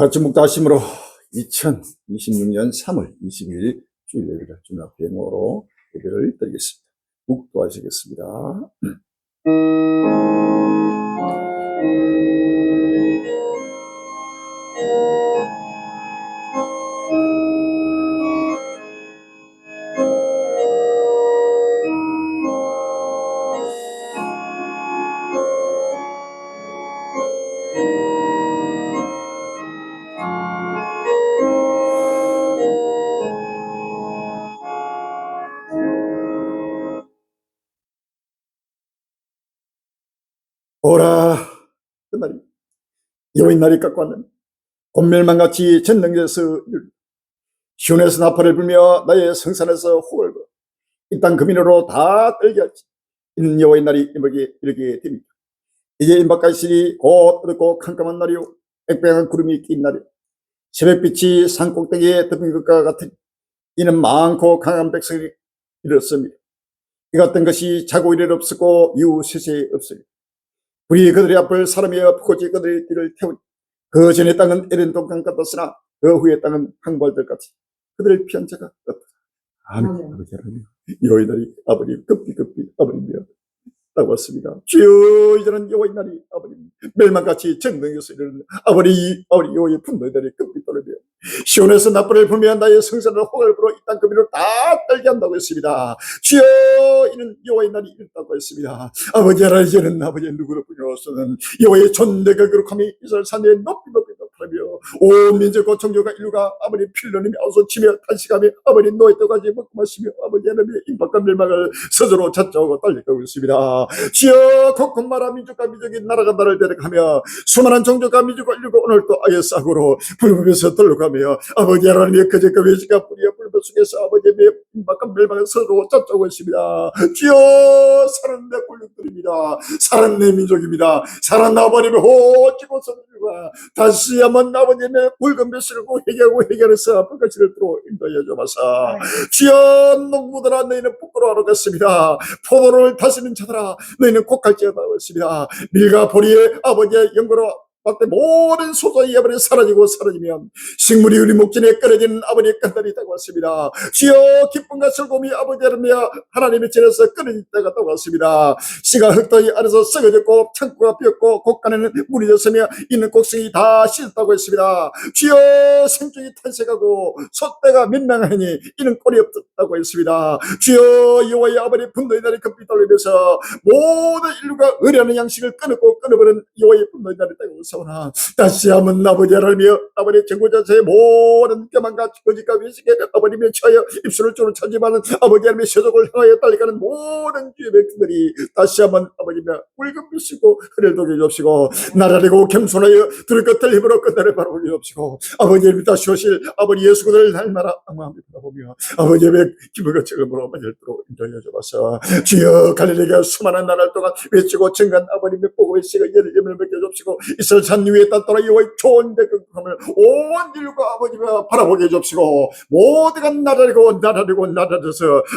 다 같이 묵다심으로 2026년 3월 20일 주일예배를 주님 앞에 영으로 예배를 드리겠습니다. 묵도하시겠습니다. 오라 그 날이 여호와의 날이 갖고 왔는 곤멸만같이 전능에서 시온에서 나팔을 불며 나의 성산에서 호를 불어 이 땅 금인으로 다 떨게 하지. 이는 여호와의 날이 이르게 됩니다. 이제 임박하시니 곧 어둡고 캄캄한 날이요 빽빽한 구름이 낀 날이요 새벽빛이 산꼭대기에 덮인 것과 같으니 이는 많고 강한 백성이 일었습니다. 이 같은 것이 자고 이래 없었고 이후 세세에 없으니 우리 그들의 앞을 사람이여 포고지 그들의 뒤를 태우니 그 전의 땅은 에덴 동강 같았으나 그 후의 땅은 항벌들 같이 그들을 피한 자가 없다. 아멘. 아버지 하나님 여호와의 날이 아버님 급히 아버님이여 라고 왔습니다. 주여 이제는 여호와의 날이 아버님 멸망같이 전능에서 이르는 아버지 여호와의 분노의 날이 급히 떠오르며 시온에서 나팔을 불며 나의 성산을 호를 불어 이 땅 금인으로 다 떨게 한다고 했습니다. 주여 이는 여호와의 날이 이르다고 했습니다. 아버지 하나님 이제는 아버지 누구를 부여서는 여호와의 존대가 거룩함이 이스라엘 산에 높이 높아며 온 민족과 종교가 인류가 아버지 필러님이 아우소치며 탄식하며 아버지 노예 떠가지 먹고 마시며 아버지 하나님의 임박한 멸망을 스스로 찾아오고 달려가고 있습니다. 주여 곳곳마다 민족과 민족이 나라가 나를 데려가며 수많은 종족과 민족과 인류가 오늘 또 아예 싹으로 불법에서 들러가며 아버지 하나님의 그제가 외식과 뿌리와 불법 속에서 아버지의 임박한 멸망을 스스로 찾아오고 있습니다. 주여 사랑하는 내 꼴육들입니다. 사랑하는 내 민족입니다. 사랑하는 아버님의 호지고 선들과 다시 한번 아버님의 붉은 뱃슬을 회개해서 불가치를 들어 인도하여 줘봐서 주여 농부들아 너희는 부끄러워하겠습니다. 포도를 다스리는 자들아 너희는 곡할지어다 했습니다. 밀과 보리의 아버지의 영광으로 막대 모든 소소의 아버지 사라지면 식물이 우리 목전에 끊어지는 아버지의 까닭이 있다고 왔습니다. 주여 기쁨과 즐거움이 아버지 하나님의 전에서 끊어질 때가 있다고 왔습니다. 씨가 흙더기 안에서 썩어졌고 창고가 비었고 곳간에는 물이 졌으며 있는 곡성이 다 씻었다고 했습니다. 주여 생종이 탄생하고 소떼가 민망하니 이는 꼴이 없다고 했습니다. 주여 여호와의 아버지 분노의 날이 급히 떨리면서 모든 인류가 의뢰하는 양식을 끊어버린 여호와의 분노의 날이 있다고 사오나 다시 한번 아버지 하나님이여 아버지 정고자세의 모든 교만과 거짓과 위식에 아버님의 처하여 입술을 쪼는 차지만은 아버지 하나님의 세속을 향하여 달려가는 모든 주의 백성들이 다시 한번 아버지며 붉은 빛이고 흐를 독여 주옵시고 나라리고 겸손하여 들을 것들 힘으로 끝날을 바라보게 주옵시고 아버지 하나님 다시 오실 아버지 예수 그들을 날마다 악마함이 바라보며 아버지 하나님의 기쁨과 즐거움으로 만들도록 인도하여 주옵소서. 주여 갈릴리가 수많은 나날 동안 외치고 증간 아버님의 복음의 씨가 열림을 먹여 주옵시고 이스라엘 산 위에 따라 여호와의 좋은 백성을 온 인류가 아버지가 바라보게 해주옵시고 모두가 나라리고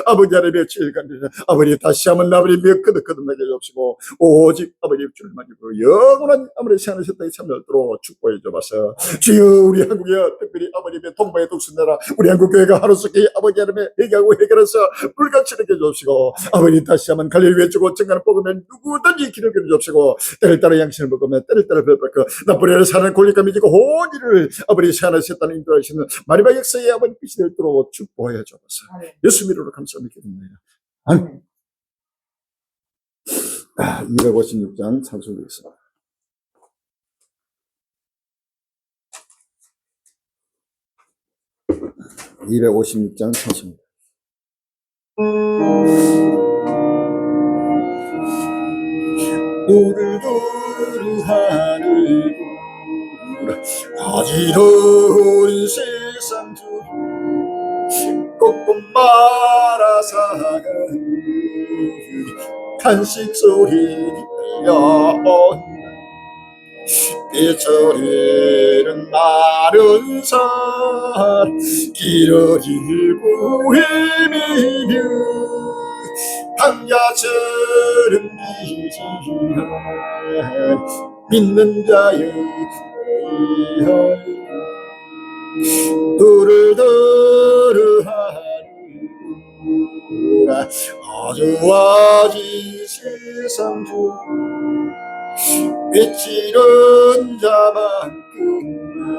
아버지 하나님의 질간을 아버지 다시 한번 아버지의 거듭나게 해주옵시고 오직 아버지의 줄만 입고 영원한 아버지 시간하셨다니 참여하도록 축복해 주옵소서. 주여 우리 한국에 특별히 아버지의 동방의 독수나라 우리 한국교회가 하루속히 아버지 하나님의 회개하고 해결해서 불같이 이렇게 해주옵시고 아버지 다시 한번 갈릴리 외치고 증가를 뽑으면 누구든지 길을 그려주옵시고 때를 따라 양식을 먹으면 때를 따라 배불고 나쁘리를 사는 권리감이 지고 호지를 아버지 세안하셨다는 인도하시는 마지막 역사의 아버지 빛이 되도록 축복해 주옵소서. 예수 이름으로 감사합니다. 아멘. 256장 찬송하겠습니다. 찬송입니다. 두루두루 하늘 어지러운 세상 중 꽃꽃마라 사는 간식 소리 들려온다. 빗소리는 마른 산 길을 잃고 헤매며 강야처럼 믿는 자여 두루 두루 하루라 어두워진 세상 중 비치는 자만큼만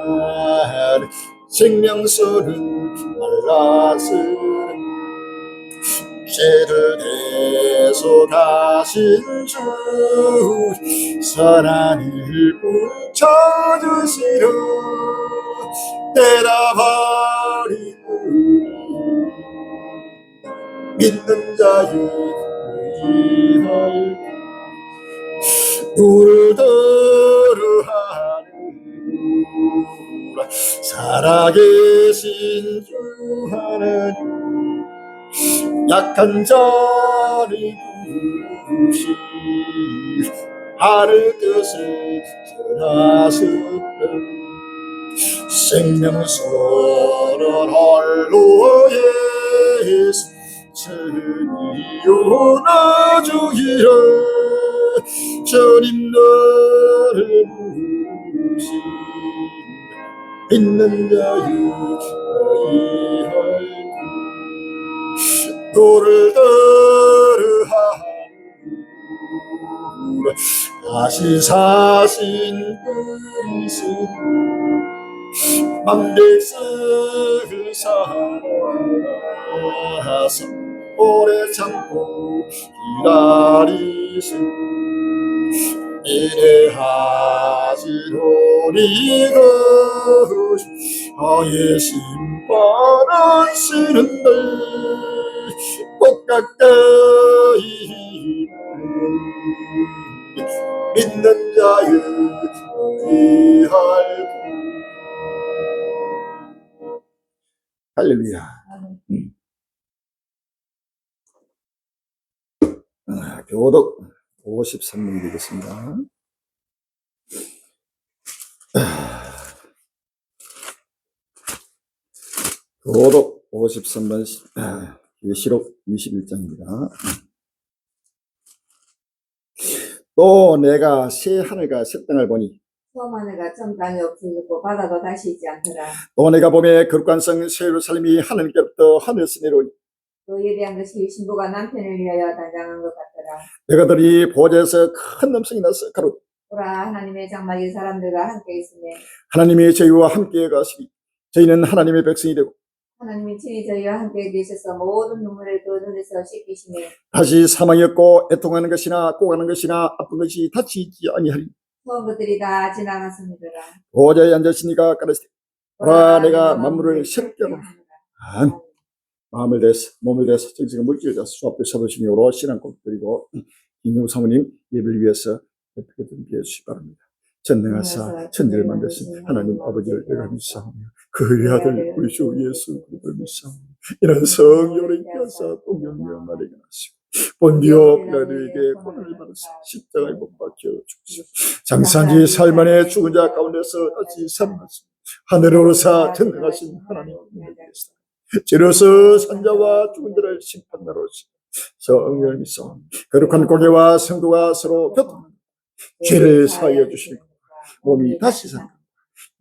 생명수는 말라스는 죄를 대서 가신 주 선한 일꾼 찾으시러 대답하리니 믿는 자의 의할 불을 더러하느라 살아계신 주 하나님 약한 자를 부르시 하늘 뜻을 전하셨다 생명선언 홀로 예수 천이요 나주기라 주님 너를 부르시 믿는 자의 의할 너를 따르하노라 다시 사신 그리스도 만백성을 사랑하사 오래 참고 기다리신 미래하시노니 것이 아예 심판하시는데 꼭 가까이 믿는 자의 의할 할렐루야. 교독 53명 되겠습니다. 교독 53번 계시록 21장입니다. 또 내가 새 하늘과 새 땅을 보니 처음 하늘과 처음 땅이 없어졌고 바다도 다시 있지 않더라. 또 내가 보매 거룩한 성 새 예루살렘이 하늘께로부터 하늘에서 내려오니 또 예배한 것이 신부가 남편을 위하여 단장한 것 같더라. 내가 들이 보좌에서 큰 음성이 나서 가로되 보라 하나님의 장막이 사람들과 함께 있으며 하나님이 저희와 함께 가시니 저희는 하나님의 백성이 되고 하나님이 친히 저희와 함께 계셔서 모든 눈물을 그 눈에서 씻기시며 다시 사망이 없고 애통하는 것이나 꼬가는 것이나 아픈 것이 다치 있지 아니하리. 처음 것들이 다 지나갔습니다. 보좌에 앉으시니까 가라사대 보라 내가 만물을 새롭게 하노라. 마음을 대해서 몸을 대해서 정신과 물질을 대해서 수 앞에 서보시므로 신앙 꼭 드리고 김용 사모님 예배를 위해서 어떻게 준비해 주시기 바랍니다. 전능하사 천지를 만드신 하나님 아버지를 내가 믿사오며 그의 아들 우리 주 예수 그리스도를 믿사오며 이런 성령을 인하사 동영녀 마리가 나시고 본디오 빌라도에게 고난을 받으사 십자가에 못 박혀 죽으시고 장사지 살만의 죽은 자 가운데서 다시 살아났습니다. 하늘에 오르사 전능하신 하나님 믿습니다. 죄로서 산자와 죽은 자를 심판하러 오신 성령을 믿사오며 거룩한 고개와 성도가 서로 교통하는 죄를 사하여 주시고 몸이 다시 사는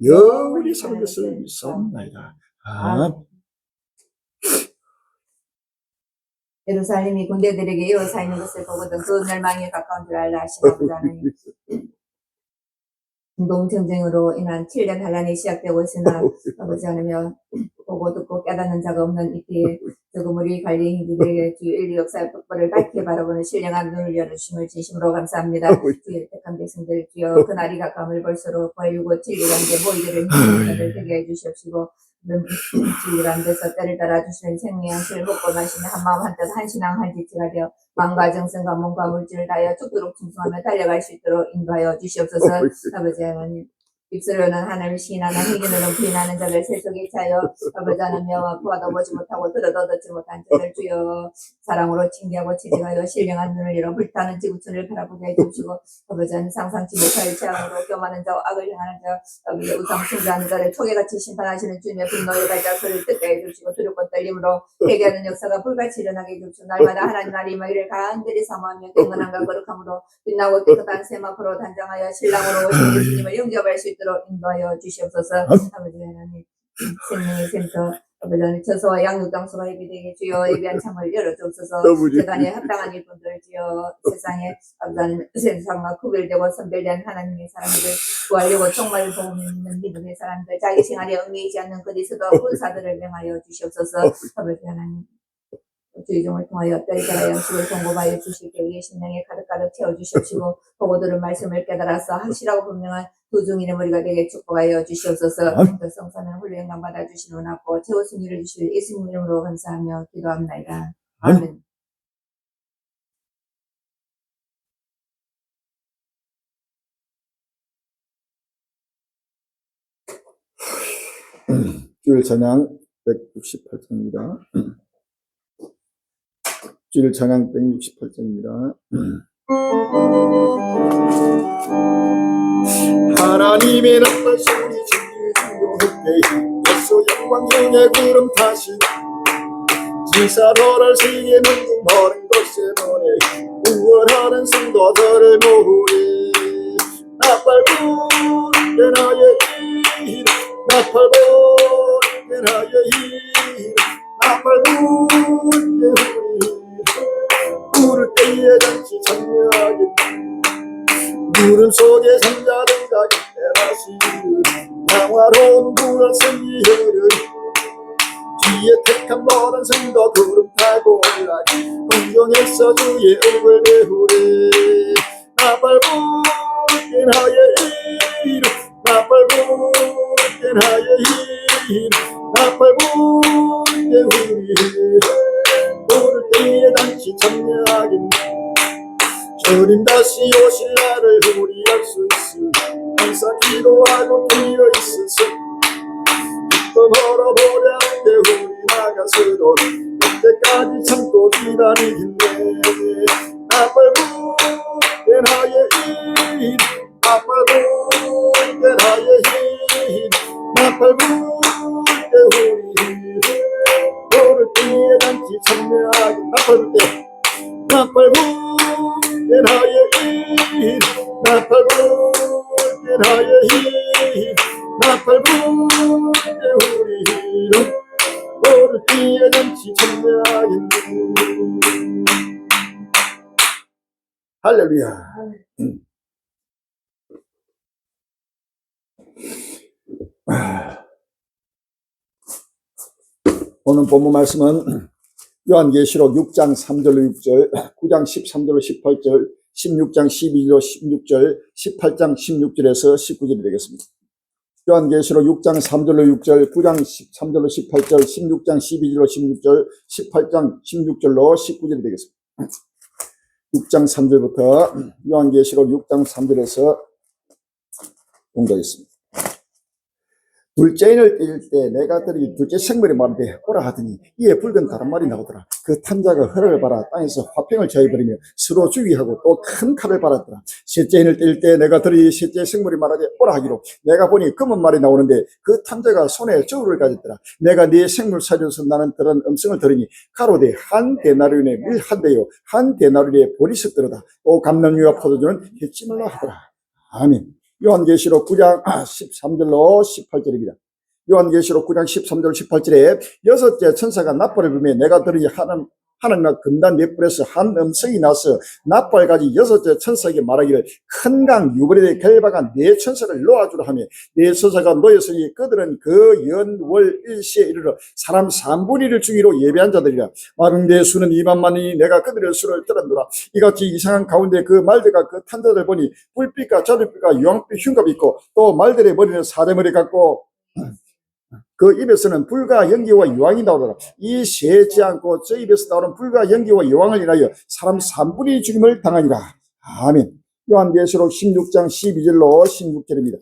영원히 사는 것을 믿사옵나이다. 아멘. 예루살렘이 군대들에게 이어서 있는 것을 보거든 그 멸망에 가까운 줄 알라 하시나 보자니 운동전쟁으로 인한 7년 반란이 시작되고 있으나 아버지 하나며 보고 듣고 깨닫는 자가 없는 이때에 저그물이 갈린 hin두들에게 주 인류 역사의 법벌을 밝게 바라보는 신령한 눈을 열어주심을 진심으로 감사합니다. 주의 택한 백성들 주여 그날이 가까움을 볼수록 벌리고 진리관계 모이들을 힘을 되게 해주시옵시고 진리관 데서 때를 따라 주시는 생명의 양식을 먹고 마시며 한마음 한뜻 한신앙 한지치가 되어 마음과 정성과 몸과 물질을 다하여 죽도록 충성하며 달려갈 수 있도록 인도하여 주시옵소서. 아버지 하나님 입술로는 하나님을 시인하는 행위로는 부인하는 자를 세속에 차여 아버지 하나며 보아도 보지 못하고 들어도 듣지 못한 자들 주여 사랑으로 징계하고 지적하여 신령한 눈을 열어 불타는 지구촌을 바라보게 해주시고 아버지 하나님 상상치 못할 재앙으로 교만한 자와 악을 행하는 자 아버지 우상 숭배하는 자를 토개같이 심판하시는 주님의 분노의 발자소리를 듣게 해주시고 두렵고 떨림으로 회개하는 역사가 불같이 일어나게 해주시고 날마다 하나님 나라의 임하기를 간절히 사모하며 경건함과 거룩함으로 빛나고 깨끗한 세마포로 단장하여 신랑으로 오신 예수님을 영접할 수 있도록 인도하여 주시옵소서. 아버지 하나님 생명의 샘터 아버지 하나님 저소와 양육장소가 예비되게 주여 예비한 창을 열어주옵소서. 너무 재단에 합당한 일꾼들 주여 세상에 아버지 하나님 세상과 구별되고 선별된 하나님의 사람들 구하려고 정말 복음 있는 믿음의 사람들 자기 생활에 얽매이지 않는 그리스도 군사들을 명하여 주시옵소서. 아버지 하나님 주의종을 통하여 때리다가 양식을 공급하여 주시기 위해 심령에 가득가득 채워주시옵시고 보고 들은 말씀을 깨달아서 확실하고 분명한 도중인의 머리가 되게 축복하여 주시옵소서. 그 성사는 홀로 영광 받아주시는 은혜고 최후 승리를 주실 예수님 이름으로 감사하며 기도합나이다. 아멘. 주일 찬양 168장입니다. 주일 찬양 168장입니다. 하나님의 나쁘심이 진리중도 예수 영광 중에 구름 타시 지사로를 시에 문구 멀은 곳에 보내 구원하는 성도들을 모으리 나팔부르게 나의 일 나팔부르게 나의 일 나팔부르게 우리 부를 때에 잠시 참여하게 구름 속에 성자된 자기 때라시 영화로운 불을 승리 흐르니 뒤에 택한 모든 성도 구름 타고 오라니 공경에서 주의 얼굴 배우리 나팔부르게 나의 이름 나팔부르게 나의 이름 나팔부르게 우리 부를 때에 당시 참여하겠네 주님 다시 오실 날을 우리 알 수 있으니 항상 기도하고 깨어 있으소 기쁨 걸어보려 때 우리 나가서도 그때까지 참고 기다리겠네 나팔부르게 나의 일 나팔부르게 나의 일 나팔부르게 우리 부를 때에 당시 참여하게 나팔부르게 나의 일 나팔부르게 나의 일 나팔부르게 우리 부를 때에 잠시 참여하겠네 할렐루야. 오늘 본문 말씀은 요한계시록 6장 3절로 6절, 9장 13절로 18절, 16장 12절로 16절, 18장 16절에서 19절이 되겠습니다. 요한계시록 6장 3절로 6절, 9장 13절로 18절, 16장 12절로 16절, 18장 16절로 19절이 되겠습니다. 6장 3절부터 요한계시록 6장 3절에서 공부하겠습니다. 둘째인을 떼일 때 내가 들이 둘째 생물이 말하되 오라 하더니 이에 붉은 다른 말이 나오더라. 그 탄자가 허를 발아 땅에서 화평을 저해버리며 서로 주의하고 또 큰 칼을 발았더라. 셋째인을 떼일 때 내가 들이 셋째 생물이 말하되 오라 하기로 내가 보니 검은 말이 나오는데 그 탄자가 손에 저울을 가졌더라. 내가 네 생물 사료에서 나는 그런 음성을 들으니 가로되 한 데나리온에 밀 한 대요 한 데나리온에 볼이 섞더라다. 또 감람류와 포도주는 해치 말라 하더라. 아멘. 요한계시록 9장 13절로 18절입니다. 요한계시록 9장 13절 18절에 여섯째 천사가 나팔을 불며 내가 들으니 하늘과 금단 네 뿔에서 한 음성이 나서 나팔까지 여섯째 천사에게 말하기를 큰 강 유브라데 결박한 네 천사를 놓아주라 하며 네 천사가 놓였으니 그들은 그 연월 일시에 이르러 사람 3분의 1을 주기로 예배한 자들이라. 마른 내 수는 2만만이니 내가 그들의 수를 들었노라. 이같이 이상한 가운데 그 말들과 그 탄자들 보니 뿔빛과 자들빛과 유황빛 흉갑이 있고 또 말들의 머리는 사대머리 같고 그 입에서는 불과 연기와 유황이 나오더라. 이 세지 않고 저 입에서 나오는 불과 연기와 유황을 인하여 사람 3분의 1 죽임을 당하니라. 아멘. 요한계시록 16장 12절로 16절입니다.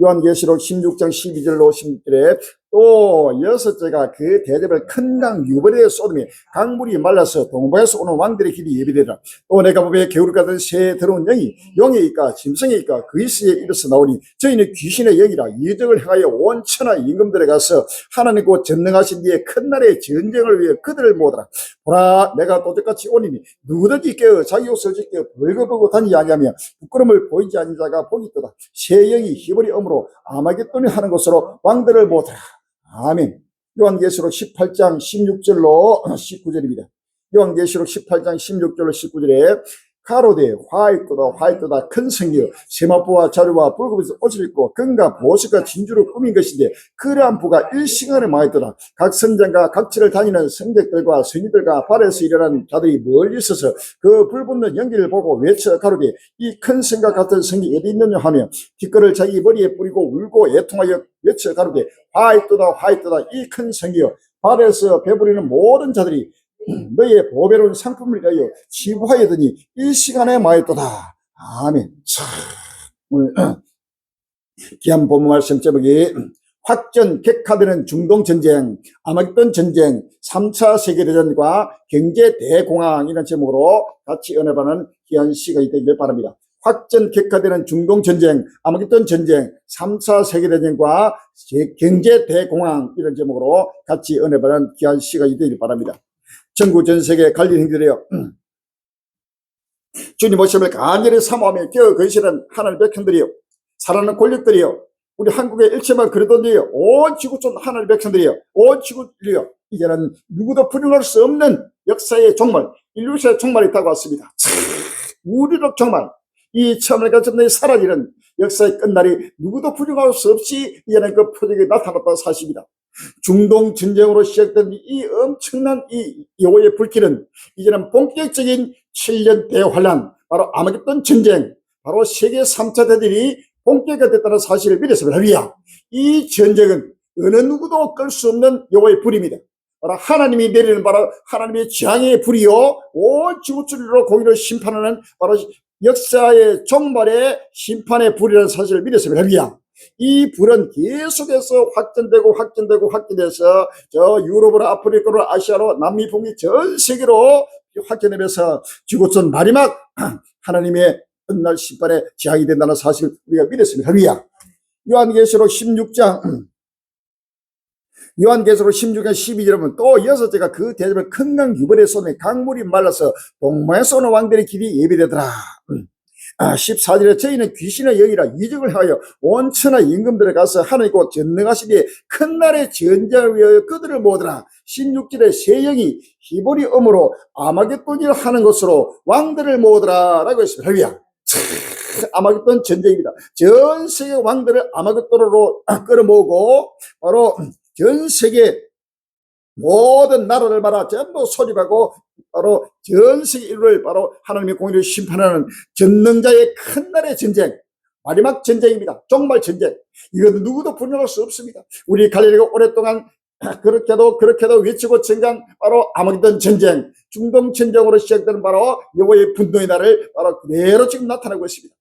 요한계시록 16장 12절로 16절에 또 여섯째가 그 대접을 큰 강 유벌에 쏟으며 강물이 말라서 동방에서 오는 왕들의 길이 예비되라. 또 내가 보에 겨울 같은 새에 들어온 영이 용의 있까 짐승의 있까 그리스에 이르서 나오니 저희는 귀신의 영이라 이적을 행하여 온 천하 임금들에 가서 하나님 곧 전능하신 이의 큰 날의 전쟁을 위해 그들을 모으더라. 보라 내가 도적같이 오니니 누구든지 깨어 자기 옷을 찢겨 벌거벗고 다니지 아니하며 부끄러움을 보이지 않는 자가 복이 있도다. 새 영이 히브리 엄으로 아마겟돈이 하는 것으로 왕들을 모으더라. 아멘. 요한계시록 18장 16절로 19절입니다. 요한계시록 18장 16절로 19절에 가로되 화이트다 큰 성이여 세마포와 자루와 붉은빛의 옷을 입고 금과 보석과 진주로 꾸민 것인데 그러한 부가 일시간에 많았더라. 각 선장과 각지를 다니는 성객들과 성인들과 발에서 일어난 자들이 멀리 있어서 그 불붙는 연기를 보고 외쳐 가로되 이 큰 성과 같은 성이 어디 있느냐 하며 뒷거를 자기 머리에 뿌리고 울고 애통하여 외쳐 가로되 화이트다 이 큰 성이여 발에서 배부리는 모든 자들이 너희의 보배로운 상품을 위하여 지부하여더니 이 시간에 마였도다. 아멘. 참, 오늘 귀한 본문 말씀 제목이 확전 객화되는 중동전쟁, 아마겟돈 전쟁, 3차 세계대전과 경제 대공황 이런 제목으로 같이 은혜 받는 귀한 시간이 되길 바랍니다. 확전 객화되는 중동전쟁, 아마겟돈 전쟁, 3차 세계대전과 경제 대공황 이런 제목으로 같이 은혜 받는 귀한 시간이 되길 바랍니다. 전국 전 세계 갈린 형제들이여 주님 오심을 간절히 사모하며 깨어 거시는 하나님의 백성들이여 사랑하는 권력들이여 우리 한국의 일체만 그러던데요 온 지구촌 하나님의 백성들이여 온 지구들이여 이제는 누구도 불응할 수 없는 역사의 종말 인류사의 종말이 다가왔습니다. 우리로 종말 이 처음을 가졌는 사라지는 역사의 끝날이 누구도 부정할 수 없이 이제는 그 표적이 나타났다는 사실입니다. 중동 전쟁으로 시작된 이 엄청난 이 여호와의 불길은 이제는 본격적인 7년 대환란 바로 아마겟돈 전쟁 바로 세계 3차 대전이 본격화됐다는 사실을 믿었습니다. 할렐루야. 이 전쟁은 어느 누구도 끌 수 없는 여호와의 불입니다. 바로 하나님이 내리는 바로 하나님의 재앙의 불이요 온 지구촌으로 공의를 심판하는 바로 역사의 종말의 심판의 불이라는 사실을 믿었습니다. 할렐루야. 이 불은 계속해서 확전돼서 저 유럽으로 아프리카로 아시아로 남미 북미 전 세계로 확전되면서 지구촌 마지막 하나님의 끝날 심판의 재앙이 된다는 사실을 우리가 믿었습니다. 할렐루야. 요한계시록 16장 12절에 보면 또 여섯째가 그 대접을 큰 강 유벌에 쏟으며 강물이 말라서 동방에서 오는 왕들의 길이 예비되더라. 14절에 저희는 귀신의 영이라 이적을 하여 온 천하 임금들에 가서 하나님 곧 전능하시기에 큰 날의 전쟁을 위하여 그들을 모으더라. 16절에 새 영이 히브리 엄으로 아마겟돈을 하는 것으로 왕들을 모으더라 라고 했습니다. 할렐루야. 아마겟돈 전쟁입니다. 전 세계 왕들을 아마겟돈으로 끌어모으고 바로 전 세계 모든 나라를 말아 전부 소집하고 바로 전 세계 인류를 바로 하나님의 공의를 심판하는 전능자의 큰 날의 전쟁 마지막 전쟁입니다. 종말 전쟁 이건 누구도 분열할 수 없습니다. 우리 갈릴리가 오랫동안 그렇게도 외치고 전간 바로 아마겟돈 전쟁 중동 전쟁으로 시작되는 바로 여호와의 분노의 날을 바로 그대로 지금 나타나고 있습니다.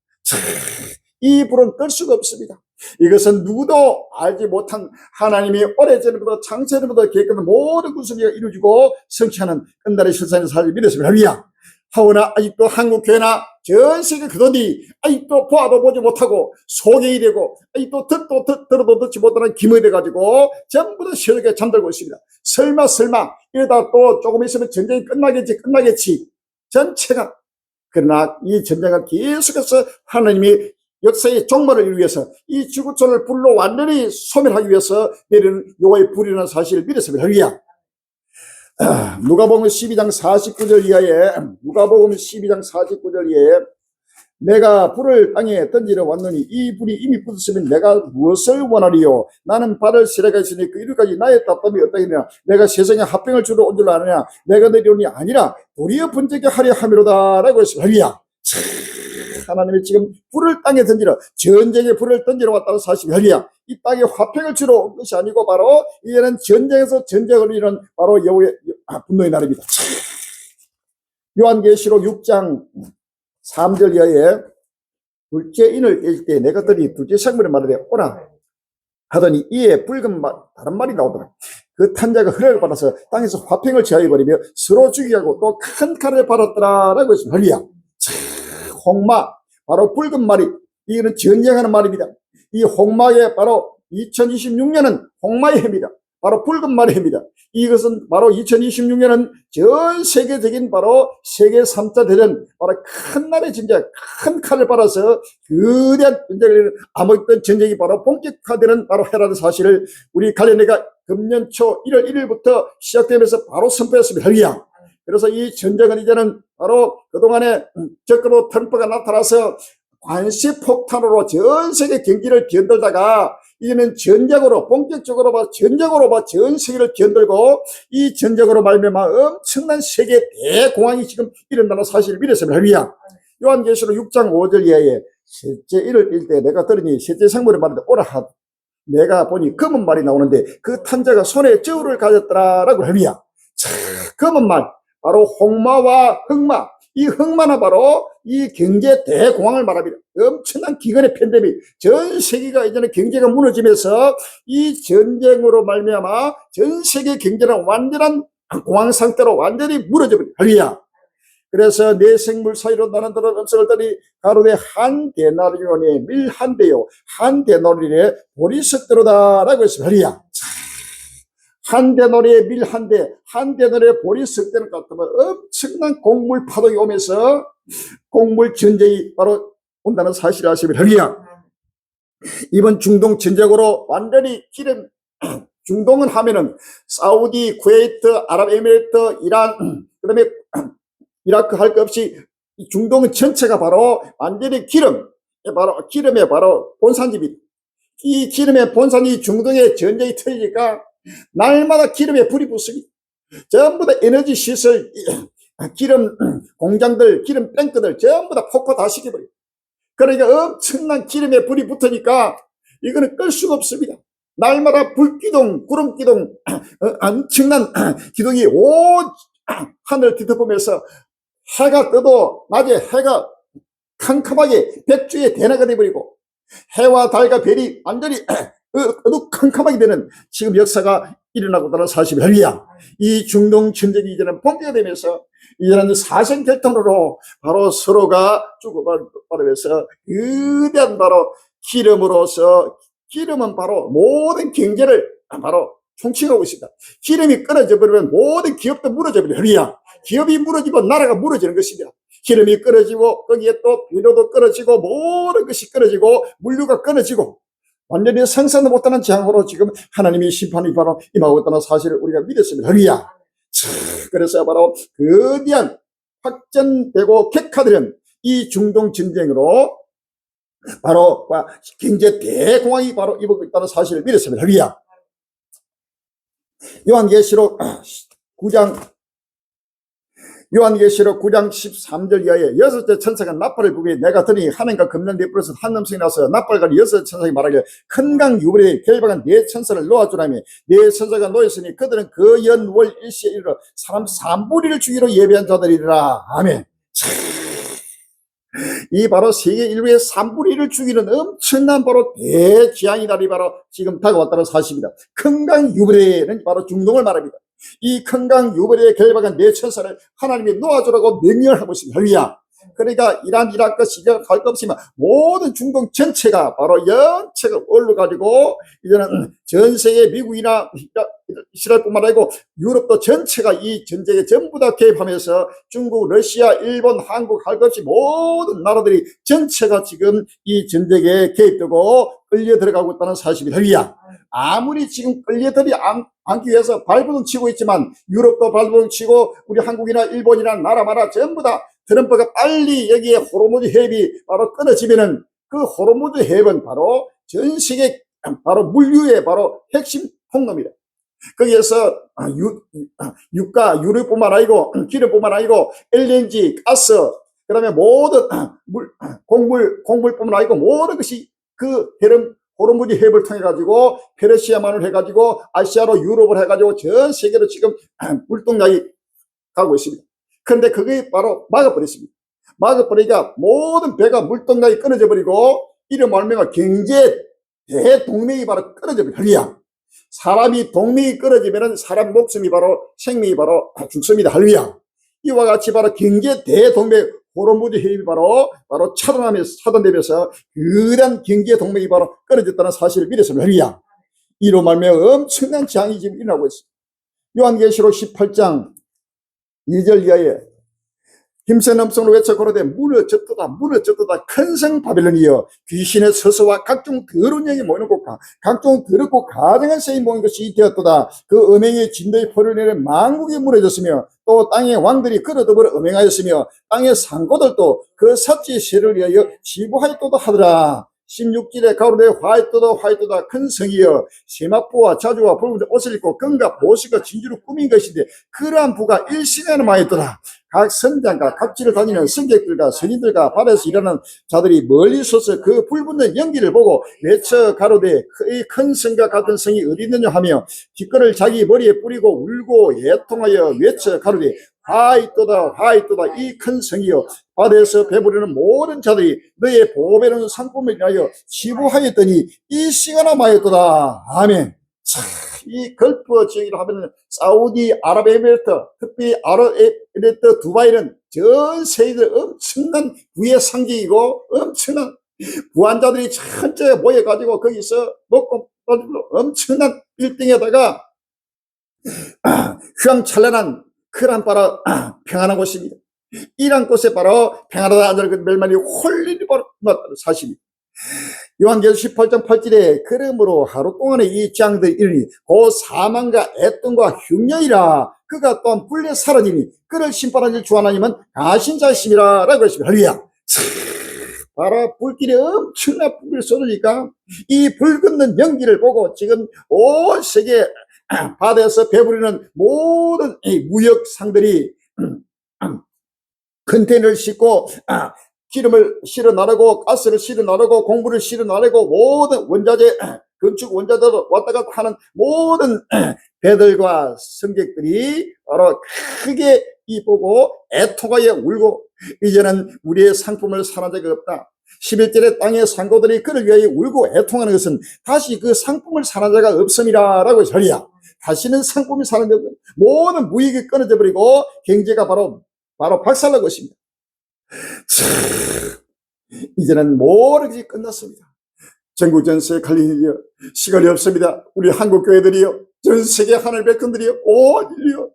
이 불은 끌 수가 없습니다. 이것은 누구도 알지 못한 하나님이 오래전부터 창세전부터 계획한 모든 구성이 이루어지고 성취하는 끝날의 실상의 사실을 믿었습니다. 할렐루야. 하오나 아직도 한국 교회나 전 세계 그들이 아직도 보아도 보지 못하고 소경이 되고 아직도 들어도 듣지 못하는 기물이 돼가지고 전부 다 세력에 잠들고 있습니다. 설마 이러다 또 조금 있으면 전쟁이 끝나겠지 전체가. 그러나 이 전쟁은 계속해서 하나님이 역사의 종말을 이루기 위해서 이 지구촌을 불로 완전히 소멸하기 위해서 내리는 여호와의 불이라는 사실을 믿었습니다. 할렐루야. 누가복음 12장 49절 이하에 내가 불을 땅에 던지러 왔노니 이 불이 이미 붙었으면 내가 무엇을 원하리요? 나는 발을 시래가 있으니 그 이루까지 나의 답답이 어떠하느냐? 내가 세상에 합병을 주러 온 줄 아느냐? 내가 내려오니 아니라 도리어 번제게 하려 함이로다 라고 했습니다. 할렐루야. 하나님이 지금 불을 땅에 던지러 전쟁의 불을 던지러 왔다는 사실이 할렐루야. 이 땅에 화평을 주러 온 것이 아니고 바로 이제는 전쟁에서 전쟁을 이룬 바로 여호와의 분노의 날입니다. 요한계시록 6장 3절 이하에 둘째 인을 깰 때 내가 들이 둘째 생물에 말하되 오라 하더니 이에 붉은 말, 다른 말이 나오더라. 그 탄자가 허락을 받아서 땅에서 화평을 제하여버리며 서로 죽이게 하고 또 큰 칼을 받았더라라고 했습니다. 할렐루야. 홍마, 바로 붉은 말이, 이거는 전쟁하는 말입니다. 이 홍마의 바로 2026년은 홍마의 해입니다. 바로 붉은 말의 해입니다. 이것은 바로 2026년은 전 세계적인 바로 세계 3차 대전, 바로 큰 나라의 전쟁, 큰 칼을 받아서 거대한 전쟁을 암흑던 전쟁이 바로 본격화되는 바로 해라는 사실을 우리 갈릴리가 금년 초 1월 1일부터 시작되면서 바로 선포했습니다. 할렐루야. 그래서 이 전쟁은 이제는 바로 그동안에 적그로 트럼프가 나타나서 관세 폭탄으로 전 세계 경기를 뒤흔들다가 이제는 전쟁으로 본격적으로 전 세계를 뒤흔들고 이 전쟁으로 말미암아 엄청난 세계 대공황이 지금 일어나는 사실을 믿었습니다. 할렐루야. 요한계시록 6장 5절 이하에 셋째 일을 뛸 때 내가 들으니 셋째 생물이 말하는데 오라 하되 내가 보니 검은 말이 나오는데 그 탄자가 손에 저울을 가졌더라라고 할렐루야. 검은 말 바로 홍마와 흑마, 이 흑마는 바로 이 경제 대공황을 말합니다. 엄청난 기근의 팬데믹, 전 세계가 이제는 경제가 무너지면서 이 전쟁으로 말미암아 전 세계 경제는 완전한 공황 상태로 완전히 무너져버립니다. 할렐루야. 그래서 내 생물 사이로 나는 들은 음성을 들이 가로되 한 데나리온에 밀 한 대요 한 데나리온에 보리 썩대로다라고 했습니다. 할렐루야. 한 데나리에 밀 한 대, 한 데나리에 보리 썩대를 같으면 엄청난 곡물 파동이 오면서 곡물 전쟁이 바로 온다는 사실을 아시면 할렐루야. 이번 중동 전쟁으로 완전히 기름, 중동은 하면은 사우디, 쿠웨이트, 아랍에미레이트, 이란, 그 다음에 이라크 할 것 없이 중동은 전체가 바로 완전히 기름의 바로 본산지입니다. 이 기름의 본산이 중동에 전쟁이 터지니까 날마다 기름에 불이 붙습니다. 전부 다 에너지 시설, 기름 공장들, 기름 탱크들 전부 다 폭파 다 시켜버려요. 그러니까 엄청난 기름에 불이 붙으니까 이거는 끌 수가 없습니다. 날마다 불기둥, 구름기둥, 엄청난 기둥이 온 하늘을 뒤덮으면서 해가 떠도 낮에 해가 캄캄하게 백주의 대나가 되어버리고 해와 달과 별이 완전히 어두컴컴하게 되는 지금 역사가 일어나고 있다는 사실을 할렐루야. 이 중동 전쟁이 이제는 본격화되면서 이제는 사생결탄으로 바로 서로가 주고받으면서 거대한 바로 기름으로서 기름은 바로 모든 경제를 바로 총칭하고 있습니다. 기름이 끊어져 버리면 모든 기업도 무너져 버려요. 할렐루야. 기업이 무너지고 나라가 무너지는 것입니다. 기름이 끊어지고 거기에 또 비료도 끊어지고 모든 것이 끊어지고 물류가 끊어지고 완전히 생산도 못하는 재앙으로 지금 하나님이 심판이 바로 임하고 있다는 사실을 우리가 믿었습니다. 할렐루야. 그래서 바로 거대한 확전되고 격화되는 이 중동 전쟁으로 바로 경제 대공황이 바로 임하고 있다는 사실을 믿었습니다. 할렐루야. 요한계시록 9장 13절 이하에 여섯째 천사가 나팔을 부에 내가 들으니 하늘과 금년 내불에서 한 음성이 나서 나팔과 여섯 천사가 말하기를 큰 강 유브레에 결박한 네 천사를 놓아주라며 네 천사가 놓였으니 그들은 그 연월 일시에 이르러 사람 3분의 1을 주기로 예배한 자들이라. 아멘. 이 바로 세계 인류의 3분의 1을 죽이는 엄청난 바로 대지향의 날이 바로 지금 다가왔다는 사실입니다. 큰 강 유브레는 바로 중동을 말합니다. 이 큰 강 유브레에 결박한 네 천사를 하나님이 놓아주라고 명령을 하고 있습니다. 할렐루야. 그러니까 이란, 이라크, 시리아 할 것 없지만 모든 중동 전체가 바로 전체가 올라가지고 이제는 전 세계 미국이나 이스라엘뿐만 아니고 유럽도 전체가 이 전쟁에 전부 다 개입하면서 중국, 러시아, 일본, 한국 할 것 없이 모든 나라들이 전체가 지금 이 전쟁에 개입되고 끌려 들어가고 있다는 사실입니다. 할렐루야. 아무리 지금 끌려들이 않기 위해서 발버둥 치고 있지만 유럽도 발버둥 치고 우리 한국이나 일본이나 나라마다 전부 다 트럼프가 빨리 여기에 호르무즈 해협이 바로 끊어지면은 그 호르무즈 해협은 바로 전 세계 바로 물류의 바로 핵심 통로입니다. 거기에서 유가, 유류뿐만 아니고 기름뿐만 아니고 LNG, 가스, 그 다음에 모든 곡물뿐만 아니고 모든 것이 그 호르무즈 해협을 통해 가지고 페르시아만을 해가지고 아시아로 유럽을 해가지고 전 세계로 지금 물동량이 가고 있습니다. 그런데 그게 바로 막아버렸습니다. 막아버리니까 모든 배가 물동량이 끊어져 버리고 이를 말미암아 경제 대동맥이 바로 끊어져 버려. 할렐루야. 사람이 동맥이 끊어지면 사람 목숨이 바로 생명이 바로 죽습니다. 할렐루야. 이와 같이 바로 경제 대동맥 호르몬 해입이 바로 차단되면서 그런 경제 동맥이 바로 끊어졌다는 사실을 믿었습니다. 할렐루야. 이로 말미암아 엄청난 재앙이 지금 일어나고 있습니다. 요한계시록 18장 2절 이하에 힘센 음성으로 외쳐 고르되 무너졌도다 무너졌도다 큰 성 바벨론이여 귀신의 서서와 각종 더러운 영이 모이는 곳과 각종 더럽고 가증한 세이 모인 것이 되었도다. 그 음행의 진도의 포를 내려 만국이 무너졌으며 또 땅의 왕들이 그릇더불어 음행하였으며 땅의 상고들도 그 삿지 세를 위하여 지부하였도다 하더라. 16절에 가로되 화이토다 큰 성이여 세마포와 자주와 붉은 옷을 입고 금과 보석과 진주로 꾸민 것인데 그러한 부가 일시간을 마였더라. 각 선장과 각지를 다니는 승객들과 선인들과 바다에서 일하는 자들이 멀리 서서 그 불붙는 연기를 보고 외쳐 가로되 이 큰 성과 같은 성이 어디 있느냐 하며 깃걸을 자기 머리에 뿌리고 울고 애통하여 외쳐 가로되 화이토다 이 큰 성이여 바다에서 배부르는 모든 자들이 너의 보배로운 상품을 인하여 지부하였더니 이 시간아 마였도다. 아멘. 참, 이 걸프 지역이라 하면 사우디 아랍에미레이트, 특히 아랍에미레이트 두바이는 전 세계의 엄청난 부의 상징이고 엄청난 부한자들이 전체 모여가지고 거기서 먹고 엄청난 빌딩에다가 휘황찬란한 그런 바로 평안한 곳입니다. 이런 곳에 바로 평안하다 앉을 멸망이 홀리니 바로 사실입니다. 요한계시록 18장 8절에 그러므로 하루 동안에 이 재앙들이 이르니 그 사망과 애통과 흉년이라 그가 또한 불려 사라지니 그를 심판하실 주 하나님은 가신 자이심이라 라고 했습니다. 할렐루야. 바로 불길이 엄청난 불길이 쏟으니까 이 불 긋는 연기를 보고 지금 온 세계 바다에서 배부르는 모든 이 무역상들이 컨테이너를 싣고 기름을 실어 나르고 가스를 실어 나르고 공부를 실어 나르고 모든 원자재 건축 원자재 왔다 갔다 하는 모든 배들과 승객들이 바로 크게 이 보고 애통하여 울고 이제는 우리의 상품을 사는 적이 없다. 11절에 땅의 상고들이 그를 위하여 울고 애통하는 것은 다시 그 상품을 사는 자가 없음이라 라고 전이야. 다시는 상품이 사는 데 모든 무익이 끊어져 버리고 경제가 바로 박살난 것입니다. 이제는 모든 것이 끝났습니다. 전국 전세에 갈리니요 시간이 없습니다. 우리 한국 교회들이요 전 세계 하늘 백성들이요 온 인류요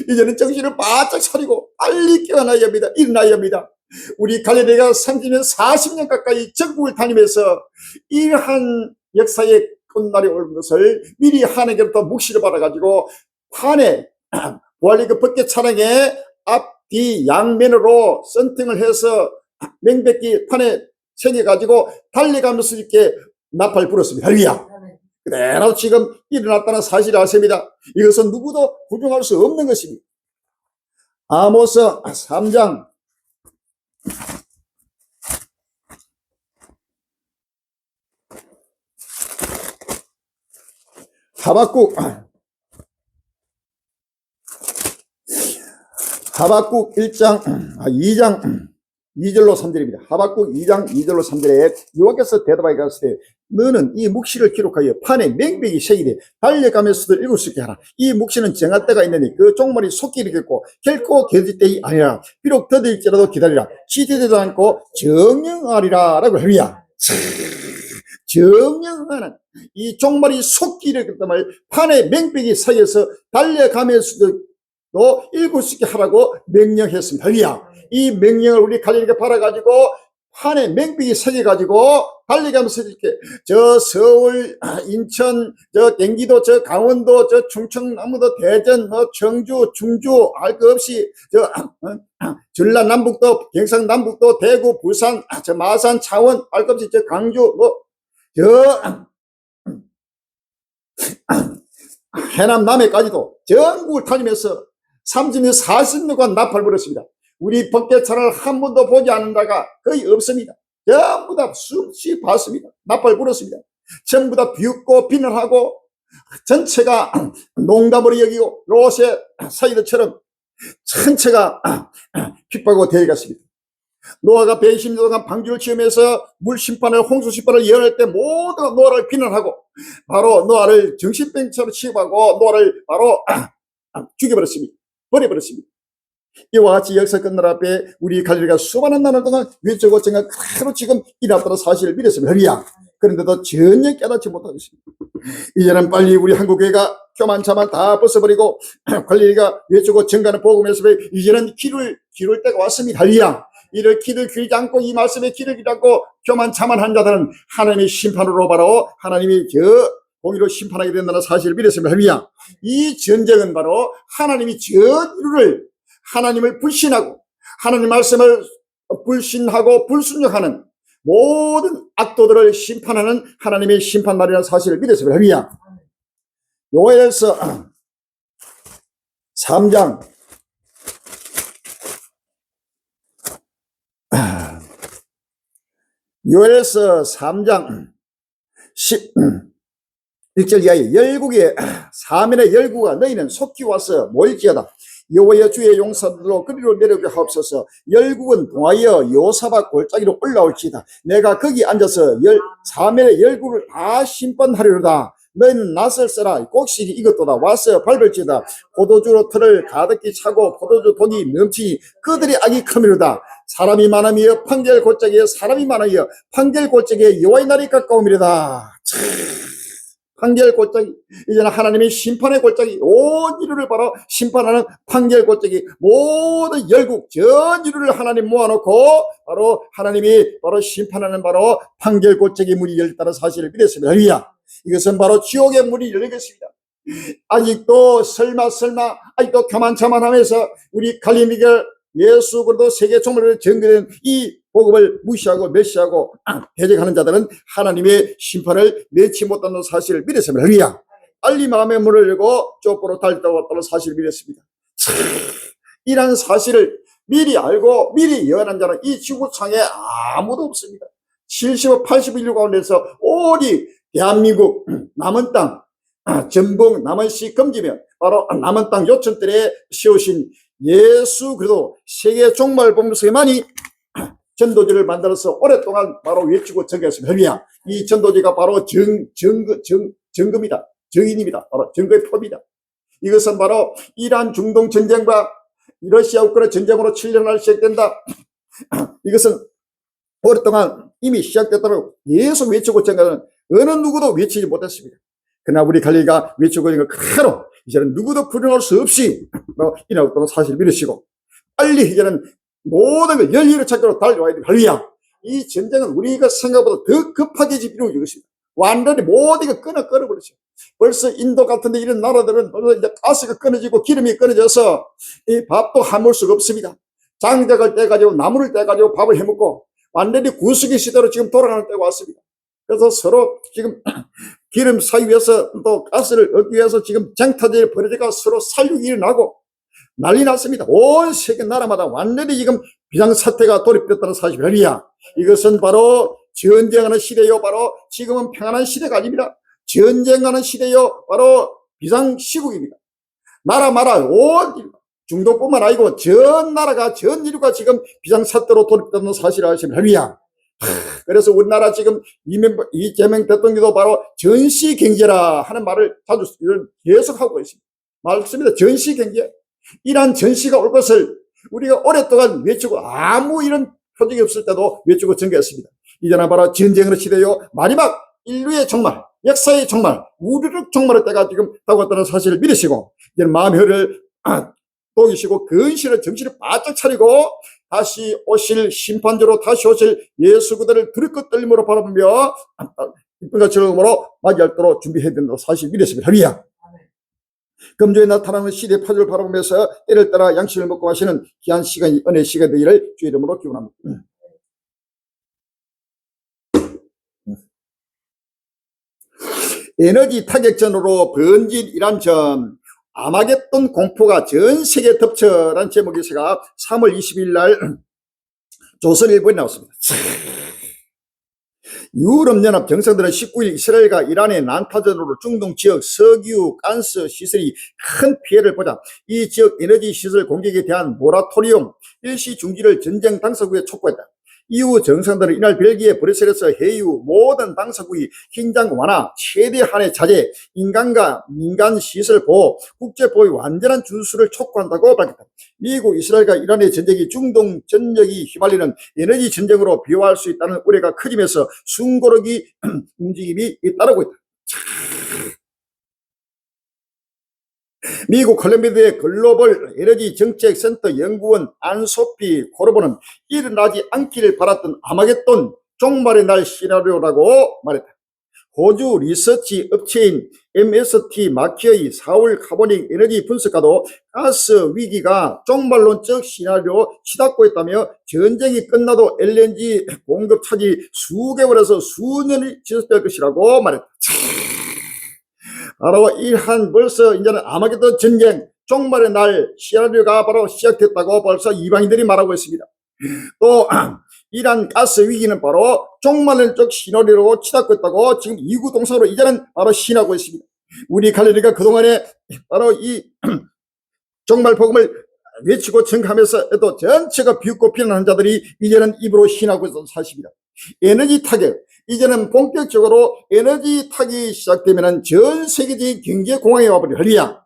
이제는 정신을 바짝 차리고 빨리 깨어나야 합니다. 일어나야 합니다. 우리 갈릴리가 30년 40년 가까이 전국을 다니면서 이러한 역사의 끝날이 올 것을 미리 하나님께로부터 묵시를 받아가지고 판에 부활리 그 법궤 차량에 앞뒤 양면으로 썬팅을 해서 맹백기 판에 새겨가지고 달려가면서 이렇게 나팔 불었습니다. 할렐루야. 그대로 지금 일어났다는 사실을 아십니다. 이것은 누구도 부정할 수 없는 것입니다. 아모스 3장 하박국 2장 2절로 3절입니다. 하박국 2장 2절로 3절에 여호와께서 대답하여 가시되 너는 이 묵시를 기록하여 판에 맹백이 새기되 달려가면서도 읽을 수 있게 하라. 이 묵시는 정할 때가 있느니 그 종말이 속히 이르겠고 결코 겨질 때이 아니라 비록 더딜지라도 기다리라. 시대되지 않고 정령하리라 라고 할렐루야. 정령하는 이 종말이 속히 이르겠다면 판에 맹백이 새겨서 달려가면서도 읽을 수 있게 하라고 명령했습니다. 할렐루야. 이 명령을 우리 갈릴리가 받아가지고 판에 맹백이 새겨가지고 달려가면서 이렇게 저 서울, 인천, 저 경기도, 저 강원도, 저 충청남도, 대전, 청주, 중주 알 것 없이 저 전라남북도, 경상남북도, 대구, 부산, 저 마산, 창원 알 것 없이 저 강주 해남 남해까지도 전국을 다니면서 30년 40년간 나팔 불었습니다. 우리 법궤차를 한 번도 보지 않는다가 거의 없습니다. 전부 다 수없이 봤습니다. 나팔 불었습니다. 전부 다 비웃고 비난하고 전체가 농담으로 여기고 롯의 사이드처럼 전체가 핍박하고 대해갔습니다. 노아가 120년 동안 방주를 지으면서 물 심판을, 홍수 심판을 예언할 때 모두가 노아를 비난하고 바로 노아를 정신병처럼 취급하고 노아를 바로 죽여버렸습니다. 버려버렸습니다. 이와 같이 역사 끝날 앞에 우리 갈릴리가 수많은 나날 동안 외적고 정말 그대로 지금 일어났다는 사실을 믿었습니다. 할렐루야. 그런데도 전혀 깨닫지 못하고 있습니다. 이제는 빨리 우리 한국교회가 교만차만 다 벗어버리고 갈릴리가 외적고 정가는 복음에서 이제는 귀를 기울 때가 왔습니다. 할렐루야. 이를 귀를 기울이지 않고 이 말씀에 귀를 기울이지 않고 교만차만한 자들은 하나님의 심판으로 바로 하나님이 공의로 심판하게 된다는 사실을 믿었습니다. 할렐루야. 이 전쟁은 바로 하나님이 전 인류를 하나님을 불신하고 하나님 말씀을 불신하고 불순종하는 모든 악도들을 심판하는 하나님의 심판날이라는 사실을 믿었습니다. 할렐루야. 요엘서 3장 요엘서 3장 1절 이하에 열국의 사면의 열국아 너희는 속히 와서 모일지어다. 여호와의 주의 용사들로 그리로 내려오게 하옵소서. 열국은 동하여 요사박 골짜기로 올라올지이다. 내가 거기 앉아서 사면의 열국을 다 심판하리로다. 너희는 낯을 써라. 곡식이 이것도다. 와서 밟을지어다. 포도주로 틀을 가득히 차고 포도주 독이 넘치니 그들의 악이 크미로다. 사람이 많으며 판결 골짜기에 사람이 많으며 판결 골짜기에 여호와의 날이 가까움이로다. 판결 골짜기, 이제는 하나님의 심판의 골짜기, 온 인류를 바로 심판하는 판결 골짜기, 모든 열국 전 인류를 하나님 모아놓고 바로 하나님이 바로 심판하는 바로 판결 골짜기 문이 열렸다는 사실을 믿었습니다. 할렐루야. 이것은 바로 지옥의 문이 열리겠습니다. 아직도 설마 아직도 교만차만하면서 우리 갈릴리가 예수 그리스도 세계 종말을 전개된 이 복음을 무시하고 멸시하고 대적하는 자들은 하나님의 심판을 면치 못하는 사실을 믿었습니다. 할렐루야. 빨리 마음의 문을 열고 쫓고로 달려왔다는 사실을 믿었습니다. 이런 사실을 미리 알고 미리 예언한 자는 이 지구상에 아무도 없습니다. 70억 80억 인류 가운데서 오직 대한민국 남은 땅 전북 남원시 금지면 바로 남은 땅 요천들에 세우신 예수 그리스도 세계 종말 복음서에만이 전도지를 만들어서 오랫동안 바로 외치고 전개했습니다. 할렐루야. 이 전도지가 바로 정금이다. 정인입니다. 바로 정거의 표입니다. 이것은 바로 이란 중동 전쟁과 러시아 우크라이나 전쟁으로 7년을 시작된다. 이것은 오랫동안 이미 시작됐다고 계속 외치고 전개하는 어느 누구도 외치지 못했습니다. 그러나 우리 갈릴리가 외치고 있는 걸 그대로 이제는 누구도 불응할 수 없이 일어났다는 사실을 믿으시고 빨리 이제는 모든 걸 열리를 찾기로 달려와야 됩니다. 할렐루야. 이 전쟁은 우리가 생각보다 더 급하게 이루어지고 있습니다. 완전히 모든 게 끊어버렸죠. 벌써 인도 같은 데 이런 나라들은 벌써 이제 가스가 끊어지고 기름이 끊어져서 이 밥도 해먹을 수가 없습니다. 장작을 떼가지고 나무를 떼가지고 밥을 해먹고 완전히 구석기 시대로 지금 돌아가는 때가 왔습니다. 그래서 서로 지금 기름 사기 위해서 또 가스를 얻기 위해서 지금 쟁탈전이 벌어지고 서로 살육이 일어나고 난리 났습니다. 온 세계 나라마다 완전히 지금 비상사태가 돌입됐다는 사실을 할렐루야. 이것은 바로 전쟁하는 시대요. 바로 지금은 평안한 시대가 아닙니다. 전쟁하는 시대요. 바로 비상시국입니다. 나라마다 온 중동뿐만 아니고 전 나라가 전 인류가 지금 비상사태로 돌입됐다는 사실을 아십니다. 할렐루야. 그래서 우리나라 지금 이재명 대통령도 바로 전시경제라 하는 말을 자주 계속하고 있습니다. 맞습니다. 전시경제. 이러한 전시가 올 것을 우리가 오랫동안 외치고 아무 이런 표적이 없을 때도 외치고 전개했습니다. 이제는 바로 전쟁의 시대요. 마지막 인류의 종말, 역사의 종말, 우리의 종말의 때가 지금 다가왔다는 사실을 믿으시고 이제는 마음의 혀를 녹이시고 근실의 정신을 바짝 차리고 다시 오실 심판주로 다시 오실 예수 그들을 두렵고 떨림으로 바라보며 기쁨과 즐거움으로 맞이할 도록 준비해야 된다고 사실 믿으십니다. 할렐루야. 금주에 나타나는 시대의 파도를 바라보면서 때를 따라 양식을 먹고 마시는 귀한 시간이 은혜의 시간이 되기를 주의 이름으로 기원합니다. 에너지 타격전으로 번진 이란 전 아마겟돈 공포가 전 세계에 덮쳐라는 제목의 시가 3월 20일 날 조선일보에 나왔습니다. 유럽연합 정상들은 19일 이스라엘과 이란의 난타전으로 중동 지역 석유, 가스 시설이 큰 피해를 보자 이 지역 에너지 시설 공격에 대한 모라토리움 일시 중지를 전쟁 당사국에 촉구했다. 이후 정상들은 이날 벨기에 브뤼셀에서 회의 후 모든 당사국이 긴장 완화, 최대한의 자제, 인간과 민간 시설 보호, 국제보호의 완전한 준수를 촉구한다고 밝혔다. 미국, 이스라엘과 이란의 전쟁이 중동 전역이 휘말리는 에너지 전쟁으로 비화할 수 있다는 우려가 커지면서 숨고르기 움직임이 잇따르고 있다. 미국 콜롬비아의 글로벌 에너지 정책 센터 연구원 안소피 코르보는 일어나지 않기를 바랐던 아마겟돈 종말의 날 시나리오라고 말했다. 호주 리서치 업체인 MST 마키의 4월 카보닉 에너지 분석가도 가스 위기가 종말론적 시나리오 치닫고 있다며 전쟁이 끝나도 LNG 공급 차질이 수개월에서 수년이 지속될 것이라고 말했다. 바로 이한 벌써 이제는 아마겟돈 전쟁 종말의 날 시나리오가 바로 시작됐다고 벌써 이방인들이 말하고 있습니다. 또 이란 가스 위기는 바로 종말론적 시나리오로 치닫고 있다고 지금 이구동성으로 이제는 바로 시인하고 있습니다. 우리 갈릴리가 그동안에 바로 이 종말 복음을 외치고 청하면서 또 전체가 비웃고 피난하는 자들이 이제는 입으로 시인하고 있는 사실입니다. 에너지 타격, 이제는 본격적으로 에너지 타격이 시작되면 전 세계적인 경제 공황에 와버린 할리야.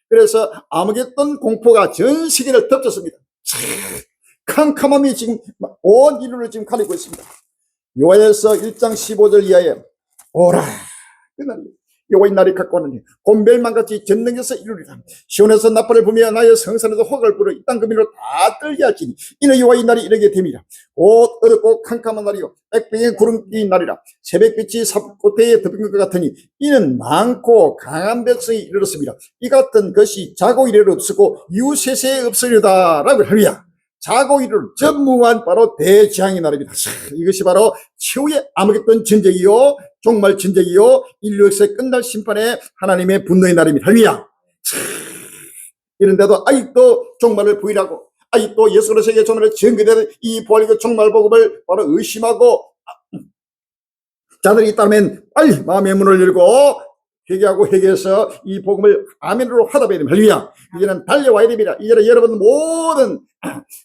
그래서 아마겟돈 공포가 전 세계를 덮쳤습니다. 캄캄함이 지금 온 인류를 지금 가리고 있습니다. 요한일서 1장 15절 이하에 오라 그날이 여호와의 날이 가까우니 곧 멸망같이 전능에서 이루리라. 시온에서 나팔을 부며 나의 성산에서 호각을 불어 이 땅 금이로 다 떨게 할지니 이는 여호와의 날이 이르게 됨이라. 곧 어둡고 캄캄한 날이요 백병의 구름끼인 날이라. 새벽빛이 삽꽃에 덮인 것 같으니 이는 많고 강한 백성이 이르렀습니다. 이 같은 것이 자고 이래로 없었고 이후 세세에 없으리다 라고 하리야. 자고 이를 전무한 바로 대재앙의 날입니다. 이것이 바로 최후의 아마겟돈 전쟁이요 종말 전쟁이요 인류 역사의 끝날 심판의 하나님의 분노의 날입니다. 할렐루야. 이런데도 아직도 종말을 부인하고 아직도 예수 그리스도의 종말을 전개되는 이 부활의 종말 복음을 바로 의심하고 자들이 있다면 빨리 마음의 문을 열고 회개하고 회개해서 이 복음을 아멘으로 화답해야 됩니다. 할렐루야. 이제는 달려와야 됩니다. 이제는 여러분 모든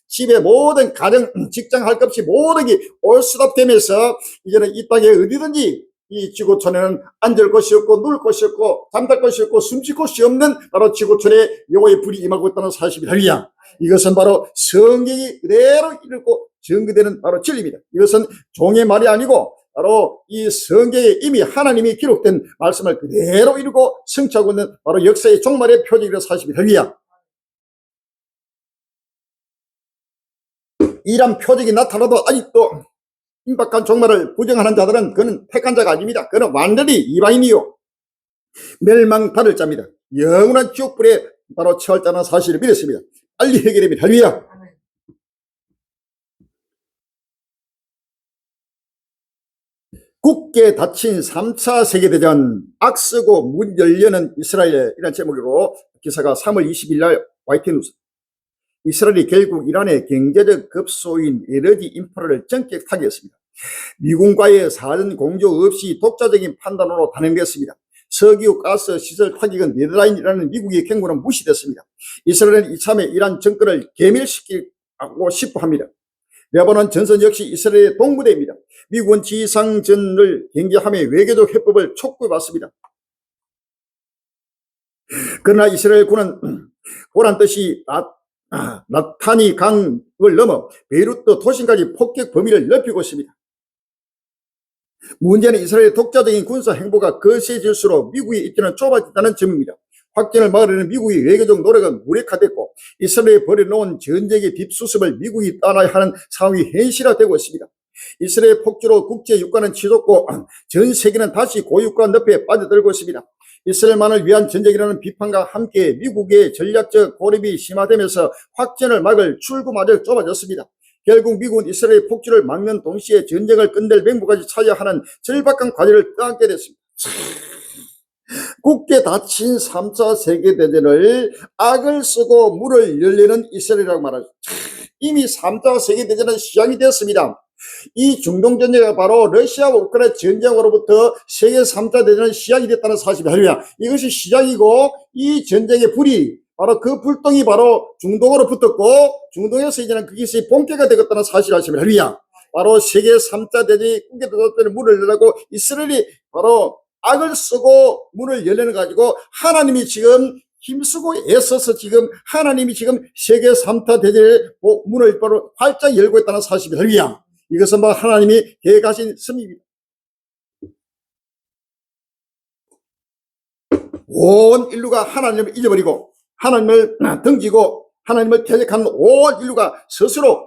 집에 모든 가정 직장 할 것 없이 모든 게 올수답되면서 이제는 이 땅에 어디든지 이 지구촌에는 앉을 곳이 없고 누울 곳이 없고 잠잘 곳이 없고 숨쉴 곳이 없는 바로 지구촌에 여호와의 불이 임하고 있다는 사실입니다. 할렐루야. 이것은 바로 성경이 그대로 읽고 전개되는 바로 진리입니다. 이것은 종의 말이 아니고 바로 이 성경에 이미 하나님이 기록된 말씀을 그대로 이루고 성취하고 있는 바로 역사의 종말의 표적이라는 사실입니다. 할렐루야. 이런 표적이 나타나도 아직도 임박한 종말을 부정하는 자들은 그는 택한 자가 아닙니다. 그는 완전히 이방인이요 멸망 받을 자입니다. 영원한 지옥불에 바로 처할 자는 사실을 믿었습니다. 빨리 해결됩니다. 할렐루야. 굳게 닫힌 3차 세계대전 악쓰고 문 열려는 이스라엘 이란 제목으로 기사가 3월 20일 날 YT뉴스 이스라엘이 결국 이란의 경제적 급소인 에너지 인프라를 전격 타격했습니다. 미군과의 사전 공조 없이 독자적인 판단으로 단행됐습니다. 석유, 가스, 시설 타격은 네덜란드라는 미국의 경고는 무시됐습니다. 이스라엘은 이참에 이란 정권을 괴멸시키고 싶어 합니다. 레바논 전선 역시 이스라엘의 동부대입니다. 미국은 지상전을 경계하며 외교적 해법을 촉구해왔습니다. 그러나 이스라엘 군은 보란듯이 나타니 강을 넘어 베이루트 도심까지 폭격 범위를 넓히고 있습니다. 문제는 이스라엘의 독자적인 군사 행보가 거세질수록 미국의 입지는 좁아진다는 점입니다. 확전을 막으려는 미국의 외교적 노력은 무력화됐고 이스라엘에 벌여놓은 전쟁의 뒷수습을 미국이 따라야 하는 상황이 현실화되고 있습니다. 이스라엘 폭주로 국제 유가는 치솟고 전 세계는 다시 고유가 늪에 빠져들고 있습니다. 이스라엘만을 위한 전쟁이라는 비판과 함께 미국의 전략적 고립이 심화되면서 확전을 막을 출구마저 좁아졌습니다. 결국 미국은 이스라엘 폭주를 막는 동시에 전쟁을 끝낼 맹목까지 찾아야 하는 절박한 과제를 떠안게 됐습니다. 굳게 닫힌 3차 세계대전을 악을 쓰고 물을 열리는 이스라엘이라고 말하죠. 이미 3차 세계대전은 시작이 되었습니다. 이 중동 전쟁이 바로 러시아와 우크라이나 전쟁으로부터 세계 3차 대전의 시작이 됐다는 사실이 할렐루야. 이것이 시작이고 이 전쟁의 불이 바로 그 불똥이 바로 중동으로 붙었고 중동에서 이제는 그것이 본캐가 되었다는 사실을 아시면 할렐루야. 바로 세계 3차 대전이 꾸게 되었다는 문을 열라고 이스라엘이 바로 악을 쓰고 문을 열려는 가지고 하나님이 지금 힘쓰고 애써서 지금 하나님이 지금 세계 3차 대전의 문을 바로 활짝 열고 있다는 사실이 할렐루야. 이것은 뭐 하나님이 계획하신 씀입니다. 온 인류가 하나님을 잊어버리고 하나님을 등지고 하나님을 퇴적하는 온 인류가 스스로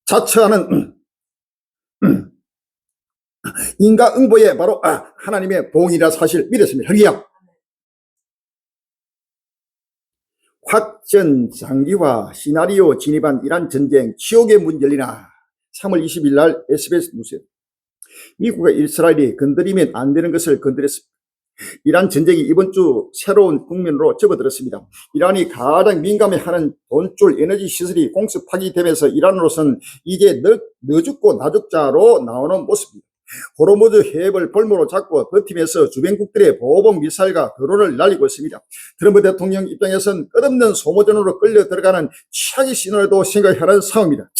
자처하는 인과응보에 바로 하나님의 봉이라 사실 믿었습니다. 할렐루야. 확전장기화 시나리오 진입한 이란 전쟁 지옥의 문 열리나. 3월 20일 날 SBS 뉴스. 미국과 이스라엘이 건드리면 안 되는 것을 건드렸습니다. 이란 전쟁이 이번 주 새로운 국면으로 접어들었습니다. 이란이 가장 민감해하는 돈줄 에너지 시설이 공습 파기되면서 이란으로서는 이제 너 죽고 나 죽자로 나오는 모습입니다. 호르무즈 해협을 볼모로 잡고 버티면서 주변국들의 보복 미사일과 드론을 날리고 있습니다. 트럼프 대통령 입장에서는 끝없는 소모전으로 끌려 들어가는 최악의 시나리오도 생각하는 상황입니다.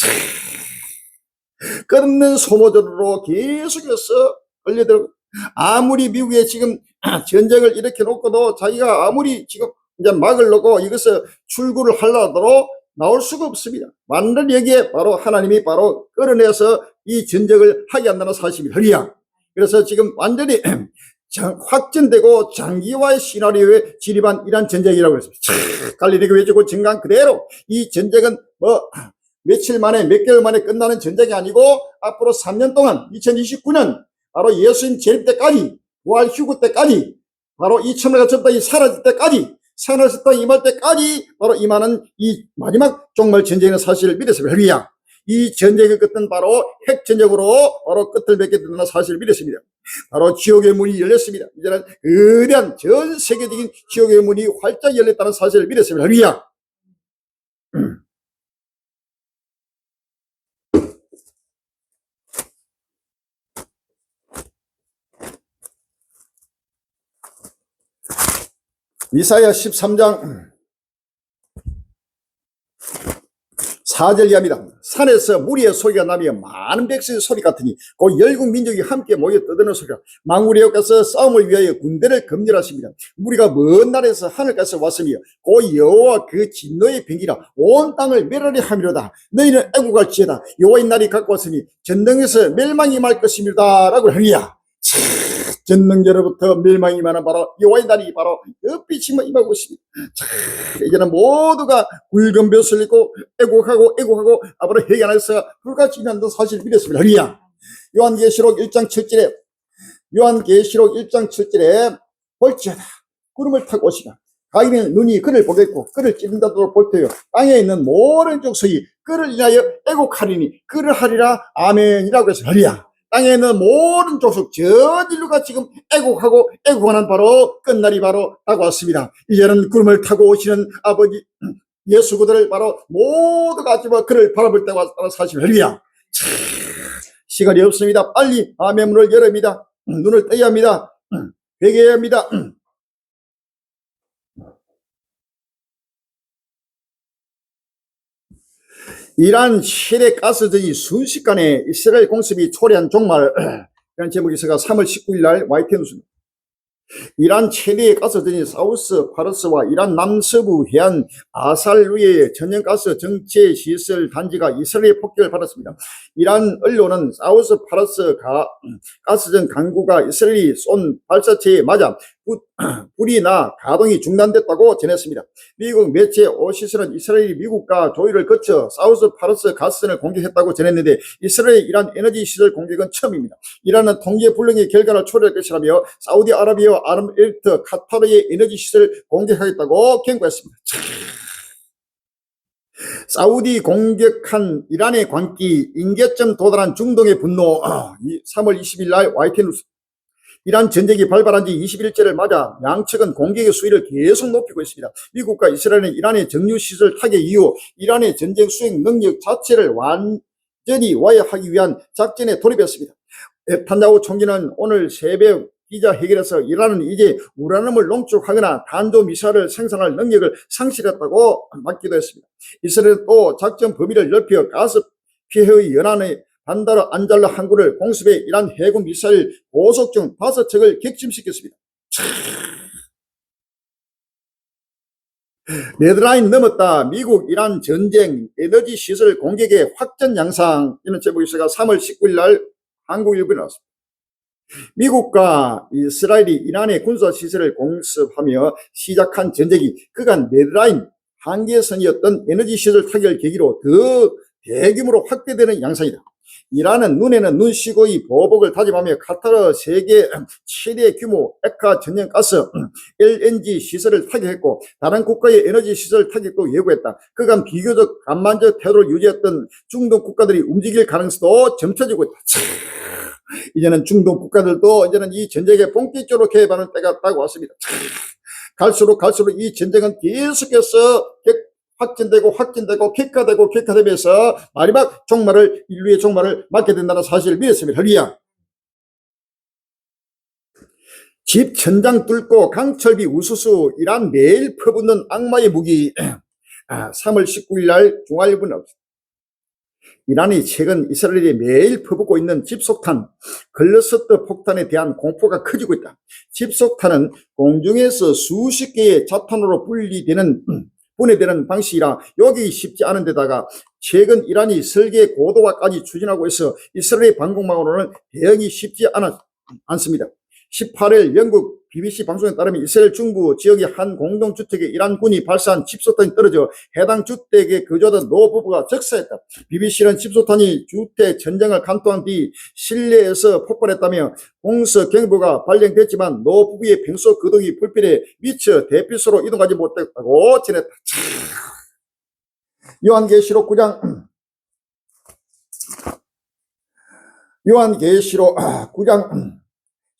끝없는 소모전으로 계속해서 끌려들고 아무리 미국에 지금 전쟁을 일으켜 놓고도 자기가 아무리 지금 이제 막을 놓고 이것을 출구를 하려도 나올 수가 없습니다. 완전히 여기에 바로 하나님이 바로 끌어내서 이 전쟁을 하게 한다는 사실이 할렐루야. 그래서 지금 완전히 확전되고 장기화의 시나리오에 진입한 이란 전쟁이라고 그랬습니다. 갈릴리 외지고 증강 그대로 이 전쟁은 뭐 며칠 만에 몇 개월 만에 끝나는 전쟁이 아니고 앞으로 3년 동안 2029년 바로 예수님 재림 때까지 부활 휴구 때까지 바로 이 천하가 전당이 사라질 때까지 새하늘 땅이 임할 때까지 바로 임하는 이 마지막 종말 전쟁의 사실을 믿었습니다. 할렐루야. 이 전쟁의 끝은 바로 핵전쟁으로 바로 끝을 맺게 된다는 사실을 믿었습니다. 바로 지옥의 문이 열렸습니다. 이제는 거대한 전 세계적인 지옥의 문이 활짝 열렸다는 사실을 믿었습니다. 할렐루야. 이사야 13장 4절 이하입니다. 산에서 무리의 소리가 나며 많은 백성의 소리 같으니 그 열국 민족이 함께 모여 떠드는 소리가 만군의 여호와께서 싸움을 위하여 군대를 검열하십니다. 무리가 먼 나라에서 하늘까지 왔으며 그 여호와 그 진노의 병기라 온 땅을 멸하려 함이로다. 너희는 애국할 지혜다. 여호와의 날이 갖고 왔으니 전능에서 멸망이 임할 것입니다. 라고 하리야. 전능제로부터 멸망이 임하는 바로 여호와의 날이 바로 햇빛이 임하고 있습니다. 이제는 모두가 굵은 벼슬 입고 애국하고 앞으로 회개 안에서 불같이 임한다는 사실을 믿었습니다. 할렐루야. 요한계시록 1장 7절에 볼지어다 구름을 타고 오시라. 가인의 눈이 그를 보겠고 그를 찌른다도록 볼 테요. 땅에 있는 모든 족속이 그를 인하여 애국하리니 그를 하리라. 아멘이라고 해서 할렐루야. 땅에 있는 모든 족속 전 인류가 지금 애국하는 바로 끝날이 바로 다가왔습니다. 이제는 구름을 타고 오시는 아버지 예수 그들을 바로 모두가 지금 그를 바라볼 때가 왔다는 사실. 할렐루야. 시간이 없습니다. 빨리 아멘 문을 열어야 합니다. 눈을 떼야 합니다. 회개해야 합니다. 이란 최대 가스전이 순식간에 이스라엘 공습이 초래한 종말. 이런 제목이 있어가 3월 19일 날 YTN 뉴스입니다. 이란 최대의 가스전이 사우스 파르스와 이란 남서부 해안 아살루의 천연가스 정체 시설 단지가 이스라엘의 폭격을 받았습니다. 이란 언론은 사우스 파르스 가스전 강구가 이스라엘이 쏜 발사체에 맞아 불이 나 가동이 중단됐다고 전했습니다. 미국 매체 오시스는 이스라엘이 미국과 조율을 거쳐 사우스 파르스 가스전을 공격했다고 전했는데 이스라엘 이란 에너지 시설 공격은 처음입니다. 이란은 통제 불능의 결과를 초래할 것이라며 사우디아라비아와 아랍에미리트, 카타르의 에너지 시설을 공격하겠다고 경고했습니다. 사우디 공격한 이란의 광기, 임계점 도달한 중동의 분노. 3월 20일 날 YTN 뉴스. 이란 전쟁이 발발한 지 20일째를 맞아 양측은 공격의 수위를 계속 높이고 있습니다. 미국과 이스라엘은 이란의 정유시설 타격 이후 이란의 전쟁 수행 능력 자체를 완전히 와해하기 위한 작전에 돌입했습니다. 네탄야후 총리는 오늘 새벽 기자회견에서 이란은 이제 우라늄을 농축하거나 탄도미사일을 생산할 능력을 상실했다고 맞기도 했습니다. 이스라엘은 또 작전 범위를 넓혀 가스 피해의 연안의 반다르 안잘라 항구를 공습해 이란 해군 미사일 고속 중 5척을 격침시켰습니다. 레드라인 넘었다. 미국 이란 전쟁 에너지 시설 공격의 확전 양상. 이런 제목에서가 3월 19일 날 한국일보에 나왔습니다. 미국과 이스라엘이 이란의 군사시설을 공습하며 시작한 전쟁이 그간 레드라인 한계선이었던 에너지시설 타격을 계기로 더 대규모로 확대되는 양상이다. 이란은 눈에는 눈시고의 보복을 다짐하며 카타르 세계 최대 규모 액화 천연가스 LNG 시설을 타격했고 다른 국가의 에너지 시설 타격도 예고했다. 그간 비교적 간만적 태도를 유지했던 중동 국가들이 움직일 가능성도 점쳐지고 있다. 이제는 중동 국가들도 이제는 이 전쟁에 본격적으로 개입하는 때가 왔다고 왔습니다. 갈수록 이 전쟁은 계속해서 확진되고 격화되면서 마지막 종말을 인류의 종말을 맞게 된다는 사실을 믿었습니다. 할렐루야. 집 천장 뚫고 강철비 우수수 이란 매일 퍼붓는 악마의 무기. 3월 19일 날 중앙일보 나옵니다. 이란이 최근 이스라엘이 매일 퍼붓고 있는 집속탄, 글러스터 폭탄에 대한 공포가 커지고 있다. 집속탄은 공중에서 수십 개의 자탄으로 분해되는 방식이라 여기 쉽지 않은 데다가 최근 이란이 설계 고도화까지 추진하고 있어 이스라엘의 방공망으로는 대응이 쉽지 않습니다. 18일 영국 BBC 방송에 따르면 이스라엘 중부 지역의 한 공동주택에 이란군이 발사한 집소탄이 떨어져 해당 주택에 거주하던 노부부가 적사했다. BBC는 집소탄이 주택 천장을 관통한 뒤 실내에서 폭발했다며 공서 경보가 발령됐지만 노부부의 평소 거동이 불편해 미처 대피소로 이동하지 못했다고 전했다. 요한계시록 9장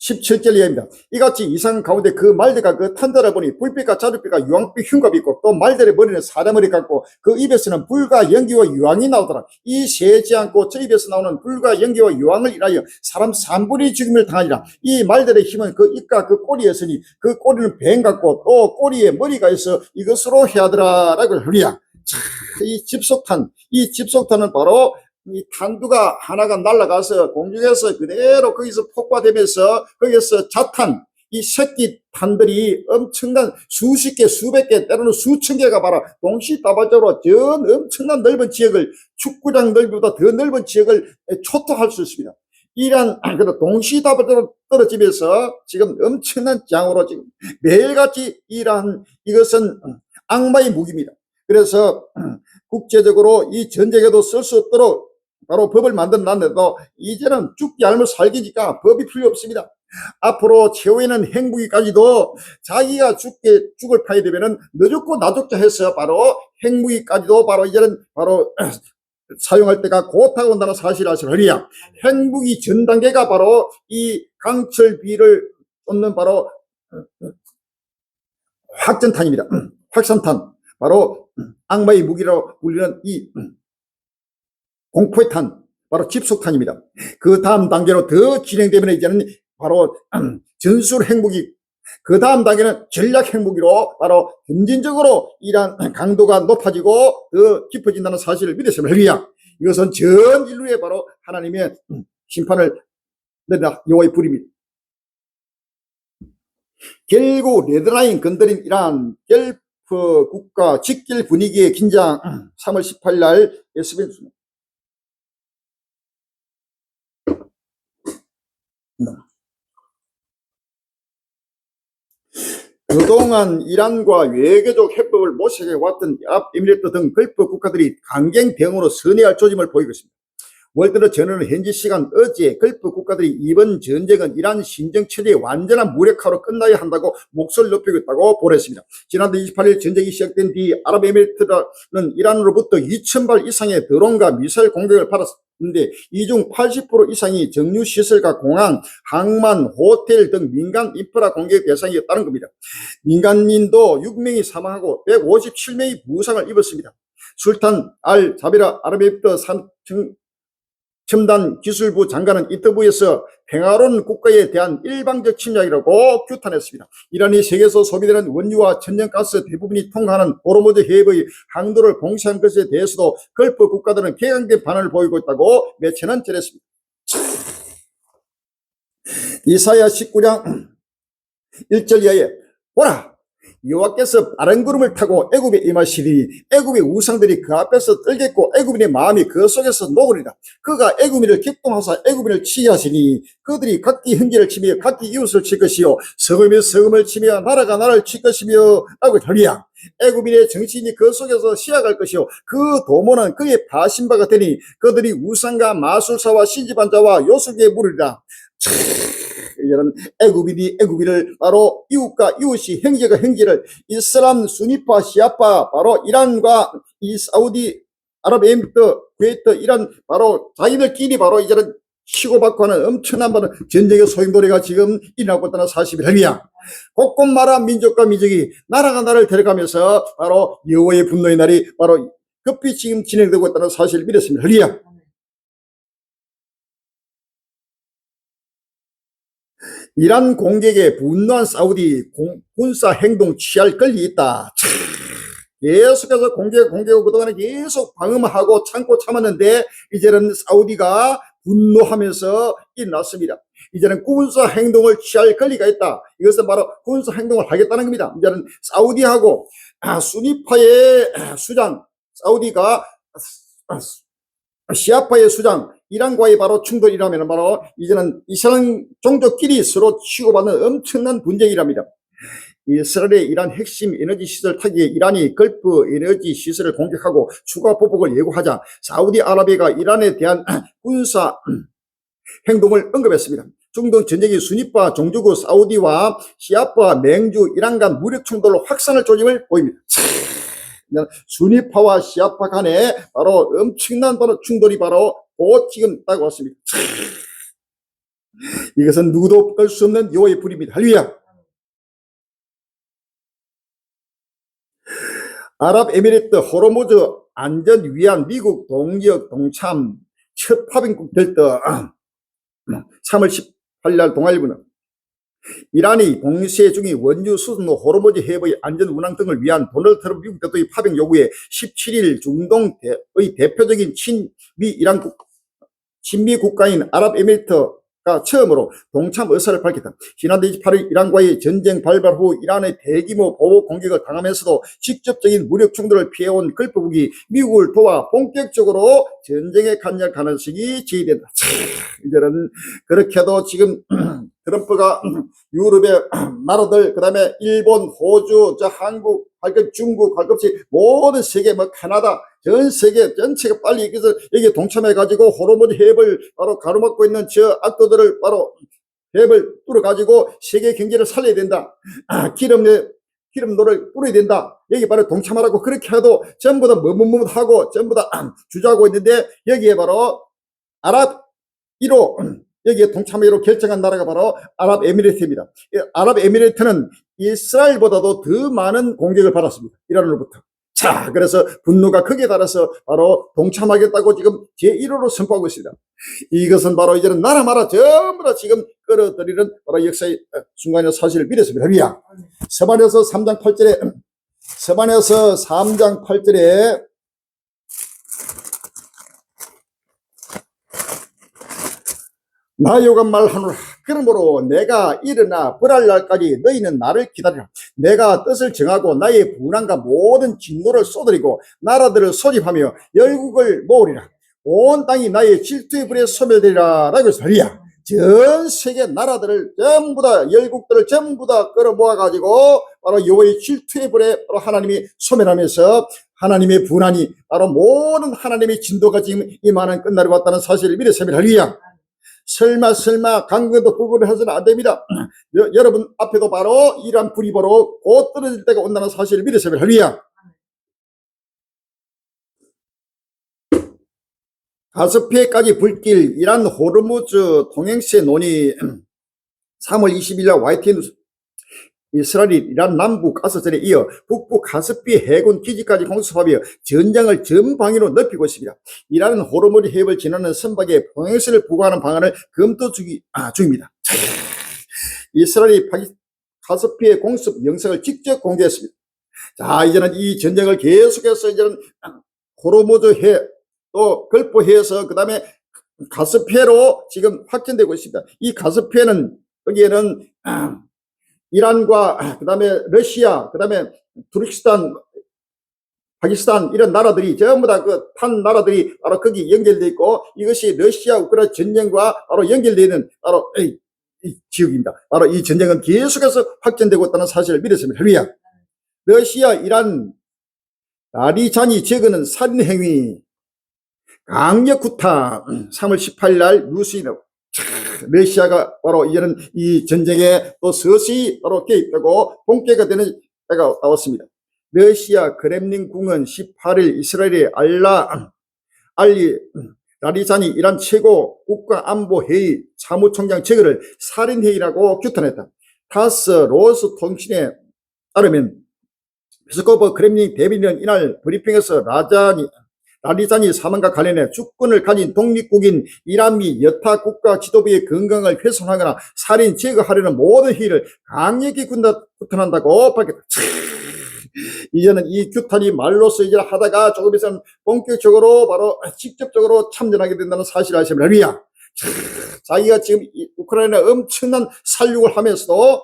17절 이하입니다. 이같이 이상 가운데 그 말대가 그 탄다라 보니 불빛과 자줏빛과 유황빛 흉갑이 있고 또 말들의 머리는 사자머리 같고 그 입에서는 불과 연기와 유황이 나오더라. 이 세지 않고 저 입에서 나오는 불과 연기와 유황을 인하여 사람 3분의 죽임을 당하리라. 이 말들의 힘은 그 입과 그 꼬리였으니 그 꼬리는 뱀 같고 또 꼬리에 머리가 있어 이것으로 해하더라 라고 하리야. 이 집속탄은 바로 이 탄두가 하나가 날아가서 공중에서 그대로 거기서 폭파되면서 거기서 자탄, 이 새끼 탄들이 엄청난 수십 개, 수백 개, 때로는 수천 개가 바로 동시다발적으로 저 엄청난 넓은 지역을 축구장 넓이보다 더 넓은 지역을 초토할 수 있습니다. 이란 동시다발적으로 떨어지면서 지금 엄청난 장으로 지금 매일같이 이것은 악마의 무기입니다. 그래서 국제적으로 이 전쟁에도 쓸 수 없도록 바로 법을 만들어놨는데도 이제는 죽지 않으면 살기니까 법이 필요 없습니다. 앞으로 최후에는 핵무기까지도 자기가 죽을 판이 되면은 너 죽고 나 죽자 해서 바로 핵무기까지도 바로 이제는 바로 사용할 때가 곧 다가온다는 사실을 아시리야. 핵무기 전 단계가 바로 이 강철비를 쏟는 바로 확전탄입니다. 확산탄. 바로 악마의 무기로 불리는 이 공포의 탄, 바로 집속탄입니다. 그 다음 단계로 더 진행되면 이제는 바로 전술 핵무기, 그 다음 단계는 전략 핵무기로 바로 점진적으로 이란 강도가 높아지고 더 깊어진다는 사실을 믿으시면 할렐루야. 이것은 전 인류의 바로 하나님의 심판을 내다 여호와의 불입니다. 결국 레드라인 건드린 이란 겔프 국가 직길 분위기의 긴장. 3월 18일 날 SBS 그동안 이란과 외교적 협력을 모색해 왔던 아랍에미리트 등 걸프 국가들이 강경 대응으로 선회할 조짐을 보이고 있습니다. 월드로 전하는 현지 시간 어제 걸프 국가들이 이번 전쟁은 이란 신정체제의 완전한 무력화로 끝나야 한다고 목소리를 높이고 있다고 보냈습니다. 지난달 28일 전쟁이 시작된 뒤 아랍에미리트는 이란으로부터 2,000발 이상의 드론과 미사일 공격을 받았는데 이 중 80% 이상이 정유시설과 공항, 항만, 호텔 등 민간 인프라 공격 대상이었다는 겁니다. 민간인도 6명이 사망하고 157명이 부상을 입었습니다. 술탄 알 자비라 아랍에미리트 첨단 기술부 장관은 인터뷰에서 평화로운 국가에 대한 일방적 침략이라고 규탄했습니다. 이란이 세계에서 소비되는 원유와 천연가스 대부분이 통과하는 호르무즈 해협의 항로를 봉쇄한 것에 대해서도 걸프 국가들은 개강된 반응을 보이고 있다고 매체는 전했습니다. 이사야 19장 1절 이하에 보라, 여호와께서 빠른 구름을 타고 애굽에 임하시리니 애굽의 우상들이 그 앞에서 떨겠고 애굽인의 마음이 그 속에서 녹으리라. 그가 애굽인을 격동하사 애굽인을 치하시니 그들이 각기 형제를 치며 각기 이웃을 칠 것이요 성읍이 성읍을 치며 나라가 나라를 칠 것이며 라고 하리야. 애굽인의 정신이 그 속에서 시약할 것이요 그 도모는 그의 바신바가 되니 그들이 우상과 마술사와 신지반자와 요술계에 물으리라. 이제는 애굽인이 애굽인을 바로 이웃과 이웃이 형제가 형제를 이슬람 수니파 시아파 바로 이란과 이 사우디 아랍에미리트 쿠웨이트 이란 바로 자기들끼리 바로 이제는 치고받고 하는 엄청난 바로 전쟁의 소용돌이가 지금 일어나고 있다는 사실이 헬리야. 곳곳마다 민족과 민족이 나라가 나라를 데려가면서 바로 여호와의 분노의 날이 바로 급히 지금 진행되고 있다는 사실을 믿었습니다. 헬리야. 이란 공격에 분노한 사우디 군사 행동 취할 권리 있다. 계속해서 공격하고 그동안에 계속 방어하고 참고 참았는데 이제는 사우디가 분노하면서 일어났습니다. 이제는 군사 행동을 취할 권리가 있다. 이것은 바로 군사 행동을 하겠다는 겁니다. 이제는 사우디하고 수니파의 수장, 사우디가 시아파의 수장, 이란과의 바로 충돌이라면 바로 이제는 이슬람 종족끼리 서로 치고받는 엄청난 분쟁이랍니다. 이스라엘의 이란 핵심 에너지 시설 타기에 이란이 걸프 에너지 시설을 공격하고 추가 보복을 예고하자 사우디아라비아가 이란에 대한 군사 행동을 언급했습니다. 중동 전쟁이 수니파 종주국 사우디와 시아파 맹주 이란 간 무력 충돌로 확산할 조짐을 보입니다. 수니파와 시아파 간에 바로 엄청난 바로 충돌이 바로 곧 지금 따고 왔습니다. 이것은 누구도 끌 수 없는 여호와의 불입니다. 할렐루야. 아랍에미리트 호르무즈 안전 위한 미국 동지역 동참 첫 파병국 될 때 3월 18일 동아일보는 이란이 공세 중인 원유 수송로 호르무즈 해협의 안전 운항 등을 위한 도널드 트럼프 미국 대통령의 파병 요구에 17일 중동의 대표적인 친미 국가인 아랍에미리트가 처음으로 동참 의사를 밝혔다. 지난달 28일 이란과의 전쟁 발발 후 이란의 대규모 보복 공격을 당하면서도 직접적인 무력 충돌을 피해온 걸프국이 미국을 도와 본격적으로 전쟁에 관여할 가능성이 제기된다. 이제는 그렇게도 지금 트럼프가 유럽의 나라들, 그 다음에 일본, 호주, 한국, 중국, 모든 세계, 캐나다, 전 세계 전체가 빨리 여기에 동참해가지고 호르무즈 해협을 바로 가로막고 있는 저 악도들을 바로 해협을 뚫어가지고 세계 경제를 살려야 된다. 기름노를 뿌려야 된다. 여기 바로 동참하라고 그렇게 해도 전부 다 머뭇머뭇하고 전부 다 주저하고 있는데 여기에 바로 아랍 1호 여기에 동참하기로 결정한 나라가 바로 아랍에미리트입니다. 아랍에미리트는 이스라엘보다도 더 많은 공격을 받았습니다. 이란으로부터. 자, 그래서 분노가 크게 달아서 바로 동참하겠다고 지금 제1호로 선포하고 있습니다. 이것은 바로 이제는 나라마다 전부 다 지금 끌어들이는 바로 역사의 순간의 사실을 믿었습니다. 할렐루야. 서반에서 3장 8절에 나 여호와 말하노라. 그러므로 내가 일어나 벌할 날까지 너희는 나를 기다리라. 내가 뜻을 정하고 나의 분함과 모든 진노를 쏟아리고 나라들을 소집하며 열국을 모으리라. 온 땅이 나의 질투의 불에 소멸되리라. 라고 해서 할렐루야. 전 세계 나라들을 전부 다 열국들을 전부 다 끌어모아 가지고 바로 여호와의 질투의 불에 바로 하나님이 소멸하면서 하나님의 분한이 바로 모든 하나님의 진도가 지금 임하는 끝날이 왔다는 사실을 미리 세미를 할렐루야. 설마 강건도 불구를 해서는 안 됩니다. 여러분 앞에도 바로 이러한 불이 바로 곧 떨어질 때가 온다는 사실을 미리 세미를 할렐루야. 가스피에까지 불길 이란 호르무즈 통행세 논의 3월 20일 날 YTN 뉴스 이스라엘이 이란 남부 가스전에 이어 북부 가스피 해군 기지까지 공습하며 전장을 전방위로 넓히고 있습니다. 이란은 호르무즈 해협을 지나는 선박에 통행세를 부과하는 방안을 검토 중입니다. 이스라엘이 가스피의 공습 영상을 직접 공개했습니다. 자, 이제는 이 전쟁을 계속해서 이제는 호르무즈 해 또 걸프해에서 그 다음에 가스피해로 지금 확전되고 있습니다. 이 가스피해는 여기에는 이란과 그 다음에 러시아, 그 다음에 투르키스탄, 파키스탄 이런 나라들이 전부 다 그 탄 나라들이 바로 거기 연결되어 있고 이것이 러시아 우크라이나 전쟁과 바로 연결되어 있는 바로 이 지역입니다. 바로 이 전쟁은 계속해서 확전되고 있다는 사실을 믿었습니다. 할렐루야. 러시아, 이란, 라리자니 제거는 살인행위, 강력 구타 3월 18일 날 뉴스에 러시아가 바로 이제는 이 전쟁에 또 서서히 바로 개입되고 본격화 되는 때가 나왔습니다. 러시아 크렘린궁은 18일 이스라엘의 라리자니 이란 최고 국가안보회의 사무총장 제거를 살인회의라고 규탄했다. 타스 로스 통신에 따르면 페스코프 크렘린 대변인은 이날 브리핑에서 라리자니 사망과 관련해 주권을 가진 독립국인 이란 및 여타 국가 지도부의 건강을 훼손하거나 살인 제거하려는 모든 회의를 강력히 규탄한다고 밝혔다. 이제는 이 규탄이 말로써 이제 하다가 조금 있으면 본격적으로 바로 직접적으로 참전하게 된다는 사실을 아시면 할렐루야. 자기가 지금 우크라이나에 엄청난 살육을 하면서도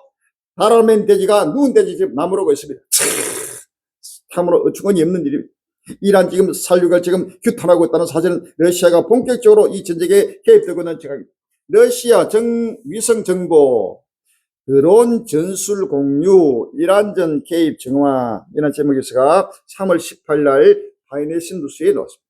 다라멘 돼지가 누운 돼지 지금 나무르고 있습니다. 참으로 어처구니 없는 일입니다. 이란 지금 살육을 지금 규탄하고 있다는 사실은 러시아가 본격적으로 이 전쟁에 개입되고 있는 지각입니다. 러시아 위성 정보, 드론 전술 공유, 이란전 개입 정화 이런 제목에서가 3월 18일 날 하이네신 뉴스에 나왔습니다.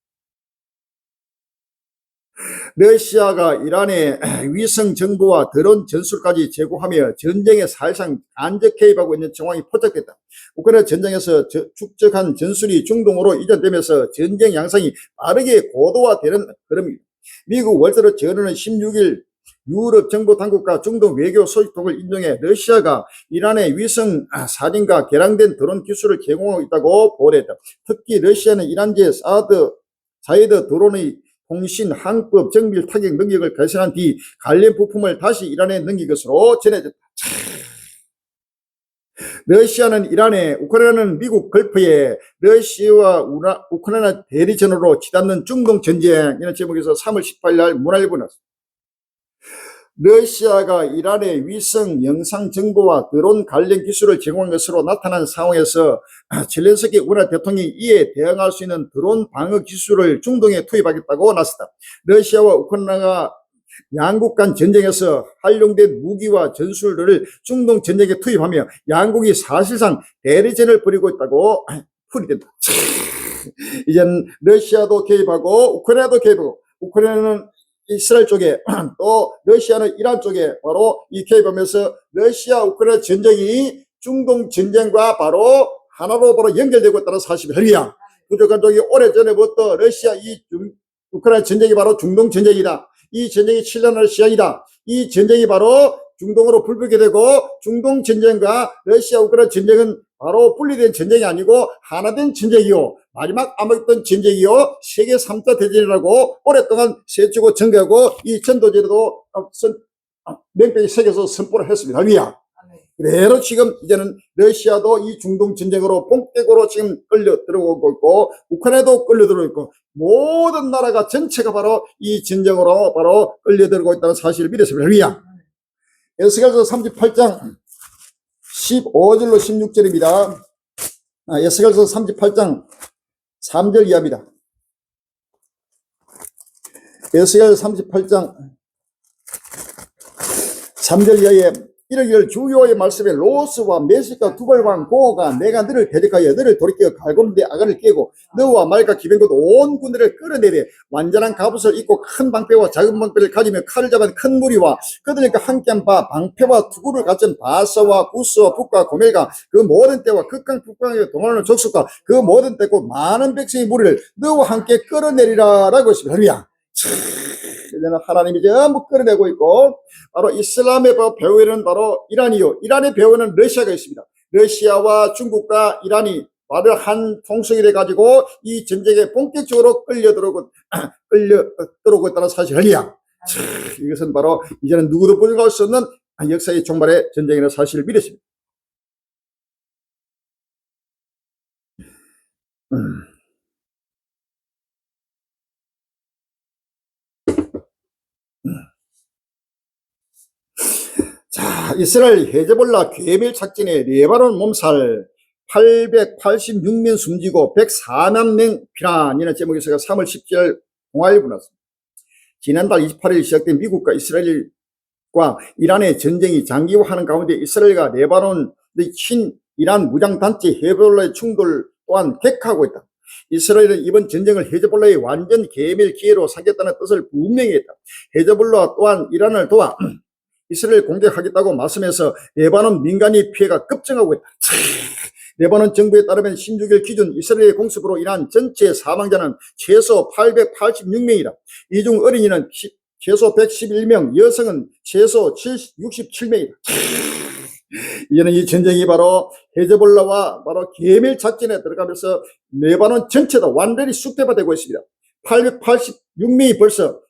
러시아가 이란의 위성 정보와 드론 전술까지 제공하며 전쟁에 사실상 간접 개입하고 있는 정황이 포착됐다. 우크라이나 전쟁에서 축적한 전술이 중동으로 이전되면서 전쟁 양상이 빠르게 고도화되는 흐름입니다. 미국 월드로 저널은 16일 유럽 정보 당국과 중동 외교 소식통을 인용해 러시아가 이란의 위성 사진과 개량된 드론 기술을 제공하고 있다고 보도했다. 특히 러시아는 이란제 자이드 드론의 통신, 항법, 정밀 타격 능력을 개선한 뒤 관련 부품을 다시 이란에 넘긴 것으로 전해졌다. 러시아는 이란에, 우크라이나는 미국 걸프에 러시아와 우크라이나 대리전으로 치닫는 중동 전쟁 이런 제목에서 3월 18일 날 문화일보 나왔습니다. 러시아가 이란의 위성 영상 정보와 드론 관련 기술을 제공한 것으로 나타난 상황에서 젤렌스키 우크라이나 대통령이 이에 대응할 수 있는 드론 방어 기술을 중동에 투입하겠다고 나섰다. 러시아와 우크라이나가 양국 간 전쟁에서 활용된 무기와 전술들을 중동 전쟁에 투입하며 양국이 사실상 대리전을 벌이고 있다고 풀이된다. 이제는 러시아도 개입하고 우크라이나도 개입하고 우크라이나는 이스라엘 쪽에 또 러시아는 이란 쪽에 바로 이 개입하면서 러시아 우크라이나 전쟁이 중동 전쟁과 바로 하나로 바로 연결되고 있다는 사실을 할렐루야. 부족한 쪽이 오래전에부터 러시아 우크라이나 전쟁이 바로 중동 전쟁이다. 이 전쟁이 7년을 시작이다. 이 전쟁이 바로 중동으로 불붙게 되고 중동 전쟁과 러시아 우크라이나 전쟁은 바로 분리된 전쟁이 아니고 하나된 전쟁이요. 마지막 암흑던 전쟁이요. 세계 3차 대전이라고 오랫동안 세추고 전개하고 이 전도제도 명백히 새겨서 선포를 했습니다. 할렐루야. 그대로 지금 이제는 러시아도 이 중동 전쟁으로 본격으로 지금 끌려 들어오고 있고 우크라이나도 끌려 들어오고 있고 모든 나라가 전체가 바로 이 전쟁으로 바로 끌려 들어오고 있다는 사실을 믿었습니다. 할렐루야. 에스겔서 38장 15절로 16절입니다. 에스겔서 38장 3절 이하입니다. 에스겔 38장 3절 이하에 이러기를 주요의 말씀에 로스와 메시카 두발왕 고가 내가 너를 대적하여 너를 돌이켜 갈굼대 아가를 깨고 너와 말과 기병곧 온 군대를 끌어내리 완전한 갑옷을 입고 큰 방패와 작은 방패를 가지며 칼을 잡은 큰 무리와 그들과 함께한 바 방패와 투구를 갖춘 바사와 구스와 북과 고멜과 그 모든 때와 극강 북강의 동안의 족속과 그 모든 때고 많은 백성의 무리를 너와 함께 끌어내리라 라고 했습니다. 할렐루야. 이제는 하나님이 전부 끌어내고 있고 바로 이슬람의 배후에는 바로 이란이요. 이란의 배후에는 러시아가 있습니다. 러시아와 중국과 이란이 바로 한 통성이 돼가지고 이 전쟁에 본격적으로 끌려들어오고 있다는 사실 할렐루야. 이것은 바로 이제는 누구도 부정할 수 없는 역사의 종말의 전쟁이라는 사실을 믿었습니다. 자, 이스라엘 헤즈볼라 괴멸 작전에 레바논 몸살 886명 숨지고 104만 명 피난이라는 제목에서 3월 17일 공화일보 났습니다. 지난달 28일 시작된 미국과 이스라엘과 이란의 전쟁이 장기화하는 가운데 이스라엘과 레바논의 친이란 무장단체 헤즈볼라의 충돌 또한 격화하고 있다. 이스라엘은 이번 전쟁을 헤즈볼라의 완전 괴멸 기회로 삼겠다는 뜻을 분명히 했다. 헤즈볼라 또한 이란을 도와 이스라엘 공격하겠다고 말씀해서 레바논 민간인 피해가 급증하고 있다. 레바논 정부에 따르면 16일 기준 이스라엘의 공습으로 인한 전체 사망자는 최소 886명이다. 이 중 어린이는 최소 111명, 여성은 최소 67명이다. 이제는 이 전쟁이 바로 헤즈볼라와 바로 괴멸 작전에 들어가면서 레바논 전체도 완전히 쑥대화되고 있습니다. 886명이 벌써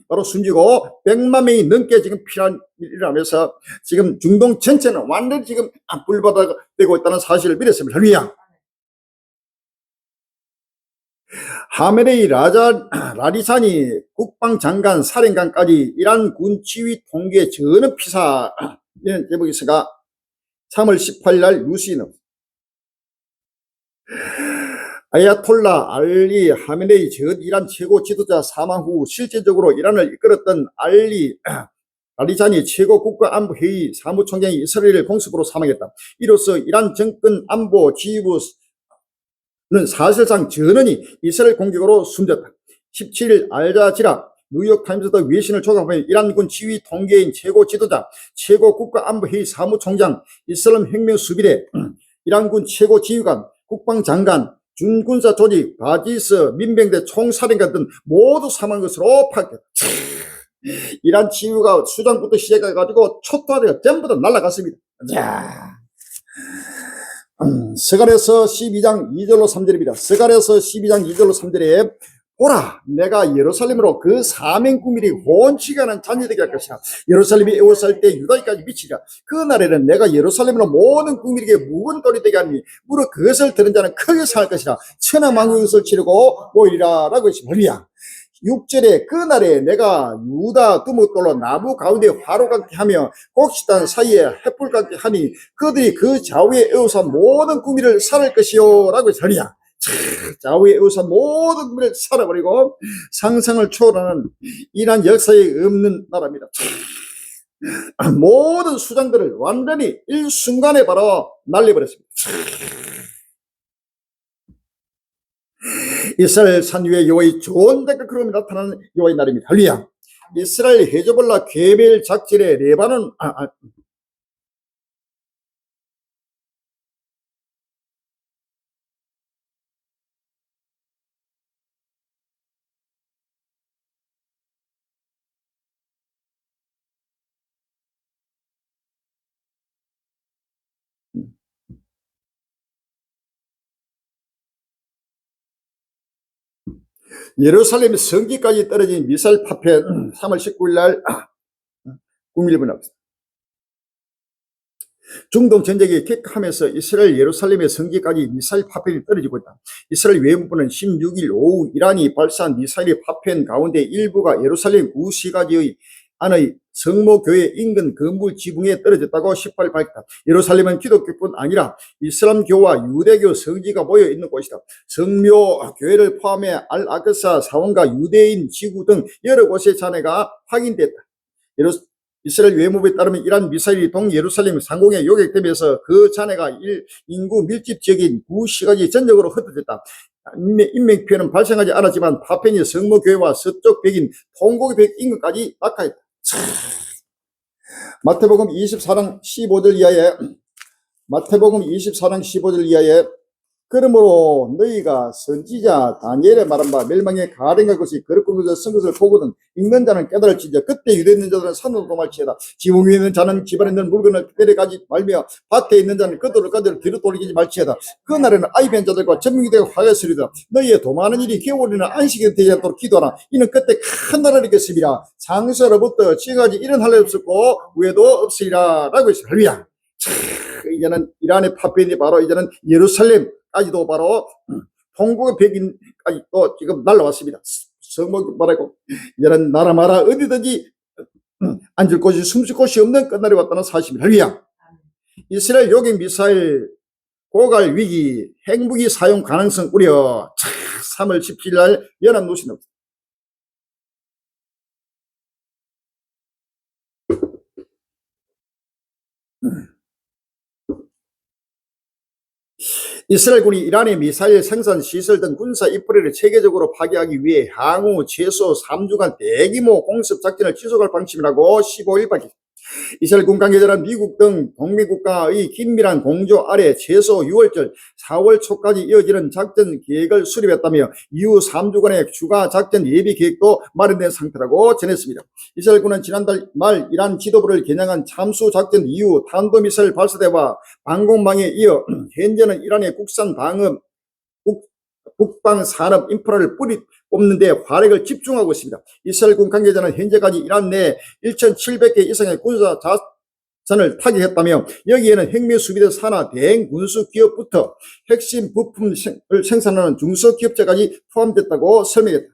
바로 숨지고 100만 명이 넘게 지금 피난하면서 지금 중동 전체는 완전히 지금 불바다가 되고 있다는 사실을 믿었습니다. 할렐루야. 하메네이 라리사니 국방장관 사령관까지 이란 군 지휘 통계 전원 피사 이런 제목이 있어가 3월 18일 날 뉴스에 나옵니다. 아야톨라 알리 하메네이 전 이란 최고 지도자 사망 후 실질적으로 이란을 이끌었던 라리자니 최고 국가안보회의 사무총장이 이스라엘 공습으로 사망했다. 이로써 이란 정권 안보 지휘부는 사실상 전원이 이스라엘 공격으로 숨졌다. 17일 알자지라 뉴욕타임스 더 외신을 조사하면 이란군 지휘 통계인 최고 지도자, 최고 국가안보회의 사무총장, 이슬람 혁명 수비대, 이란군 최고 지휘관, 국방장관, 준군사 조직, 바지스, 민병대 총사령관 등 모두 사망한 것으로 파악됐다. 이란 지휘가 수장부터 시작해가지고 초토화되어 전부 다 날아갔습니다. 자, 스가랴서 12장 2절로 3절입니다. 스가랴서 12장 2절로 3절에 보라, 내가 예루살렘으로 그 사명꾼들이 혼치가는 자녀되게 할 것이라. 예루살렘이 에워쌀 때 유다까지 미치리라. 그 날에는 내가 예루살렘으로 모든 국민에게 묵은 돌이 되게 하니 무릇 그것을 들은 자는 크게 상할 것이라. 천하만국의 것을 치르고 모이리라 라고 했습니다. 6절에 그 날에 내가 유다 두목돌로 나무 가운데 화로 같게 하며 곡식단 사이에 횃불 같게 하니 그들이 그 좌우에 에워싼 모든 국민을 살할 것이요 라고 했습니다. 좌우에 에워싼 모든 국민을 살아버리고 상상을 초월하는 이란 역사에 없는 나라입니다. 모든 수장들을 완전히 일순간에 바로 날려버렸습니다. 이스라엘 산 위에 여호와의 좋은 대가 그룹이 나타나는 여호와의 날입니다. 할렐루야. 이스라엘 헤즈볼라 괴멸 작전에 레바논 예루살렘 성기까지 떨어진 미사일 파편 3월 19일 날 국민일보 나왔습니다. 중동 전쟁이 격하면서 이스라엘 예루살렘의 성기까지 미사일 파편이 떨어지고 있다. 이스라엘 외무부는 16일 오후 이란이 발사한 미사일 파편 가운데 일부가 예루살렘 구시가지의 안의 성모교회 인근 건물 지붕에 떨어졌다고 18일 밝혔다. 예루살렘은 기독교뿐 아니라 이슬람교와 유대교 성지가 모여 있는 곳이다. 성묘 교회를 포함해 알아크사 사원과 유대인 지구 등 여러 곳의 잔해가 확인됐다. 이스라엘 외무부에 따르면 이란 미사일이 동예루살렘 상공에 요격되면서 그 잔해가 인구 밀집 지역인 구시가지 전역으로 흩어졌다. 인명피해는 발생하지 않았지만 파편이 성모교회와 서쪽 벽인 통곡의 벽 인근까지 낙하했다. 마태복음 24장 15절 이하에 그러므로 너희가 선지자 다니엘의 말한 바 멸망의 가랭할 것이 거룩한 것을 쓴 것을 보거든 읽는 자는 깨달을지니라. 그때 유대에 있는 자들은 산으로 도말지어다. 지붕 위에 있는 자는 집안에 있는 물건을 때려가지 말며 밭에 있는 자는 그들을 가지고 뒤로 돌리지 말지어다. 그날에는 아이 뵌 자들과 전명이 되고 화겠으리다. 너희의 도망하는 일이 겨울이나 안식이 되지 않도록 기도하라. 이는 그때 큰 나라를 이겼으리라. 장서로부터 지금까지 이런 할례 없었고 후에도 없으리라 라고 했습니다. 할렐루야. 이제는 이란의 파편이 바로 이제는 예루살렘까지도 바로 통곡의 벽인까지 또 지금 날라왔습니다. 성목 말하고 이제는 나라마다 어디든지 앉을 곳이 숨쉴 곳이 없는 끝날이 왔다는 사실입니다. 할렐루야. 이스라엘 요격 미사일 고갈 위기 핵무기 사용 가능성 우려. 3월 17일 날 연합뉴스 나옵니다. 이스라엘군이 이란의 미사일 생산 시설 등 군사 인프라를 체계적으로 파괴하기 위해 향후 최소 3주간 대규모 공습 작전을 지속할 방침이라고 15일 밝혔습니다. 이스라엘군 관계자는 미국 등 동맹국가의 긴밀한 공조 아래 최소 6월절 4월 초까지 이어지는 작전 계획을 수립했다며 이후 3주간의 추가 작전 예비 계획도 마련된 상태라고 전했습니다. 이스라엘군은 지난달 말 이란 지도부를 겨냥한 참수 작전 이후 탄도미사일 발사대와 방공망에 이어 현재는 이란의 국방 산업 인프라를 뽑는 데 화력을 집중하고 있습니다. 이스라엘군 관계자는 현재까지 이란 내 1,700개 이상의 군사 자산을 타격했다며 여기에는 핵미수비대 산하 대행 군수 기업부터 핵심 부품을 생산하는 중소기업체까지 포함됐다고 설명했다.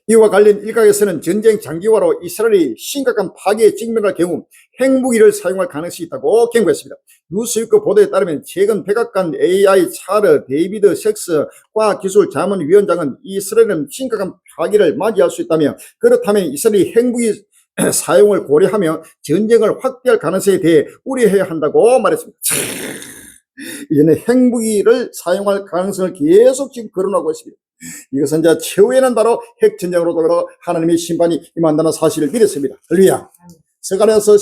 이와 관련 일각에서는 전쟁 장기화로 이스라엘이 심각한 파괴에 직면할 경우 핵무기를 사용할 가능성이 있다고 경고했습니다. 뉴스위크 보도에 따르면 최근 백악관 AI 차르 데이비드 섹스 과학기술자문위원장은 이스라엘은 심각한 파괴를 맞이할 수 있다며 그렇다면 이스라엘이 핵무기 사용을 고려하며 전쟁을 확대할 가능성에 대해 우려해야 한다고 말했습니다. 이제는 핵무기를 사용할 가능성을 계속 지금 거론하고 있습니다. 이것은 이제 최후에는 바로 핵전쟁으로 하나님의 심판이 임한다는 사실을 믿었습니다. 할렐루야. 스가랴서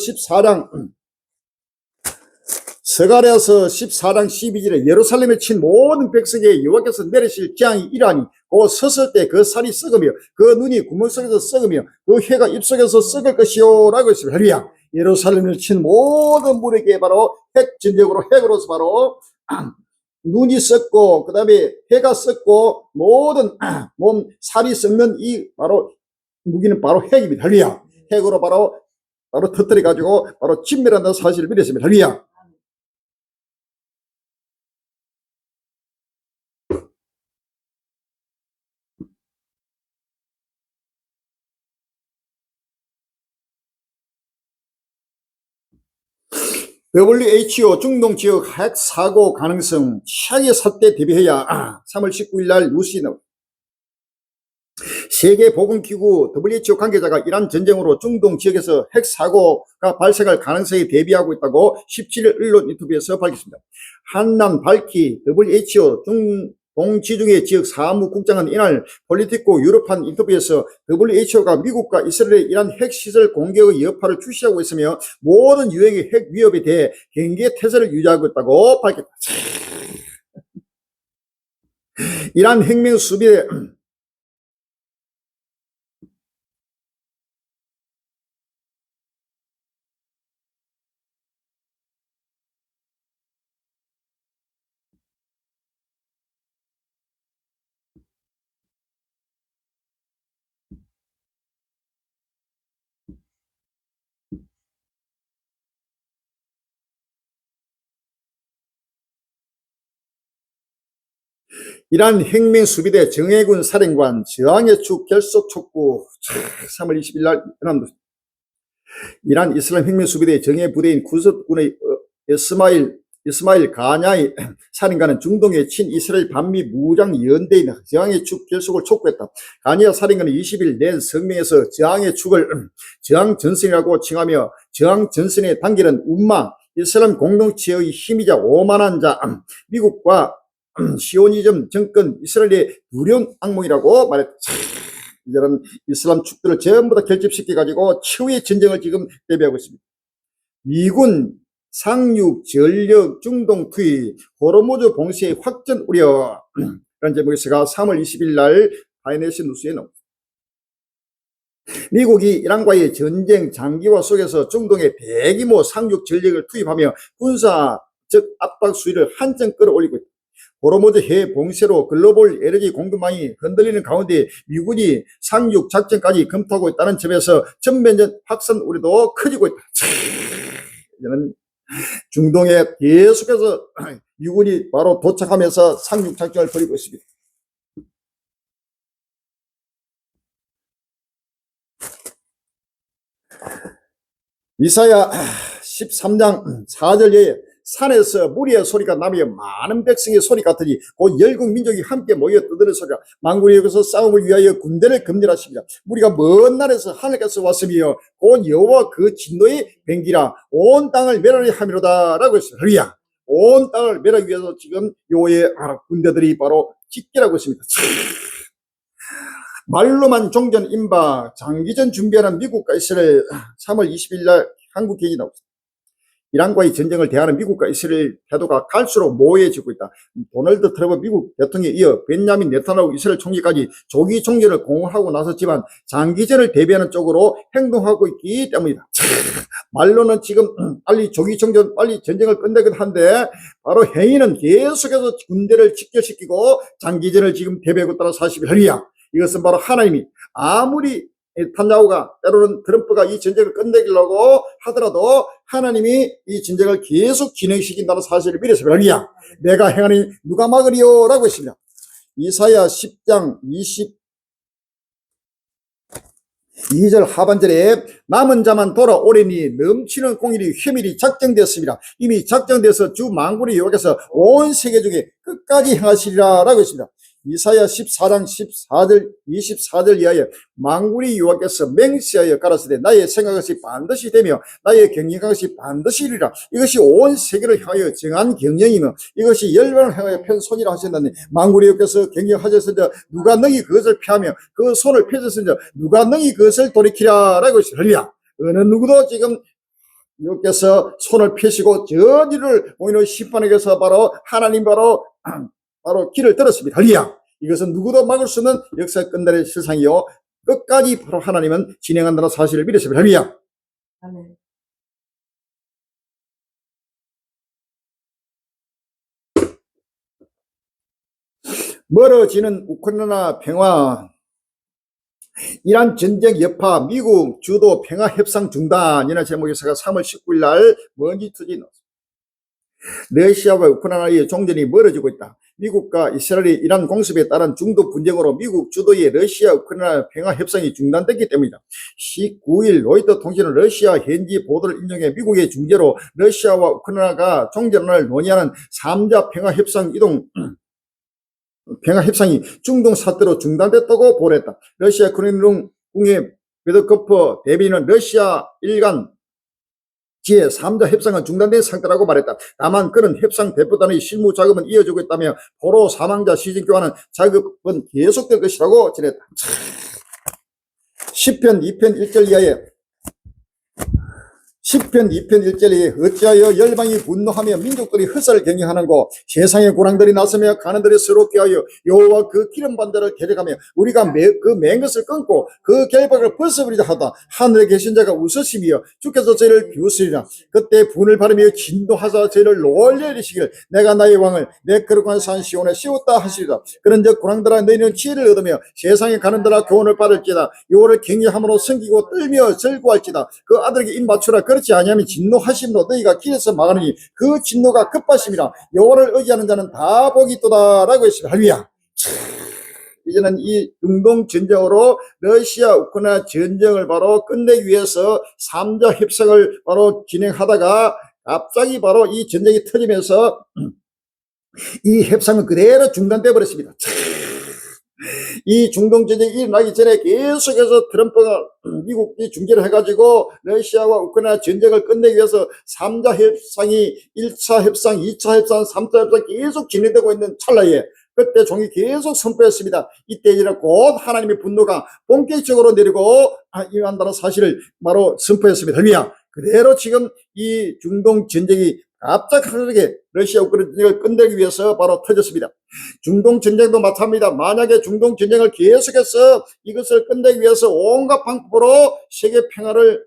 14장 12절에 예루살렘에 친 모든 백성에게 여호와께서 내리실 재앙이 이러하니 곧 섰을 때 그 살이 썩으며 그 눈이 구멍 속에서 썩으며 그 혀가 입속에서 썩을 것이요 라고 했습니다. 할렐루야. 예루살렘을 친 모든 물에게 바로 핵으로서 바로 눈이 썩고 그 다음에 해가 썩고 모든 몸 살이 썩는 이 바로 무기는 바로 핵입니다. 할렐루야. 핵으로 바로 터뜨려 가지고 바로 진멸한다는 사실을 믿었습니다. 할렐루야. WHO 중동 지역 핵 사고 가능성 최악의 사태 대비해야 3월 19일 날 뉴스에 나옵니다. 세계보건기구 WHO 관계자가 이란 전쟁으로 중동 지역에서 핵 사고가 발생할 가능성에 대비하고 있다고 17일 언론 인터뷰에서 밝혔습니다. 한남 발키 WHO 동지중해 지역 사무국장은 이날 폴리티코 유럽판 인터뷰에서 WHO가 미국과 이스라엘의 이란 핵시설 공격의 여파를 주시하고 있으며 모든 유형의 핵 위협에 대해 경계 태세를 유지하고 있다고 밝혔다. 이란 혁명 수비대 이란 혁명 수비대 정예군 사령관 저항의 축 결속 촉구 3월 20일 날 연합뉴스 이란 이슬람 혁명 수비대 정예 부대인 구석군의 이스마일 가냐의 살인가는 중동의 친이스라엘 반미 무장 연대인 저항의 축 결속을 촉구했다. 가냐 살인가는 20일 낸 성명에서 저항의 축을 저항 전선이라고 칭하며 저항 전선의 단계는 umma 이슬람 공동체의 힘이자 오만한 자 미국과 시오니즘 정권 이스라엘의 두려운 악몽이라고 말했다. 이런 이슬람 축들을 전부 다 결집시켜가지고 최후의 전쟁을 지금 대비하고 있습니다. 미군 상륙 전력 중동 투입 호르무즈 봉쇄 확전 우려 그런 제목에서가 3월 20일 날 파이낸셜 뉴스에 나옵니다. 미국이 이란과의 전쟁 장기화 속에서 중동에 대규모 상륙 전력을 투입하며 군사적 압박 수위를 한층 끌어올리고 있다. 호르무즈 해외 봉쇄로 글로벌 에너지 공급망이 흔들리는 가운데 미군이 상륙 작전까지 검토하고 있다는 점에서 전면전 확산 우려도 커지고 있다. 이제는 중동에 계속해서 미군이 바로 도착하면서 상륙 작전을 벌이고 있습니다. 이사야 13장 4절에 산에서 무리의 소리가 나며 많은 백성의 소리 같으니 곧 열국 민족이 함께 모여 떠드는 소리라. 만군이 여기서 싸움을 위하여 군대를 검열하십니다. 우리가 먼 날에서 하늘께서 왔으며 곧 여호와 그 진노의 뱅기라 온 땅을 멸하리 함이로다 라고 했어요. 할렐루야. 온 땅을 멸하기 위해서 지금 여호와의 군대들이 바로 집결하고 있습니다. 말로만 종전 임박 장기전 준비하는 미국과 이스라엘 3월 20일 날 한국 계획이 나옵니다. 이란과의 전쟁을 대하는 미국과 이스라엘 태도가 갈수록 모호해지고 있다. 도널드 트럼프 미국 대통령에 이어 벤야민 네타냐후 이스라엘 총리까지 조기 총리를 공언하고 나섰지만 장기전을 대비하는 쪽으로 행동하고 있기 때문이다. 말로는 지금 빨리 조기 총전 빨리 전쟁을 끝내긴 한데 바로 행위는 계속해서 군대를 집결시키고 장기전을 지금 대비하고 있다는 사실이 할렐루야. 이것은 바로 하나님이 아무리 탄야후가 때로는 트럼프가 이 전쟁을 끝내려고 하더라도 하나님이 이 전쟁을 계속 진행시킨다는 사실을 미래서 할렐루야. 내가 행하니 누가 막으리요 라고 했습니다. 이사야 10장 22절 하반절에 남은 자만 돌아오리니 넘치는 공일이 회밀이 작정되었습니다. 이미 작정돼서 주 만군의 여호와께서 온 세계 중에 끝까지 행하시리라 라고 했습니다. 이사야 14장 14절 24절 이하에 만군의 여호와께서 맹세하여 가라사대 나의 생각것이 반드시 되며 나의 경영한 것이 반드시 이르리라. 이것이 온 세계를 향하여 정한 경영이며 이것이 열방을 향하여 편 손이라 하셨나니 만군의 여호와께서 경영하셨으니 누가 능히 그것을 피하며 그 손을 펴셨으니 누가 능히 그것을 돌이키라 라고 했습니다. 할렐루야. 어느 누구도 지금 여호와께서 손을 펴시고 저 일을 오히려 심판에게서 바로 하나님 바로 길을 들었습니다. 할렐루야. 이것은 누구도 막을 수 없는 역사 끝날의 실상이요 끝까지 바로 하나님은 진행한다는 사실을 믿으십니다. 할렐루야. 아멘. 멀어지는 우크라이나 평화 이란 전쟁 여파 미국 주도 평화 협상 중단이라는 제목에서가 3월 19일 날 먼지 터진 나왔습니다. 러시아와 우크라이나의 종전이 멀어지고 있다. 미국과 이스라엘이 이란 공습에 따른 중도 분쟁으로 미국 주도의 러시아 우크라이나 평화 협상이 중단됐기 때문이다. 19일 로이터 통신은 러시아 현지 보도를 인용해 미국의 중재로 러시아와 우크라이나가 종전을 논의하는 3자 평화 협상 평화 협상이 중동 사태로 중단됐다고 보도했다. 러시아 크렘린궁의 베드코프 대변인은 러시아 일간 지혜 3자 협상은 중단된 상태라고 말했다. 다만 그런 협상 대표단의 실무 작업은 이어지고 있다며 포로 사망자 시즌 교환은 작업은 계속될 것이라고 전했다. 시편 2편 1절 이하에 시편 2편 1절에 어찌하여 열방이 분노하며 민족들이 흑사를 경영하는고 세상의 고랑들이 나서며 가는들이 서럽게 하여 여호와 그 기름반자를 데려가며 우리가 그 맹것을 끊고 그 결박을 벗어버리자 하다. 하늘에 계신 자가 웃으시며 주께서 저희를 비웃으리라. 그때 분을 바르며 진도하사 저희를 놀려리시길 내가 나의 왕을 내 거룩한 산 시온에 씌웠다 하시리라. 그런즉 고랑들아 너희는 지혜를 얻으며 세상에 가는들아 교훈을 받을지다. 여호와를 경외함으로 섬기고 떨며 즐거워할지다. 그 아들에게 입 맞추라. 그렇지 아니하면 진노하심으로 너희가 길에서 막으니 그 진노가 급하심이라. 여호와를 의지하는 자는 다 복이 있도다 라고 했습니다. 할렐루야. 이제는 이 중동 전쟁으로 러시아 우크라이나 전쟁을 바로 끝내기 위해서 3자 협상을 바로 진행하다가 갑자기 바로 이 전쟁이 터지면서 이 협상은 그대로 중단돼 버렸습니다. 이 중동 전쟁이 일어나기 전에 계속해서 트럼프가 미국이 중재를 해가지고 러시아와 우크라이나 전쟁을 끝내기 위해서 3자 협상이 1차 협상, 2차 협상, 3차 협상 계속 진행되고 있는 찰나에 그때 종이 계속 선포했습니다. 이때 이제 곧 하나님의 분노가 본격적으로 내리고 임한다는 사실을 바로 선포했습니다. 할렐루야. 그대로 지금 이 중동 전쟁이 갑작스럽게 러시아 우크라이나 전쟁을 끝내기 위해서 바로 터졌습니다. 중동 전쟁도 마찬가지입니다. 만약에 중동 전쟁을 계속해서 이것을 끝내기 위해서 온갖 방법으로 세계 평화를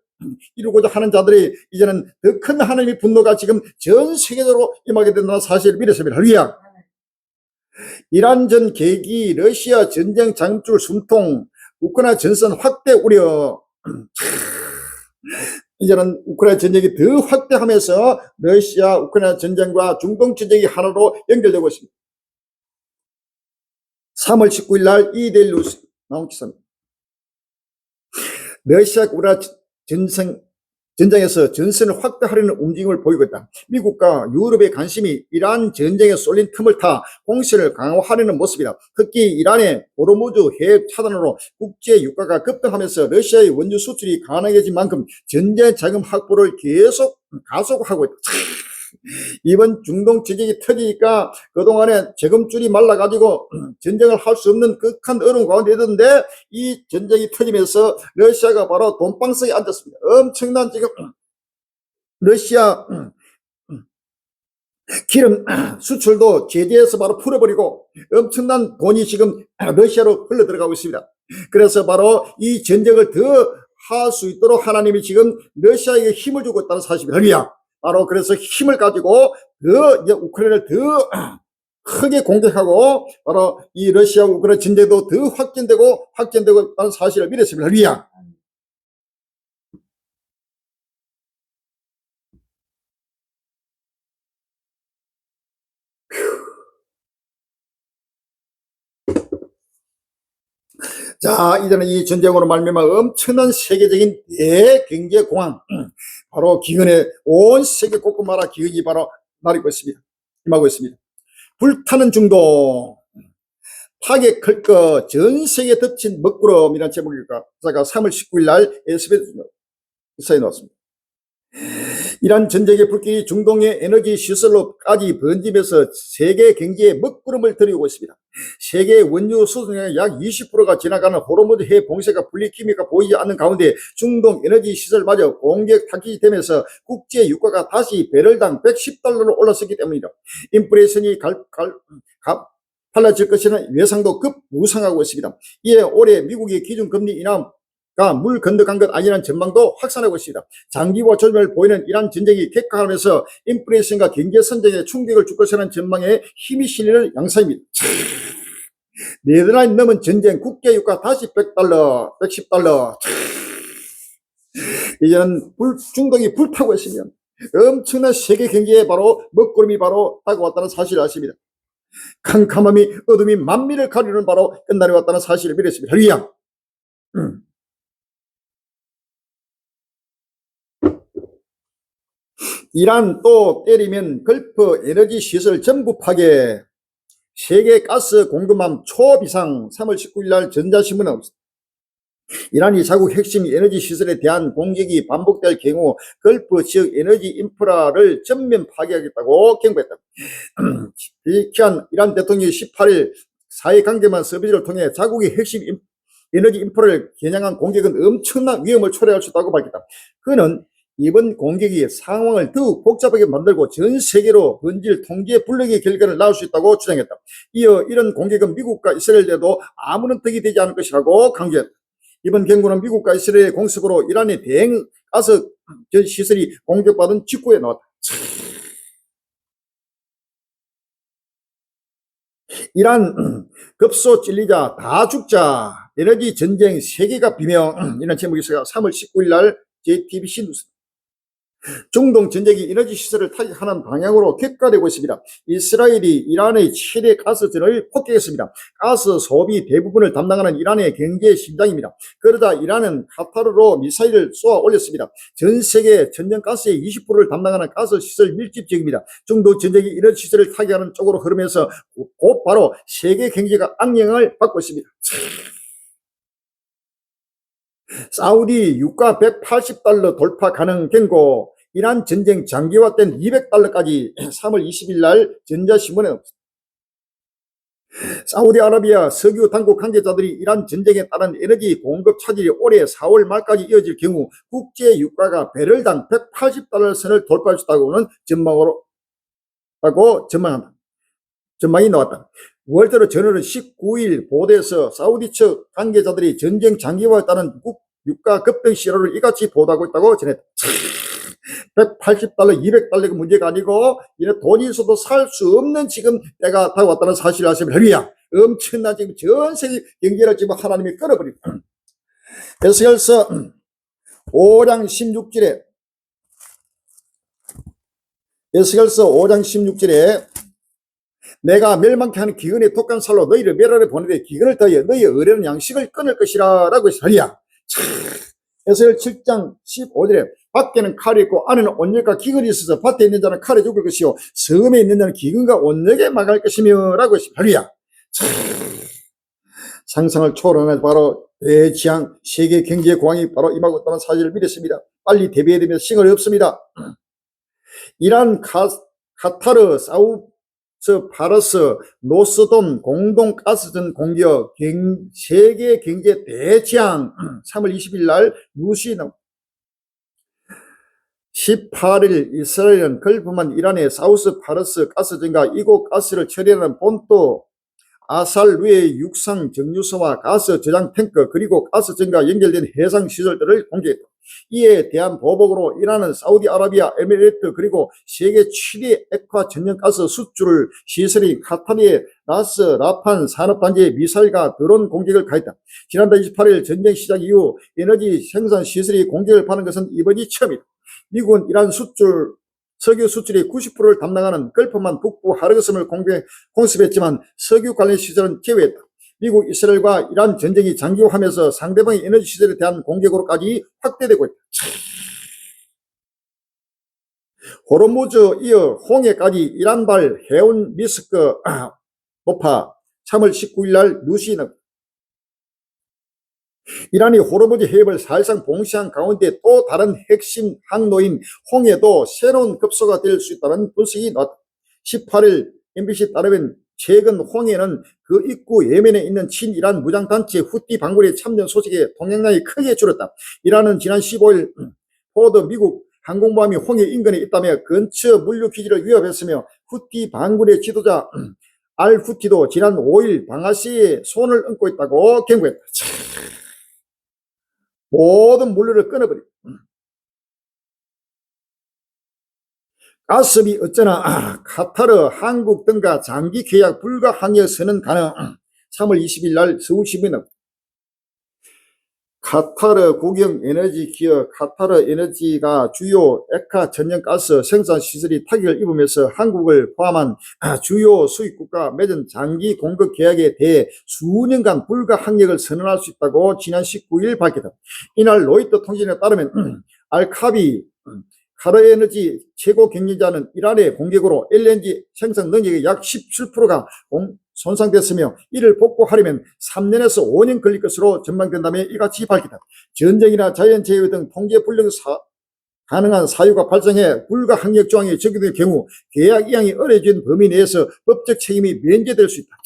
이루고자 하는 자들이 이제는 더 큰 하나님의 분노가 지금 전 세계적으로 임하게 된다는 사실을 믿었습니다. 할렐루야. 이란 전 계기, 러시아 전쟁 장출 숨통, 우크라이나 전선 확대 우려. 이제는 우크라이나 전쟁이 더 확대하면서 러시아 우크라이나 전쟁과 중동 전쟁이 하나로 연결되고 있습니다. 3월 19일 날 이데일리 뉴스 나온 기사입니다. 러시아 우크라이나 전쟁에서 전선을 확대하려는 움직임을 보이고 있다. 미국과 유럽의 관심이 이란 전쟁에 쏠린 틈을 타 공세를 강화하려는 모습이다. 특히 이란의 호르무즈 해협 차단으로 국제 유가가 급등하면서 러시아의 원유 수출이 가능해진 만큼 전쟁 자금 확보를 계속 가속하고 있다. 이번 중동 전쟁이 터지니까 그동안에 재금줄이 말라가지고 전쟁을 할 수 없는 극한 어려운 가운데 있는데 이 전쟁이 터지면서 러시아가 바로 돈방석에 앉았습니다. 엄청난 지금 러시아 기름 수출도 제재해서 바로 풀어버리고 엄청난 돈이 지금 러시아로 흘러 들어가고 있습니다. 그래서 바로 이 전쟁을 더 할 수 있도록 하나님이 지금 러시아에게 힘을 주고 있다는 사실입니다. 할렐루야. 바로 그래서 힘을 가지고 더 이제 우크라이나를 더 크게 공격하고 바로 이 러시아 우크라이나 전쟁도 더 확전되고 있다는 사실을 믿었습니다. 할렐루야. 자, 이제는 이 전쟁으로 말미암아 엄청난 세계적인 대경제 공황, 바로 기근에 온 세계 곳곳마다 기근이 바로 나리고 있습니다. 임하고 있습니다. 불타는 중동, 파괴 클 것, 전 세계 덮친 먹구름이라는 제목일까? 제가 3월 19일 날 SBS 기사에 나왔습니다. 이란 전쟁의 불길이 중동의 에너지 시설로까지 번지면서 세계 경제에 먹구름을 들이고 있습니다. 세계 원유 수송량의 약 20%가 지나가는 호르무즈 해협 봉쇄가 분리키미가 보이지 않는 가운데 중동 에너지 시설마저 공격 타깃이 되면서 국제 유가가 다시 배럴당 110달러로 올랐었기 때문이다. 인플레이션이 달라질 것이라는 예상도 급무상하고 있습니다. 이에 올해 미국의 기준금리 인하가 물 건너간 것 아니라는 전망도 확산하고 있습니다. 장기화 조짐을 보이는 이란 전쟁이 객관하면서 인플레이션과 경제 선정에 충격을 줄 것이라는 전망에 힘이 실리는 양상입니다. 네덜란드 넘은 전쟁 국제유가 다시 100달러, 110달러. 이제는 중동이 불타고 있으면 엄청난 세계 경제에 바로 먹구름이 바로 다가왔다는 사실을 아십니다. 캄캄함이 어둠이 만미를 가리는 바로 끝날이 왔다는 사실을 믿었습니다. 할렐루야. 이란 또 때리면 걸프 에너지 시설 전부 파괴, 세계 가스 공급망 초비상. 3월 19일 날 전자신문에 없습니다. 이란이 자국 핵심 에너지 시설에 대한 공격이 반복될 경우 걸프 지역 에너지 인프라를 전면 파괴하겠다고 경고했다. 비키한 이란 대통령이 18일 사회관계망 서비스를 통해 자국의 핵심 에너지 인프라를 겨냥한 공격은 엄청난 위험을 초래할 수 있다고 밝혔다. 그는 이번 공격이 상황을 더욱 복잡하게 만들고 전 세계로 번질 통제 불능의 결과를 낳을 수 있다고 주장했다. 이어 이런 공격은 미국과 이스라엘에도 아무런 덕이 되지 않을 것이라고 강조했다. 이번 경고는 미국과 이스라엘의 공습으로 이란의 대형 가스 시설이 공격받은 직후에 나왔다. 이란 급소 찔리자 다 죽자, 에너지 전쟁 세계가 비명, 이런 제목이 있어요. 3월 19일 날 JTBC 뉴스. 중동 전쟁이 에너지 시설을 타격하는 방향으로 격화되고 있습니다. 이스라엘이 이란의 최대 가스전을 폭격했습니다. 가스 소비 대부분을 담당하는 이란의 경제 심장입니다. 그러다 이란은 카타르로 미사일을 쏘아 올렸습니다. 전 세계 천연가스의 20%를 담당하는 가스 시설 밀집 지역입니다. 중동 전쟁이 에너지 시설을 타격하는 쪽으로 흐르면서 곧바로 세계 경제가 악영향을 받고 있습니다. 사우디 유가 180달러 돌파 가능 경고, 이란 전쟁 장기화된 200달러까지 3월 20일 날 전자신문에 없습니다. 사우디아라비아 석유 당국 관계자들이 이란 전쟁에 따른 에너지 공급 차질이 올해 4월 말까지 이어질 경우 국제 유가가 배럴당 180달러 선을 돌파할 수 있다고는 전망이 나왔다. 월드로 저널은 19일 보도에서 사우디 측 관계자들이 전쟁 장기화에 따른 유가 급등 시로를 이같이 보도하고 있다고 전했다. 180달러, 200달러가 문제가 아니고 이런 돈이 있어도 살 수 없는 지금 때가 다가왔다는 사실을 아시면 할렐루야. 엄청난 지금 전 세계 경제를 지금 하나님이 끊어버리고 에스겔서 5장 16절에 내가 멸망케 하는 기근의 독한 살로 너희를 멸하려 보내되 기근을 더하여 너희의 의뢰는 양식을 끊을 것이라 라고 했으리야. 에스겔 7장 15절에 밖에는 칼이 있고 안에는 온역과 기근이 있어서 밭에 있는 자는 칼에 죽을 것이요 섬에 있는 자는 기근과 온역에 망할 것이며 라고 했으리야. 상상을 초월하는 바로 대지향 세계 경제 공황이 바로 임하고 있다는 사실을 믿었습니다. 빨리 대비해야 되면 시간이 없습니다. 이란, 카타르, 파러스, 노스돔 공동 가스전 공격, 세계 경제 대지향 3월 20일 날 뉴스에 나옵니다. 18일 이스라엘은 걸프만 이란의 사우스 파러스 가스전과 이곳 가스를 처리하는 본토 아살루의 육상 정유소와 가스 저장 탱크 그리고 가스전과 연결된 해상 시설들을 공개했다. 이에 대한 보복으로 이란은 사우디아라비아, 에미레이트 그리고 세계 7위 액화 천연가스 수출 시설인 카타르의 라스 라판 산업단지에 미사일과 드론 공격을 가했다. 지난달 28일 전쟁 시작 이후 에너지 생산 시설이 공격을 받는 것은 이번이 처음이다. 미국은 이란 석유 수출의 90%를 담당하는 걸프만 북부 하르그섬을 공습했지만 석유 관련 시설은 제외했다. 미국, 이스라엘과 이란 전쟁이 장기화하면서 상대방의 에너지 시설에 대한 공격으로까지 확대되고 있다. 호르무즈 이어 홍해까지 이란발 해운 리스크 높아 3월 19일 날 뉴스는 이란이 호르무즈 해협을 사실상 봉쇄한 가운데 또 다른 핵심 항로인 홍해도 새로운 급소가 될 수 있다는 분석이 나왔다. 18일 MBC 따르면 최근 홍해는 그 입구 예멘에 있는 친이란 무장단체 후티 반군의 참전 소식에 동향량이 크게 줄었다. 이란은 지난 15일 포드 미국 항공모함이 홍해 인근에 있다며 근처 물류기지를 위협했으며 후티 반군의 지도자 알 후티도 지난 5일 방아시에 손을 얹고 있다고 경고했다. 모든 물류를 끊어버리고 가스비 어쩌나 카타르, 한국 등과 장기 계약 불가 항해 선언 가능. 3월 20일 날 서울신문은 카타르 국영 에너지 기업 카타르 에너지가 주요 액화 천연가스 생산 시설이 타격을 입으면서 한국을 포함한 주요 수입국가 맺은 장기 공급 계약에 대해 수년간 불가 항력을 선언할 수 있다고 지난 19일 밝혔다. 이날 로이터 통신에 따르면 알카비 카르에너지 최고 경영자는 이란의 공격으로 LNG 생산 능력의 약 17%가 손상됐으며 이를 복구하려면 3년에서 5년 걸릴 것으로 전망된다며 이같이 밝혔다. 전쟁이나 자연재해 등 통제불능 가능한 사유가 발생해 불가 항력 조항이 적용될 경우 계약 이행이 어려진 범위 내에서 법적 책임이 면제될 수 있다.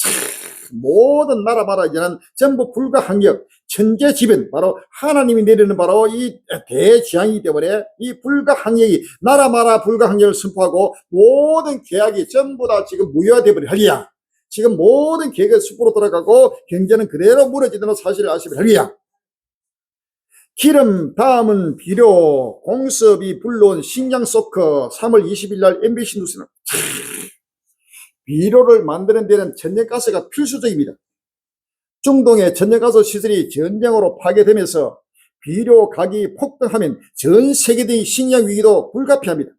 모든 나라마다 이제는 전부 불가 항력 천재지변 바로 하나님이 내리는 바로 이 대지향이기 때문에 이 불가 항력이 나라마다 불가 항력을 선포하고 모든 계약이 전부 다 지금 무효화되어 버릴 할리야. 지금 모든 계획은 숲으로 돌아가고 경제는 그대로 무너지는 사실을 아시면 할리야. 기름 다음은 비료 공습이 불러온 식량 소커 3월 20일 날 MBC 뉴스는 비료를 만드는 데는 천연가스가 필수적입니다. 중동의 천연가스 시설이 전쟁으로 파괴되면서 비료 가격이 폭등하면 전 세계적인 식량 위기도 불가피합니다.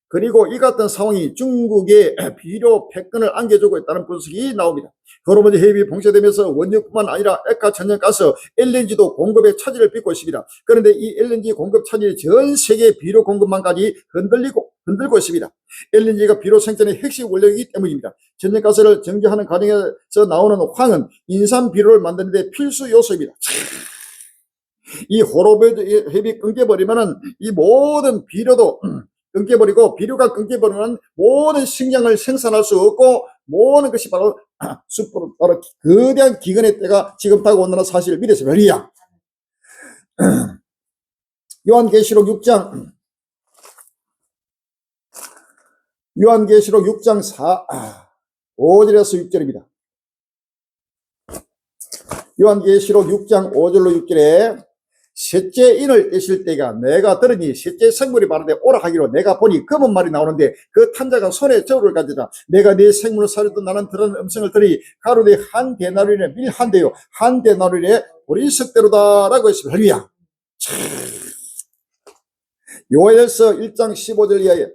그리고 이 같은 상황이 중국의 비료 패권을 안겨주고 있다는 분석이 나옵니다. 호르무즈 해협이 봉쇄되면서 원유뿐만 아니라 액화 천연가스, LNG도 공급의 차질을 빚고 있습니다. 그런데 이 LNG 공급 차질이 전 세계 비료 공급망까지 흔들고 있습니다. LNG가 비료 생산의 핵심 원료이기 때문입니다. 천연가스를 정제하는 과정에서 나오는 황은 인산 비료를 만드는 데 필수 요소입니다. 이 호르무즈 해협이 끊겨버리면은 이 모든 비료도 끊겨버리고, 비료가 끊겨버리면 모든 식량을 생산할 수 없고 모든 것이 바로 숲으로 바로 거대한 기근의 때가 지금 다가온다는 사실을 믿으시면 할렐루야. 요한계시록 6장 5절에서 6절입니다. 요한계시록 6장 5절로 6절에 셋째 인을 떼실 때가 내가 들으니 셋째 생물이 말하되 오라 하기로 내가 보니 검은 말이 나오는데 그 탄자가 손에 저울을 가지다. 내가 네 생물을 사려도 나는 들은 음성을 들으니 가로되 한 데나리온에 밀 한 대요 한 데나리온에 보리석대로다 라고 했습니다. 할렐루야. 요엘서 1장 15절 이하에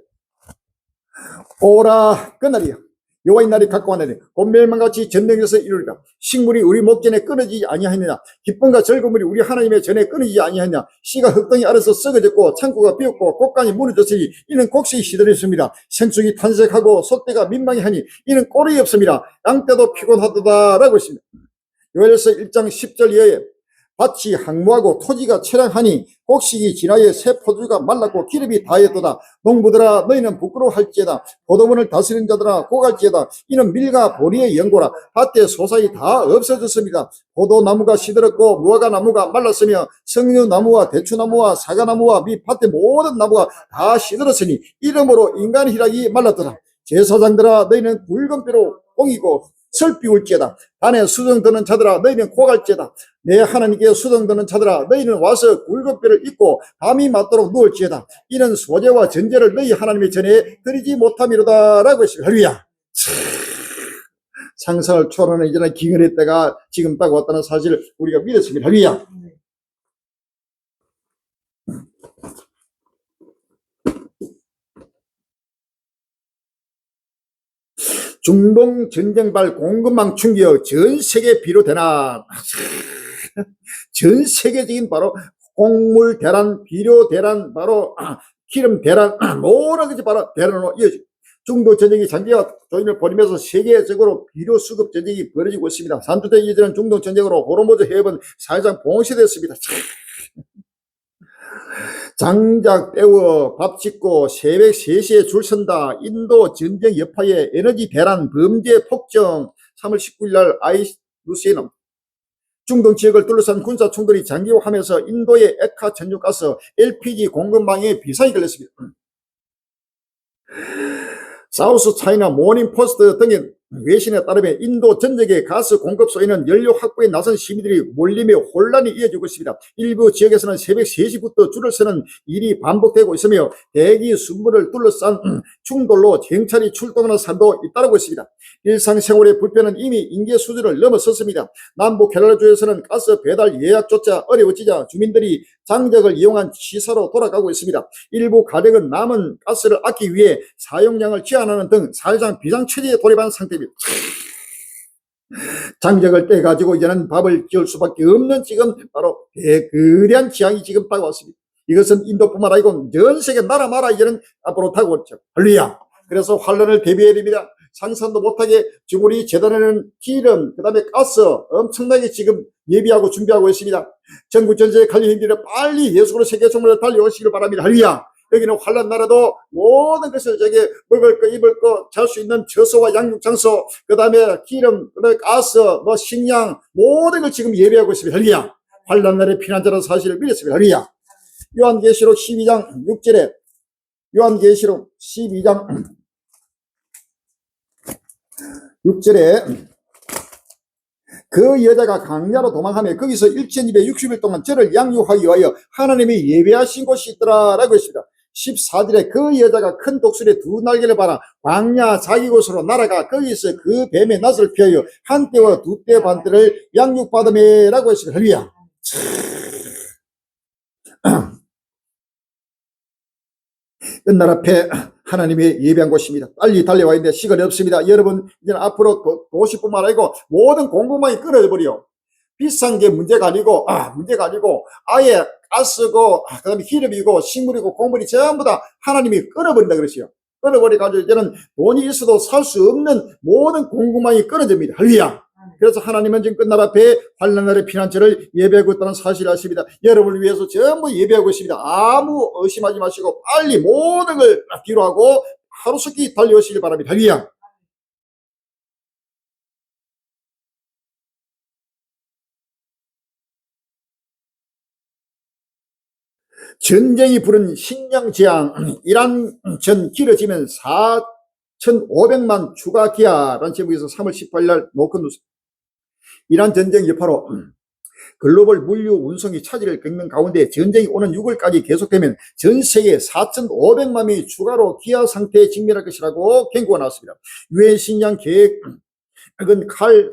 오라 그날이야 여호와의 날이 가까웠나니 곧 멸망같이 전쟁에서 이루리라. 식물이 우리 목전에 끊어지지 아니하느냐 기쁨과 즐거움이 우리 하나님의 전에 끊어지지 아니하느냐. 씨가 흙덩이 아래서 썩어졌고 창고가 비었고 곡간이 무너졌으니 이는 곡식이 시들었습니다. 생축이 탄색하고 소떼가 민망해하니 이는 꼴이 없습니다. 양떼도 피곤하도다 라고 했습니다. 요엘서 1장 10절 이하에 밭이 항무하고 토지가 처량하니 곡식이 지나여 새 포도주가 말랐고 기름이 다했도다. 농부들아 너희는 부끄러워할지어다. 포도원을 다스리는 자들아 고갈지어다. 이는 밀과 보리의 연고라. 밭에 소산이 다 없어졌습니다. 포도나무가 시들었고 무화과나무가 말랐으며 석류나무와 대추나무와 사과나무와 및 밭의 모든 나무가 다 시들었으니 이러므로 인간 희락이 말랐더라. 제사장들아 너희는 붉은 뼈로 옹이고 설비울지어다. 단에 수정드는 자들아 너희는 고갈지어다. 내 하나님께 수정드는 자들아 너희는 와서 굵은 뼈를 입고 밤이 맞도록 누울지어다. 이는 소재와 전제를 너희 하나님의 전에 드리지 못함이로다 라고 했습니다. 할렐루야. 상상을 초월하는 이전에 기근의 때가 지금 딱 왔다는 사실을 우리가 믿었습니다. 할렐루야. 중동 전쟁발 공급망 충격 전 세계 비료대란 전 세계적인 바로 곡물 대란, 비료 대란, 바로 기름 대란 모든 것이 바로 대란으로 이어지고 중동 전쟁이 장기와 조짐을 벌이면서 세계적으로 비료 수급 전쟁이 벌어지고 있습니다. 3주째 이어지는 중동 전쟁으로 호르무즈 해협은 사실상 봉쇄됐습니다. 장작 떼워 밥 짓고 새벽 3시에 줄 선다. 인도 전쟁 여파에 에너지 대란 범죄 폭정. 3월 19일 날 IUCN은 중동 지역을 둘러싼 군사 충돌이 장기화하면서 인도의 액화 천연가스 LPG 공급망에 비상이 걸렸습니다. 사우스 차이나 모닝 포스트 등의 외신에 따르면 인도 전역의 가스 공급소에는 연료 확보에 나선 시민들이 몰림에 혼란이 이어지고 있습니다. 일부 지역에서는 새벽 3시부터 줄을 서는 일이 반복되고 있으며 대기 순번을 둘러싼 충돌로 경찰이 출동하는 사람도 잇따르고 있습니다. 일상생활의 불편은 이미 인계 수준을 넘어섰습니다. 남부 캐롤라주에서는 가스 배달 예약조차 어려워지자 주민들이 장작을 이용한 시사로 돌아가고 있습니다. 일부 가정은 남은 가스를 아끼기 위해 사용량을 제한하는 등 사실상 비상처리에 돌입한 상태입니다. 장작을 떼가지고 이제는 밥을 지을 수밖에 없는 지금 바로 대거대한 지향이 지금 다가왔습니다. 이것은 인도뿐만 아니고 전 세계 나라마다 이제는 앞으로 다가왔죠. 할렐루야. 그래서 환란을 대비해야 됩니다. 상상도 못하게 지금 우리 재단에는 기름, 그 다음에 가스 엄청나게 지금 예비하고 준비하고 있습니다. 전국 전세에 관련 힘들이 빨리 예수로 세계 정말로 달려오시길 바랍니다. 할렐루야. 여기는 환란 나라도 모든 것을 저게 먹을 거, 입을 거, 잘 수 있는 처소와 양육 장소, 그 다음에 기름, 그 다음에 가스, 뭐 식량, 모든 걸 지금 예비하고 있습니다. 할렐루야. 환란 날에 피난자라는 사실을 믿었습니다. 할렐루야. 요한계시록 12장 6절에 요한계시록 12장 6절에 그 여자가 강야로 도망하며 거기서 1260일 동안 저를 양육하기 위하여 하나님이 예배하신 곳이 있더라 라고 했습니다. 14절에 그 여자가 큰 독수리의 두 날개를 받아 광야 자기 곳으로 날아가 거기서 그 뱀의 낯을 피하여 한 떼와 두 떼 반 떼를 양육받으며 라고 했습니다. 할렐루야. 끝날 앞에 하나님이 예배한 곳입니다. 빨리 달려와야 되는데 시간이 없습니다. 여러분, 이제 앞으로 도시뿐만 아니고 모든 공급망이 끊어져 버려. 비싼 게 문제가 아니고, 아예 가스고, 그 다음에 기름이고, 식물이고, 곡물이 전부 다 하나님이 끊어버린다 그러시요. 끊어버려가지고 이제는 돈이 있어도 살 수 없는 모든 공급망이 끊어집니다. 할렐루야. 그래서 하나님은 지금 끝날 앞에 환난날의 피난처를 예배하고 있다는 사실을 아십니다. 여러분을 위해서 전부 예배하고 있습니다. 아무 의심하지 마시고 빨리 모든 걸 뒤로하고 하루속히 달려오시길 바랍니다. 할렐루야. 전쟁이 부른 식량재앙, 이란 전 길어지면 4,500만 추가 기아라는 제목에서 3월 18일 날 노컷 뉴스. 이란 전쟁 여파로 글로벌 물류 운송이 차질을 겪는 가운데 전쟁이 오는 6월까지 계속되면 전 세계 4,500만 명이 추가로 기아 상태에 직면할 것이라고 경고가 나왔습니다. 유엔 식량 계획은 칼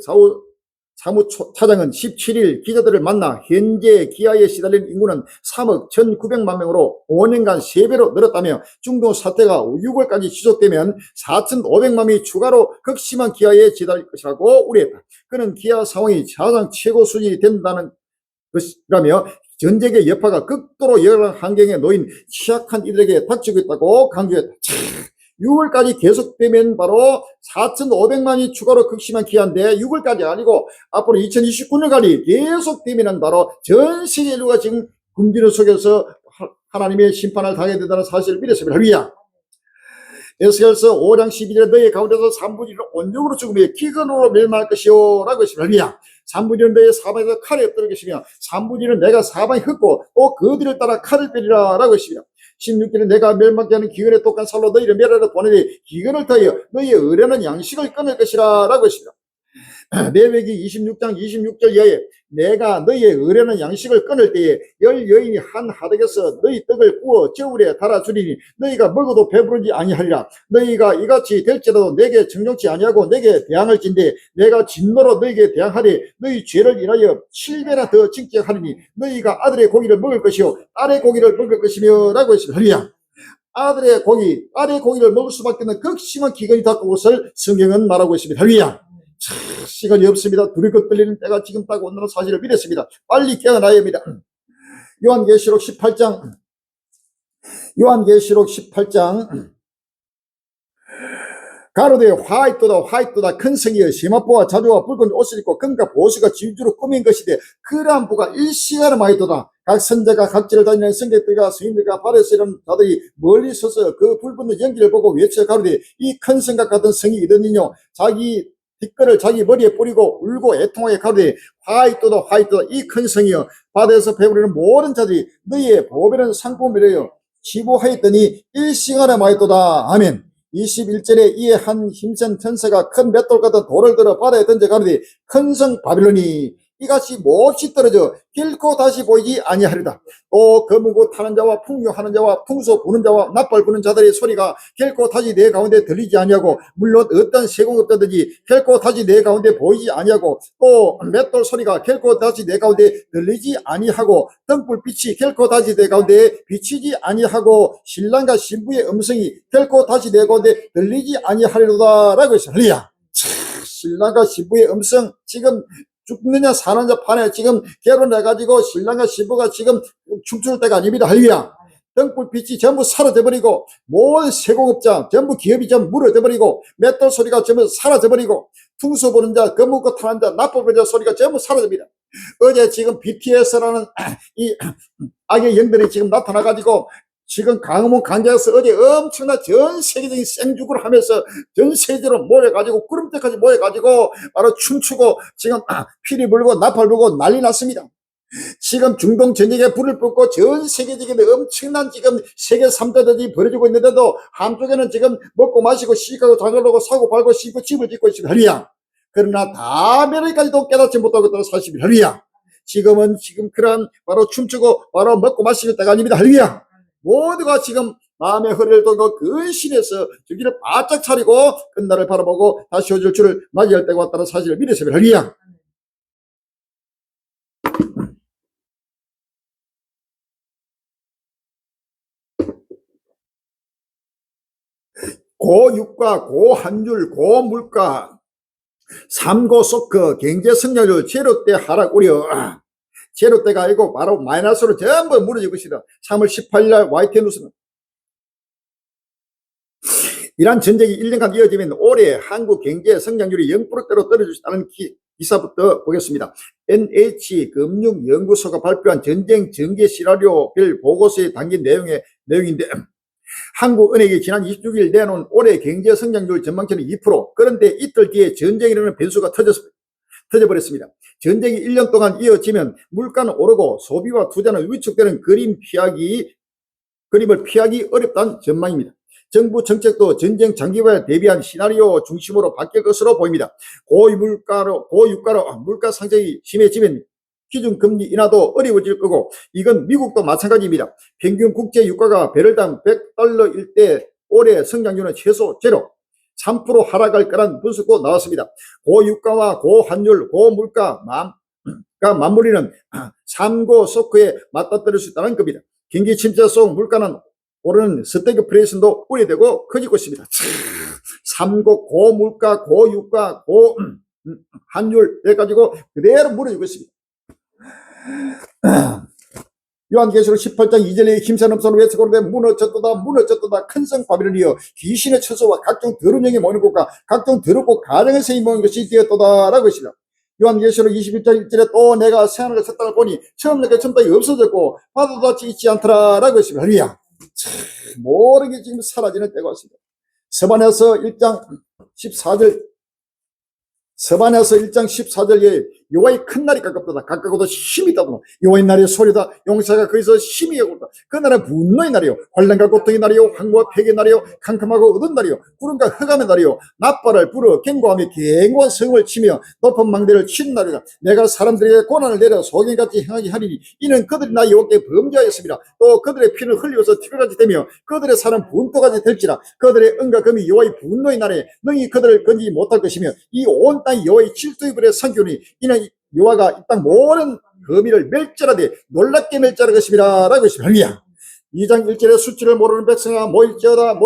사무차장은 17일 기자들을 만나 현재 기아에 시달린 인구는 3억 1,900만 명으로 5년간 3배로 늘었다며 중동 사태가 6월까지 지속되면 4,500만 명이 추가로 극심한 기아에 시달릴 것이라고 우려했다. 그는 기아 상황이 사상 최고 수준이 된다는 것이라며 전쟁의 여파가 극도로 열악한 환경에 놓인 취약한 이들에게 닥치고 있다고 강조했다. 6월까지 계속되면 바로 4,500만이 추가로 극심한 기한데 6월까지 아니고 앞으로 2029년까지 계속되면 바로 전 세계 인류가 지금 굶주림 속에서 하나님의 심판을 당해야 된다는 사실을 믿었습니다. 할렐루야. 에스겔서 5장 12절에 너희 가운데서 3분의 1은 온종으로 죽으며 기근으로 멸망할 것이요 라고 했습니다. 할렐루야. 3분의 1은 너희 사방에서 칼에 엎드릴 것이며 3분의 1은 내가 사방에 흩고 또 그들을 따라 칼을 빼리라 라고 했습니다. 16절에 내가 멸망케 하는 기근의 독한 살로 너희를 멸하러 보내니 기근을 더하여 너희의 의뢰는 양식을 끊을 것이라 라고 했습니다. 레위기 26장 26절 이하에 내가 너희의 의뢰는 양식을 끊을 때에 열 여인이 한 하덕에서 너희 떡을 구워 저울에 달아주리니 너희가 먹어도 배부르지 아니하리라. 너희가 이같이 될지라도 내게 정령치 아니하고 내게 대항할진대 내가 진노로 너희에게 대항하리. 너희 죄를 인하여 7배나 더 징계하리니 너희가 아들의 고기를 먹을 것이요 딸의 고기를 먹을 것이며 라고 했습니다. 할렐루야. 아들의 고기를 먹을 수밖에 없는 극심한 기근이 닥친 것을 성경은 말하고 있습니다. 할렐루야. 시간이 없습니다. 두리고 떨리는 때가 지금 딱 온다는 사실을 믿었습니다. 빨리 깨어나야 합니다. 요한계시록 18장 가로되 화이트다 큰 성이여 세마포와 자주와 붉은 옷을 입고 금과 보수가 질주로 꾸민 것이되 그러한 부가 일시간을 많이도다. 각 선자가 각지를 다니는 성객들과 스님들과 바리새인 자들이 멀리 서서 그 불붙는 연기를 보고 외쳐 가로되 이 큰 성과 같은 성이 이더니요 자기 뒷거를 자기 머리에 뿌리고 울고 애통하게 가로되 화이트다 이 큰 성이여 바다에서 배부르는 모든 자들이 너희의 보배는 상품이래요 치부하였더니 일시간에 많이도다. 아멘. 21절에 이에 한 힘센 천사가 큰 맷돌 같은 돌을 들어 바다에 던져 가로되 큰 성 바빌론이 이같이 몹시 떨어져 결코 다시 보이지 아니하리다. 또 검은고 타는 자와 풍요하는 자와 풍소 부는 자와 납발 부는 자들의 소리가 결코 다시 내 가운데 들리지 아니하고 물론 어떤 세공업자든지 결코 다시 내 가운데 보이지 아니하고 또 맷돌 소리가 결코 다시 내 가운데 들리지 아니하고 등불빛이 결코 다시 내 가운데 비치지 아니하고 신랑과 신부의 음성이 결코 다시 내 가운데 들리지 아니하리로다 라고 했어요. 할렐루야. 신랑과 신부의 음성 지금 죽느냐 사느냐 판에 지금 결혼해가지고 신랑과 신부가 지금 춤출 때가 아닙니다. 할렐루야. 등불빛이 전부 사라져버리고 모든 세공업자 전부 기업이 전부 무너져버리고 맷돌 소리가 전부 사라져버리고 퉁소 보는 자 검은고 타는 자 나쁜 보는 자 소리가 전부 사라집니다. 어제 지금 BTS라는 이 악의 영들이 지금 나타나가지고 지금 강화문 강좌에서 어제 엄청난 전 세계적인 생죽을 하면서 전 세계적으로 모여가지고 구름대까지 모여가지고 바로 춤추고 지금 피리 불고 나팔 불고 난리 났습니다. 지금 중동 전쟁에 불을 뿜고 전 세계적인 엄청난 지금 세계 3대들이 벌어지고 있는데도 한쪽에는 지금 먹고 마시고 시집가고 장가가고 사고 팔고 신고 집을 짓고 있습니다. 할렐루야. 그러나 다 멸하기까지도 깨닫지 못하고 있다는 사실입니다. 할렐루야. 지금은 그런 바로 춤추고 바로 먹고 마실 때가 아닙니다. 할렐루야. 모두가 지금 마음의 허리를 돌고 근신해서 정신을 바짝 차리고 끝날을 바라보고 다시 오실 주를 맞이할 때가 왔다는 사실을 믿으십니다. 할렐루야. 고유가, 고환율, 고물가, 삼고소크, 경제성장률, 제로대 하락 우려. 제로대가 아니고 바로 마이너스로 전부 무너질 것이다. 3월 18일 날 YTN 뉴스는 이란 전쟁이 1년간 이어지면 올해 한국 경제 성장률이 0%대로 떨어질 수 있다는 기사부터 보겠습니다. NH금융연구소가 발표한 전쟁 전개 시나리오별 보고서에 담긴 내용인데 한국은행이 지난 26일 내놓은 올해 경제 성장률 전망치는 2%. 그런데 이틀 뒤에 전쟁이라는 변수가 터져버렸습니다. 전쟁이 1년 동안 이어지면 물가는 오르고 소비와 투자는 위축되는 그림을 피하기 어렵다는 전망입니다. 정부 정책도 전쟁 장기화에 대비한 시나리오 중심으로 바뀔 것으로 보입니다. 고유가로 물가 상승이 심해지면 기준금리 인하도 어려워질 거고 이건 미국도 마찬가지입니다. 평균 국제 유가가 배럴당 100달러일 때 올해 성장률은 최소 제로 3% 하락할 거란 분석도 나왔습니다. 고유가와 고환율, 고물가가 맞물리는 삼고소크에 맞닥뜨릴 수 있다는 겁니다. 경기 침체 속 물가는 오르는 스태그플레이션도 우려되고 커지고 있습니다. 삼고 고물가, 고유가, 고환율 해가지고 그대로 무너지고 있습니다. 요한계시록 18장 2절에 힘센 음성으로 외치고르되 무너졌도다 큰성 바벨론이여 귀신의 처소와 각종 더러운 영이 모이는 곳과 각종 더럽고 가증의 성이 모이는 것이 되었도다라고 했습니다. 요한계시록 21장 1절에 또 내가 새하늘과 새 땅을 보니 처음과 처음이 없어졌고 바다도 같이 있지 않더라라고 했습니다. 할렐루야. 모든 게 지금 사라지는 때가 왔습니다. 서반에서 1장 14절에 여호와의 큰 날이 가깝다. 가깝고도 힘이 있다고. 여호와의 날의 소리다. 용사가 거기서 힘이 오다. 그 날은 분노의 날이요. 환난과 고통의 날이요. 황무와 폐기의 날이요. 캄캄하고 어두운 날이요. 구름과 흑암의 날이요. 나팔을 불어 경고하며 견고한 성을 치며 높은 망대를 치는 날이다. 내가 사람들에게 고난을 내려 소경같이 행하게 하리니 이는 그들이 나 여호와께 범죄하였습니다. 또 그들의 피는 흘려서 티끌같이 되며 그들의 살은 분토같이 될지라. 그들의 은과 금이 여호와의 분노의 날에 능히 그들을 건지지 못할 것이며 이 온 땅이 여호와의 질투의 불에 삼키오니 이는 여호와가 이 땅 모든 거미를 멸절하되 놀랍게 멸절할 것이라 라고 했습니다. 할렐루야. 2장 1절에 수치를 모르는 백성아 모일지어다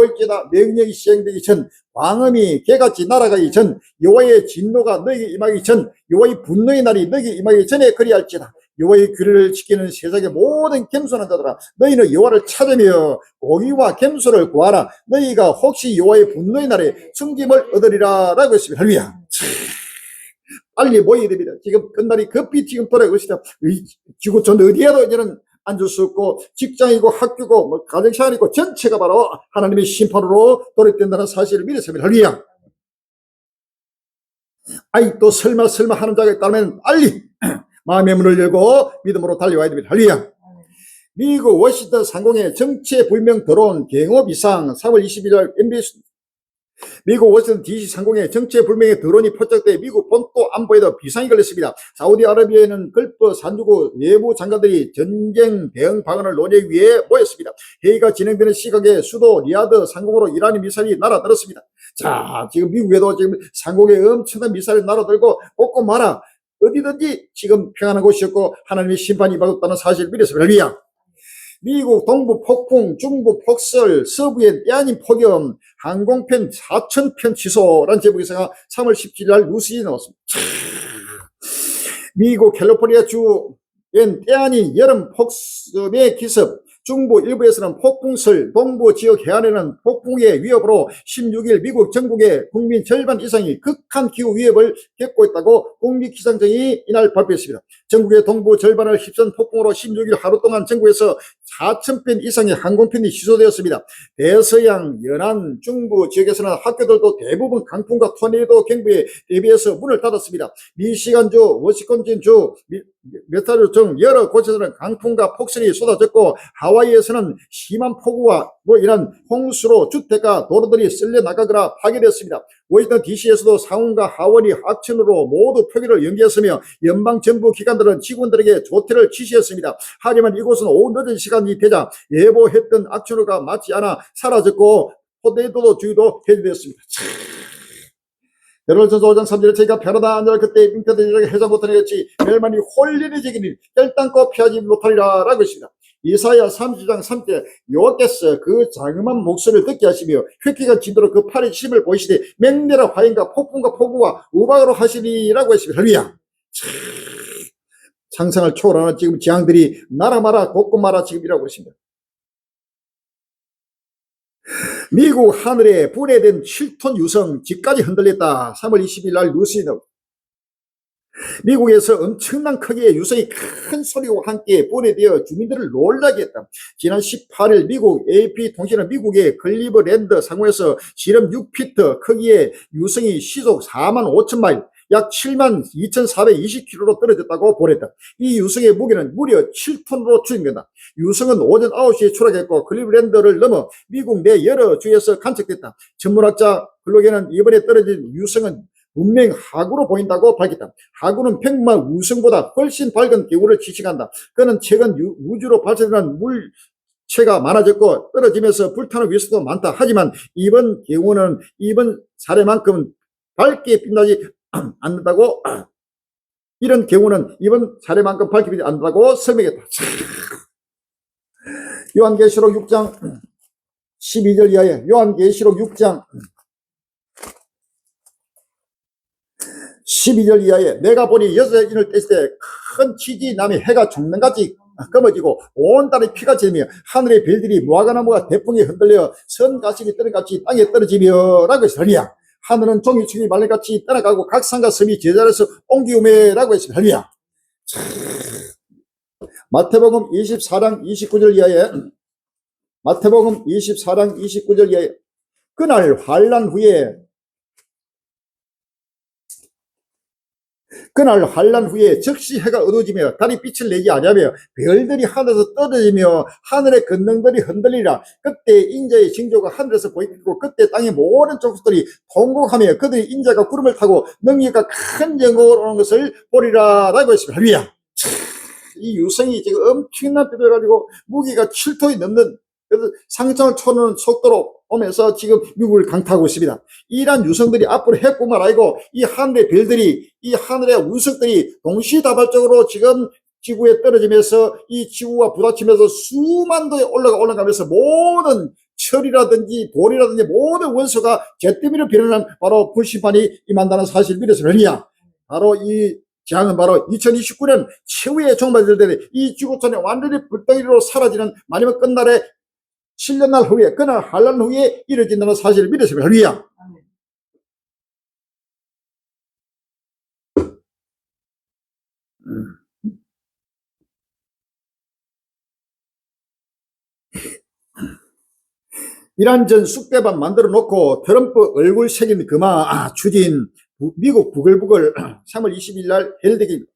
명령이 시행되기 전 광음이 개같이 날아가기 전 여호와의 진노가 너에게 임하기 전 여호와의 분노의 날이 너에게 임하기 전에 그리할지다. 여호와의 규례를 지키는 세상의 모든 겸손한 자들아 너희는 여호와를 찾으며 고기와 겸손을 구하라. 너희가 혹시 여호와의 분노의 날에 숨김을 얻으리라 라고 했습니다. 할렐루야. 빨리 모여야 됩니다. 지금 끝날이 급히 지금 돌아가고 있습니다. 지구촌 어디에도 이제는 앉을 수 없고 직장이고 학교고 가정생활이고 전체가 바로 하나님의 심판으로 돌입된다는 사실을 믿었습니다. 할렐루야. 아이 또 설마 하는 자가 있다면 빨리 마음의 문을 열고 믿음으로 달려와야 됩니다. 할렐루야. 미국 워싱턴 상공에 정체불명 드론 경호 이상 3월 21일 MBC 미국 워싱턴 DC 상공에 정체불명의 드론이 포착돼 미국 본토 안보에도 비상이 걸렸습니다. 사우디아라비아에는 걸프 산주국 외무 장관들이 전쟁 대응 방안을 논의하기 위해 모였습니다. 회의가 진행되는 시각에 수도 리야드 상공으로 이란이 미사일이 날아들었습니다. 자, 지금 미국에도 지금 상공에 엄청난 미사일이 날아들고 꽂고 마라. 어디든지 지금 평안한 곳이었고 하나님의 심판이 임하였다는 사실을 믿었습니다. 할렐루야. 미국 동부 폭풍, 중부 폭설, 서부의 떼아닌 폭염, 항공편 4,000편 취소라는 제목에서 3월 17일 날 뉴스에 나왔습니다. 미국 캘리포니아 주엔 떼아닌 여름 폭염의 기습, 중부 일부에서는 폭풍설, 동부 지역 해안에는 폭풍의 위협으로 16일 미국 전국의 국민 절반 이상이 극한 기후 위협을 겪고 있다고 국립기상청이 이날 발표했습니다. 전국의 동부 절반을 휩쓴 폭풍으로 16일 하루 동안 전국에서 4,000편 이상의 항공편이 취소되었습니다. 대서양, 연안, 중부 지역에서는 학교들도 대부분 강풍과 토네이도 경보에 대비해서 문을 닫았습니다. 미시간주, 워싱턴주, 메타주 등 여러 곳에서는 강풍과 폭설이 쏟아졌고 하와이에서는 심한 폭우로 인한 홍수로 주택과 도로들이 쓸려 나가거나 파괴되었습니다. 워싱턴 DC에서도 상원과 하원이 하천으로 모두 표기를 연기했으며 연방정부 기관들은 직원들에게 조퇴를 지시했습니다. 하지만 이곳은 오후 늦은 시간이 되자 예보했던 악천후가 맞지 않아 사라졌고 토네이도 주의도 해제되었습니다. 베드로전서 5장 3절에 저희가 편하다 안절 그때 잉태되리라 해자 못하니 같이 멸망이 홀리는 제기니 결단코 피하지 못하리라 라고 했습니다. 이사야 30장 3절 여호와께서 그 장엄한 목소리를 듣게 하시며 휘키가 지도록 그 팔의 힘을 보이시되 맹렬한 화인과 폭풍과 폭우와 우박으로 하시리라고 했습니다. 할렐루야. 상상을 초월하는 지금 재앙들이 나라마라 곳곳마다 지금 일하고 있습니다. 미국 하늘에 분해된 7톤 유성 집까지 흔들렸다. 3월 20일 날 뉴스에 나옵니다. 미국에서 엄청난 크기의 유성이 큰 소리와 함께 분해되어 주민들을 놀라게 했다. 지난 18일 미국 AP통신은 미국의 클리브랜드 상공에서 지름 6피트 크기의 유성이 시속 4만 5천 마일, 약 7만 2,420km로 떨어졌다고 보냈다. 이 유성의 무게는 무려 7톤으로 추정된다. 유성은 오전 9시에 추락했고 클리브랜드를 넘어 미국 내 여러 주에서 관측됐다. 천문학자 블록에는 이번에 떨어진 유성은 분명 하구로 보인다고 밝혔다. 하구는 평범한 우성보다 훨씬 밝은 기후를 지칭한다. 그는 최근 우주로 발사되는 물체가 많아졌고 떨어지면서 불타는 위험도 많다. 하지만 이번 경우는 이번 사례만큼 밝게 빛나지 않는다고, 이런 경우는 이번 사례만큼 밝게 빛나지 않는다고 설명했다. 요한계시록 6장 12절 이하에, 요한계시록 6장 12절 이하에 내가 보니 여섯인을 뗐을 때 큰 치지남이 해가 죽는같이 검어지고 온 달이 피같이 되며 하늘의 별들이 무화과나무가 대풍에 흔들려 선가시기 떨어같이 땅에 떨어지며 라고 했습니다. 하늘은 종이축이 말레같이 떠나가고 각 산과 섬이 제자리에서 옮기우며 라고 했습니다. 할렐루야. 마태복음 24장 29절 이하에, 마태복음 24장 29절 이하에 그날 환난 후에 즉시 해가 어두워지며 달이 빛을 내지 아니하며 별들이 하늘에서 떨어지며 하늘의 권능들이 흔들리라. 그때 인자의 징조가 하늘에서 보이고 그때 땅의 모든 족속들이 통곡하며 그들이 인자가 구름을 타고 능력과 큰 영광으로 오는 것을 보리라 라고 했습니다. 할렐루야. 이 유성이 지금 엄청난 빛을 가지고 무게가 7톤이 넘는, 그래서 상상을 초월하는 속도로 오면서 지금 미국을 강타하고 있습니다. 이러한 유성들이 앞으로 핵뿐만 아니고 이 하늘의 별들이, 이 하늘의 운석들이 동시다발적으로 지금 지구에 떨어지면서 이 지구와 부딪히면서 수만 도에 올라가면서 모든 철이라든지 돌이라든지 모든 원소가 잿더미로 변하는 바로 불심판이 임한다는 사실을 믿었습니다. 바로 이 재앙은 바로 2029년 최후의 종말이 될 때 이 지구촌이 완전히 불덩이로 사라지는 마지막 끝날에 7년날 후에, 그날 환난 후에 이루어진다는 사실을 믿으시면 할렐루야. 이란전 쑥대밭 만들어 놓고 트럼프 얼굴 새긴 금화 추진 미국 부글부글 3월 20일 날 헬대기입니다.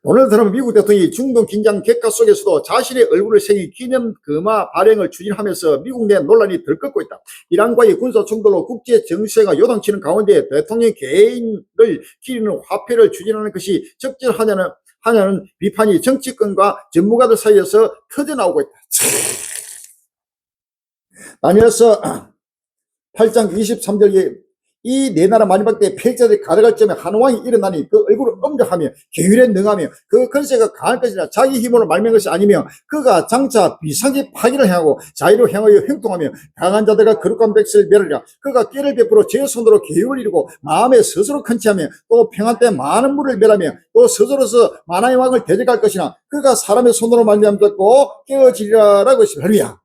오늘 트럼프 미국 대통령이 중동 긴장 객가 속에서도 자신의 얼굴을 새긴 기념 금화 발행을 추진하면서 미국 내 논란이 들끓고 있다. 이란과의 군사 충돌로 국제 정세가 요동치는 가운데 대통령 개인을 기리는 화폐를 추진하는 것이 적절하냐는 비판이 정치권과 전문가들 사이에서 터져나오고 있다. 다니엘서 8장 23절에 이 네 나라 마지막 때 폐자들이 가득할 점에 한 왕이 일어나니 그 얼굴을 엄격하며 계율에 능하며 그 권세가 강할 것이라 자기 힘으로 말미암은 것이 아니며 그가 장차 비상의 파기를 향하고 자유로 향하여 형통하며 강한 자들과 거룩한 백성을 멸하리라. 그가 깨를 베풀어 제 손으로 계율을 이루고 마음에 스스로 컨치하며 또 평안 때 많은 물을 멸하며 또 스스로서 만화의 왕을 대적할 것이나 그가 사람의 손으로 말미암고 깨어지리라 라고 했습니다. 할렐루야.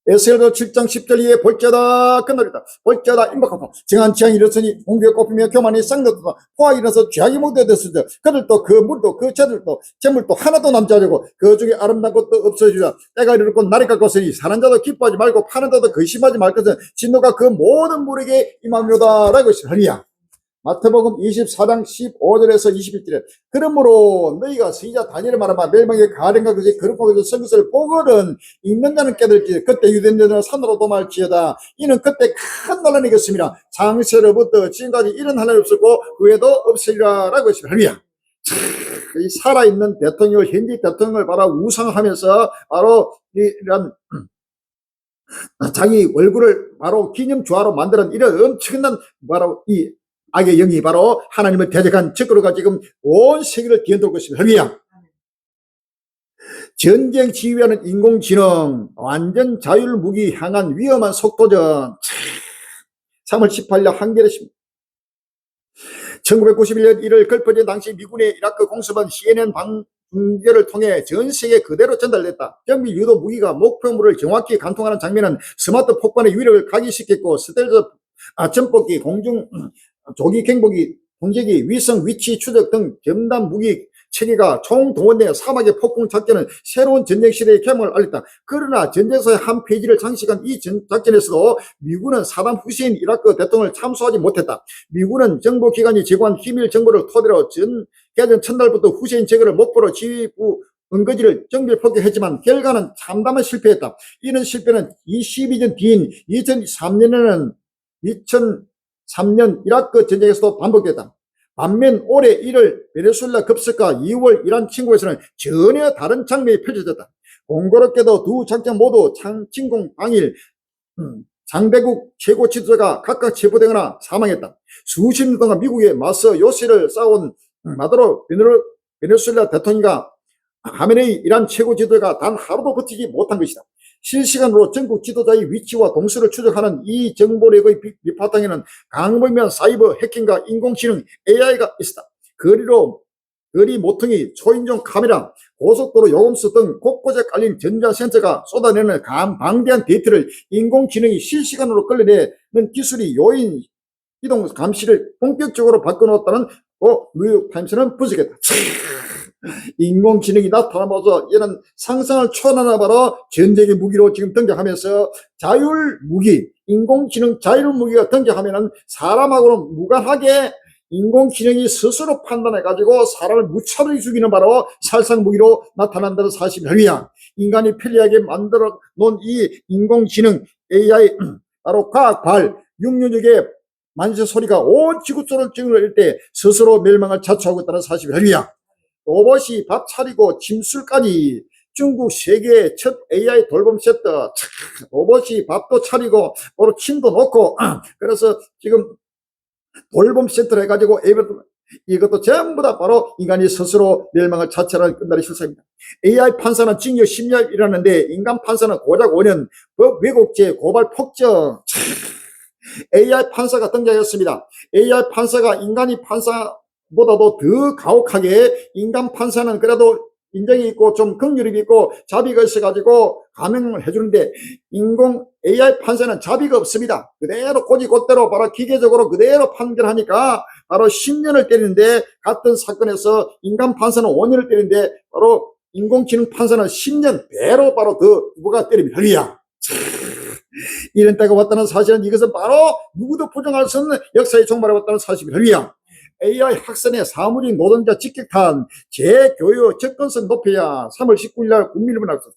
에스겔서 7장 10절 이에 볼지어다 끝날이다. 볼지어다 임박하다. 정한 지향이 일었으니 공기가 꼽히며 교만이 쌍났다. 포화 일어서 죄악이 못되었으리라. 그들도 그 물도 그 재들도 재물도 하나도 남지 않으고 그 중에 아름다운 것도 없어지리라. 때가 이르렀고 날이 가까웠으니 사는 자도 기뻐하지 말고 파는 자도 근심하지 말 것은 진노가 그 모든 물에게 임함이로다 라고 했습니다. 할렐루야. 마태복음 24장 15절에서 21절에 그러므로 너희가 선지자 다니엘을 말하마 멸망의 가련과 그것이 거룩하게 선 것을 보거든 읽는 자는 깨달을지 그때 유대인들은 산으로 도말지어다. 이는 그때 큰 논란이 있겠습니다. 장세로부터 지금까지 이런 하나님 없었고 그 외에도 없으리라 라고 했습니다. 할렐루야. 이 살아있는 대통령을 현직 대통령을 바로 우상하면서 바로 이런 자기 얼굴을 바로 기념주화로 만드는 이런 엄청난 바로 이 악의 영이 바로 하나님을 대적한 적그로가 지금 온 세계를 뒤흔들고 있습니다. 할렐루야. 전쟁 지휘하는 인공지능, 완전 자율 무기 향한 위험한 속도전. 3월 18일 한겨레입니다. 1991년 1월 걸퍼진 당시 미군의 이라크 공습은 CNN 방송계를 통해 전 세계 그대로 전달됐다. 정비 유도 무기가 목표물을 정확히 관통하는 장면은 스마트 폭발의 위력을 각인시켰고, 스텔스 전폭기, 공중 조기 갱복기, 통제기, 위성 위치 추적 등 첨단 무기 체계가 총동원되어 사막의 폭풍 작전은 새로운 전쟁 시대의 개막을 알렸다. 그러나 전쟁서의 한 페이지를 장식한 이 작전에서도 미군은 사담 후세인 이라크 대통령을 참수하지 못했다. 미군은 정보기관이 제공한 기밀 정보를 토대로 개전 첫날부터 후세인 제거를 목표로 지휘부 은거지를 정밀 폭격했지만 결과는 참담한 실패했다. 이런 실패는 22년 뒤인 2003년 이라크 전쟁에서도 반복됐다. 반면 올해 1월 베네수엘라 급습과 2월 이란 침공에서는 전혀 다른 장면이 펼쳐졌다. 공교롭게도 두 작전 모두 침공 당일 장대국 최고 지도자가 각각 체포되거나 사망했다. 수십 년 동안 미국에 맞서 요새를 쌓아온 마두로 베네수엘라 대통령과 하메네이 이란 최고 지도자가 단 하루도 버티지 못한 것이다. 실시간으로 전국 지도자의 위치와 동선을 추적하는 이 정보력의 밑바탕에는 강범위한 사이버 해킹과 인공지능 AI가 있었다. 거리 모퉁이, 초인종 카메라, 고속도로 요금수 등 곳곳에 깔린 전자센서가 쏟아내는 방대한 데이터를 인공지능이 실시간으로 끌어내는 기술이 요인 이동 감시를 본격적으로 바꿔놓았다는 뉴욕타임스는 분석했다. 인공지능이 나타나면서 이런 상상을 초월하나 바로 전쟁의 무기로 지금 등장하면서 자율무기, 인공지능 자율무기가 등장하면은 사람하고는 무관하게 인공지능이 스스로 판단해가지고 사람을 무차별히 죽이는 바로 살상무기로 나타난다는 사실을 알리야. 인간이 편리하게 만들어 놓은 이 인공지능 AI, 바로 과학발, 666의 만세 소리가 온 지구촌을 찡을 때 스스로 멸망을 자초하고 있다는 사실을 알리야. 로봇이 밥 차리고 침술까지 중국 세계의 첫 AI 돌봄 세트. 로봇이 밥도 차리고 바로 침도 놓고 그래서 지금 돌봄 세트를 해가지고 이것도 전부 다 바로 인간이 스스로 멸망을 자처하는 끝날의 실상입니다. AI 판사는 징역 10년이라는데 인간 판사는 고작 5년, 법 왜곡죄, 고발 폭정. AI 판사가 등장했습니다. AI 판사가 인간이 판사보다도 더 가혹하게, 인간 판사는 그래도 인정이 있고 좀 긍휼이 있고 자비가 있어가지고 감형을 해주는데, 인공 AI 판사는 자비가 없습니다. 그대로 곧대로 바로 기계적으로 그대로 판결하니까 바로 10년을 때리는데, 같은 사건에서 인간 판사는 5년을 때리는데 바로 인공지능 판사는 10년 배로 바로 더 누가 때리면 혈이야. 이런 때가 왔다는 사실은 이것은 바로 누구도 부정할 수 없는 역사의 종말에 왔다는 사실을 혈이야. AI 학생의 사무직 노동자 직격탄, 재교육 접근성 높여야. 3월 19일 날 국민일보 나왔어.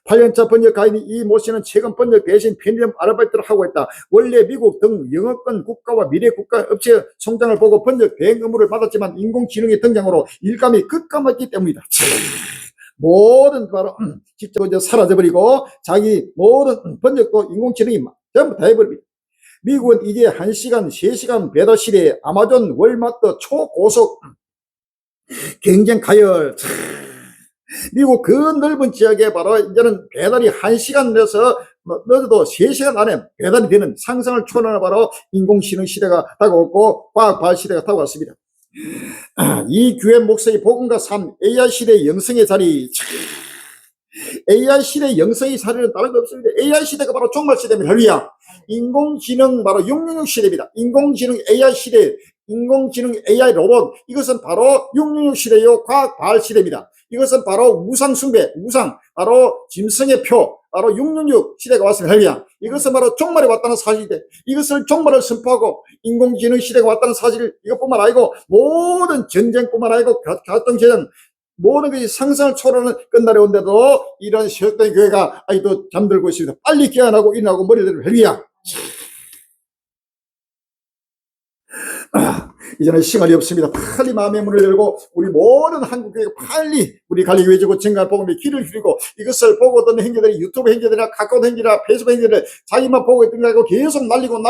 8년차 번역 가인 이 모 씨는 최근 번역 대신 편의점 아르바이트를 하고 있다. 원래 미국 등 영어권 국가와 미래 국가 업체 성장을 보고 번역 대행 의무를 받았지만 인공지능의 등장으로 일감이 급감했기 때문이다. 모든 바로 직접 이제 사라져버리고 자기 모든 번역도 인공지능이 전부 다 해버립니다. 미국은 이제 1시간, 3시간 배달 시대에 아마존, 월마트 초고속 경쟁 가열. 미국 그 넓은 지역에 바로 이제는 배달이 1시간 내서 늦어도 3시간 안에 배달이 되는 상상을 초월하는 바로 인공지능 시대가 다가왔고 과학발 시대가 다가왔습니다. 이 교회 목사의 복음과 삶, AI 시대의 영성의 자리. AI 시대의 영성의 자리는 다른 거 없습니다. AI 시대가 바로 종말 시대입니다. 할렐루야. 인공지능 바로 666 시대입니다. 인공지능 AI 시대, 인공지능 AI 로봇, 이것은 바로 666 시대요. 과학 발 시대입니다. 이것은 바로 우상 숭배, 바로 짐승의 표, 바로 666 시대가 왔습니다. 할렐루야. 이것은 바로 종말에 왔다는 사실인데, 이것을 종말을 선포하고 인공지능 시대가 왔다는 사실, 이것뿐만 아니고 모든 전쟁뿐만 아니고 가정재정, 모든 것이 상상을 초월하는 끝날에 온데도 이런 세력된 교회가 아직도 잠들고 있습니다. 빨리 깨어나고 일어나고 머리를 할렐루야. 이제는 시간이 없습니다. 빨리 마음의 문을 열고 우리 모든 한국교회가 빨리 우리 갈리교회 지고 증거할 복음의 길을 hir고 이것을 보고 있던 행제들이 유튜브 행제들이나 카카오톡 행제나 페이스북 행제들 자기만 보고 있던 거 아니고 계속 날리고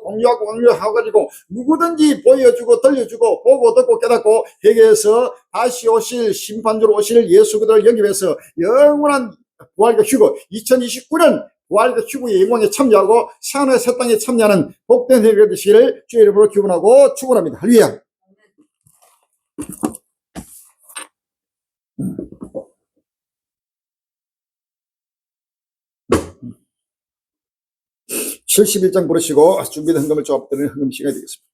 공유하고 가지고 누구든지 보여주고 들려주고 보고 듣고 깨닫고 회개해서 다시 오실 심판주로 오실 예수 그들을 영입해서 영원한 부활과 휴거 2029년 부활과 휴거의 영광에 참여하고 새하늘의 새 땅에 참여하는 복된 해가 되시기를 주의 이름으로 기원하고 축원합니다. 할렐루야. 71장 부르시고 준비된 헌금을 조합되는 헌금 시간이 되겠습니다.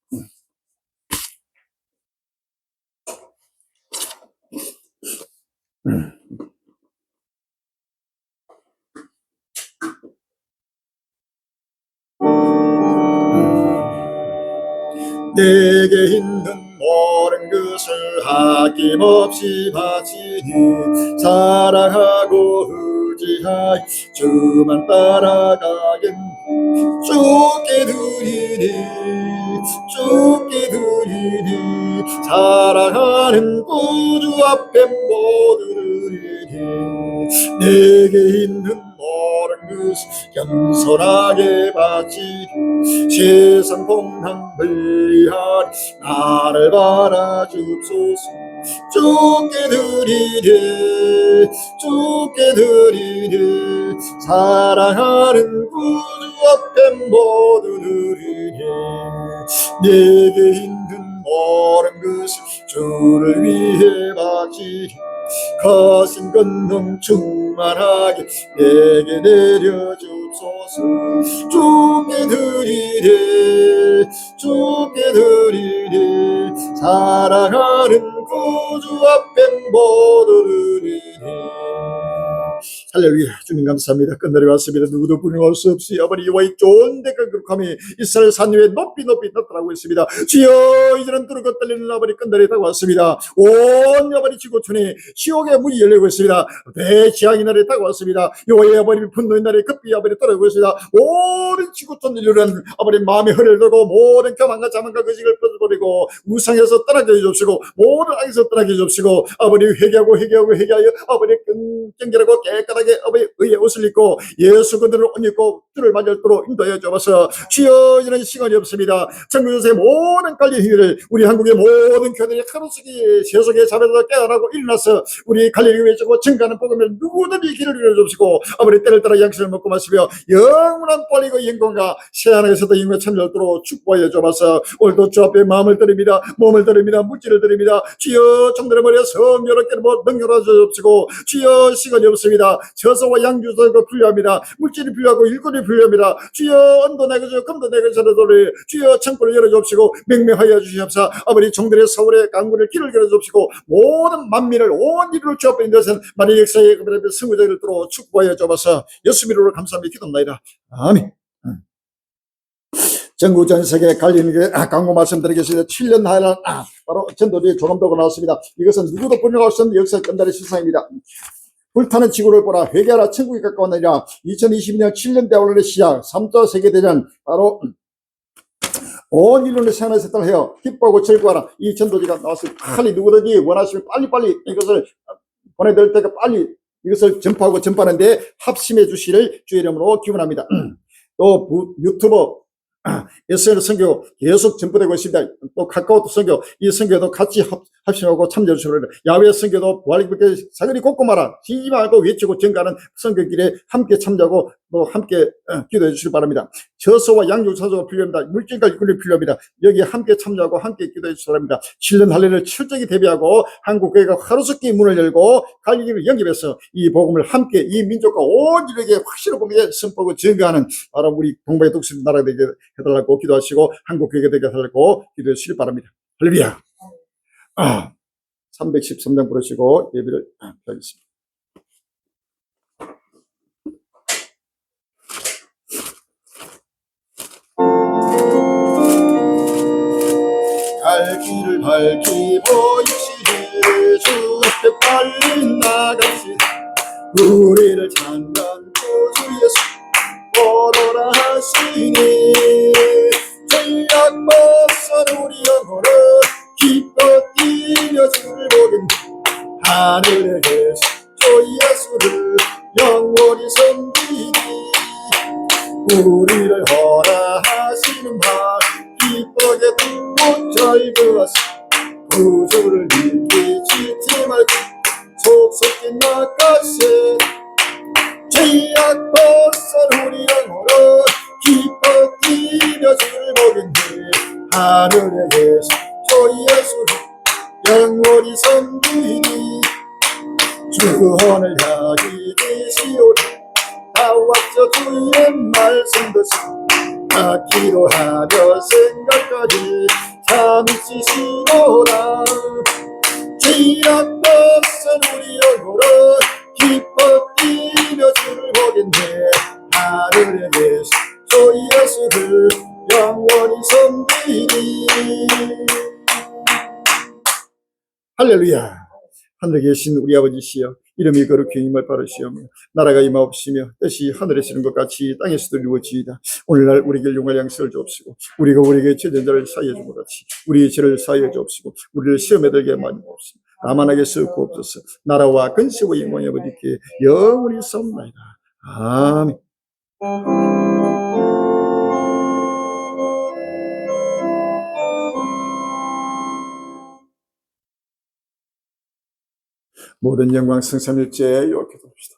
내게 있는 모든 것을 아낌없이 바치니 사랑하고 의지하여 주만 따라가겠네. 주께 드리니 사랑하는 구주 앞에 모두 드리니 내게 있는 모든 것을 겸손하게 바치니 세상 풍랑 불리하니 나를 바라주소서. 주께 드리니 사랑하는 구주 앞에 모두 드리니 내게 있는 모든 것을 주를 위해 바치니 거신 권능 충만하게 내게 내려주소서. 주께 드리니 사랑하는 구주 앞에 모두 드리니. 할렐루야. 주님 감사합니다. 끝날이 왔습니다. 누구도 부끄러울 수 없이 아버지 여호와의 좋은 대가 그룩함이 이스라엘 산 위에 높이 나타나고 있습니다. 주여 이제는 뚫고 떨리는 아버지 끝날이 다가왔습니다. 온 아버지 지구촌에 지옥의 문이 열리고 있습니다. 대지향의 날이 다가왔습니다. 여호와의 아버지 분노의 날이 급히 아버지 떨어지고 있습니다. 모든 지구촌 인류는 아버지 마음의 허를 들고 모든 교만과 자만과 거짓을 벗어버리고 우상에서 떠나게 해주시고 모든 악에서 떠나게 해주시고 아버지 회개하여 아버지 정결하고 깨끗하게 아버지 의의 옷을 입고 예수 그들을 옷 입고 주를 맞이하도록 인도하여 주옵소서. 주여 이런 시간이 없습니다. 전국에서의 모든 갈린 행위를 우리 한국의 모든 교회들이 하루속에 세속에 잡아서 깨어나고 일어나서 우리 갈릴리 외치고 증가하는 복음을 누구든지 길을 열어주시고 아버지 때를 따라 양식을 먹고 마시며 영원한 권리고 영광과 새하늘에서도 영광 참여하도록 축복하여 주옵소서. 오늘도 주 앞에 마음을 드립니다. 몸을 드립니다. 물질을 드립니다. 주여 정들의 머리에 성녀롭게 능력을 주옵시고 주여 시간이 없습니다. 저소와 양주소가 필요합니다. 물질이 필요하고 일꾼이 필요합니다. 주여 언도 내게 주 금도 내게 주소리 주여 창고를 열어주옵시고 맹명하여 주시옵소서. 아버지 종들의 서울의 강군을 길을 열어주옵시고 모든 만민을 온 인류를 주 앞에 있는 것은 만일 역사의 승우자를 들어 축복하여 주옵소서. 예수 이름으로 감사합니다. 기도합니다. 아멘. 전국 전 세계 갈리는 광고 말씀드리겠습니다. 7년 하란 바로 전도지의 조감도가 나왔습니다. 이것은 누구도 분명할 수 없는 역사의 끝날의 실상입니다. 불타는 지구를 보라 회개하라 천국이 가까웠느니라. 2022년 7년 대원론의 시작 3차 세계대전 바로 온 인류의 생활을 세탁하여 기뻐하고 즐거워하라. 이 전도지가 나왔을 빨리 누구든지 원하시면 빨리빨리 이것을 보내드릴 때가 빨리 이것을 전파하고 전파하는데 합심해 주시를 주의 이름으로 기원합니다. 또 유튜버 SNS 선교 계속 전부되고 있습니다. 또 카카오톡 선교, 이 선교도 같이 합심하고 참여해 주시기 야외 선교도 부활기쁘게 사거리 꼼꼼하라 지지 말고 외치고 증가하는 선교길에 함께 참여하고 또 함께 기도해 주시기 바랍니다. 저소와 양육사소가 필요합니다. 물질과 일꾼이 필요합니다. 여기에 함께 참여하고 함께 기도해 주시기 바랍니다. 7년 할례를 철저히 대비하고 한국교회가 하루속히 문을 열고 갈리기를 영입해서 이 복음을 함께 이 민족과 온 인류에게 확실히 복음에 선포하고 증가하는 바로 우리 동방의 독수리 나라가 되게 해달라고 기도하시고 한국교회가 되게 해달라고 기도해 주시기 바랍니다. 할렐루야. 313장 부르시고 예배를 하겠습니다. 갈 길을 밝히 보이시되 주 앞에 빨리 나가시되 우리를 찾는 구주 예수 오너라 하시니 죄악 벗은 우리 영혼을 우리를 허락하시는 말 기쁘게 듣고 절그하시 구주를 믿기지 말고 속속히 나가세 죄악 벗은 우리 영혼은 기뻐 뛰며 주를 보겠네 하늘에 계신 주 예수를 영원히 섬기니 주헌을 향히 계시오리 다 왔죠 주의 말씀 듣고 받기로 하며 생각까지 잠시 쉬노라 죄악 벗은 우리 영혼은 기뻐 뛰며 주를 보겠네 하늘에 계신 주 예수를 영원히 섬기니 할렐루야. 하늘에 계신 우리 아버지시여 이름이 거룩히 임할 바르시오며 나라가 임하옵시며 뜻이 하늘에서는 것 같이 땅에서도 이루어지이다. 오늘날 우리에게 용할 양식을 주옵시고 우리가 우리에게 죄된 자를 사하여 준 것 같이 우리의 죄를 사하여 주옵시고 우리를 시험에 들게 하지 마옵시고 다만 하게 쓰옵소서. 나라와 근세와 영광이 아버지께 영원히 싸움나이다. 아멘. 모든 영광 승삼일째 요렇게 돕시다.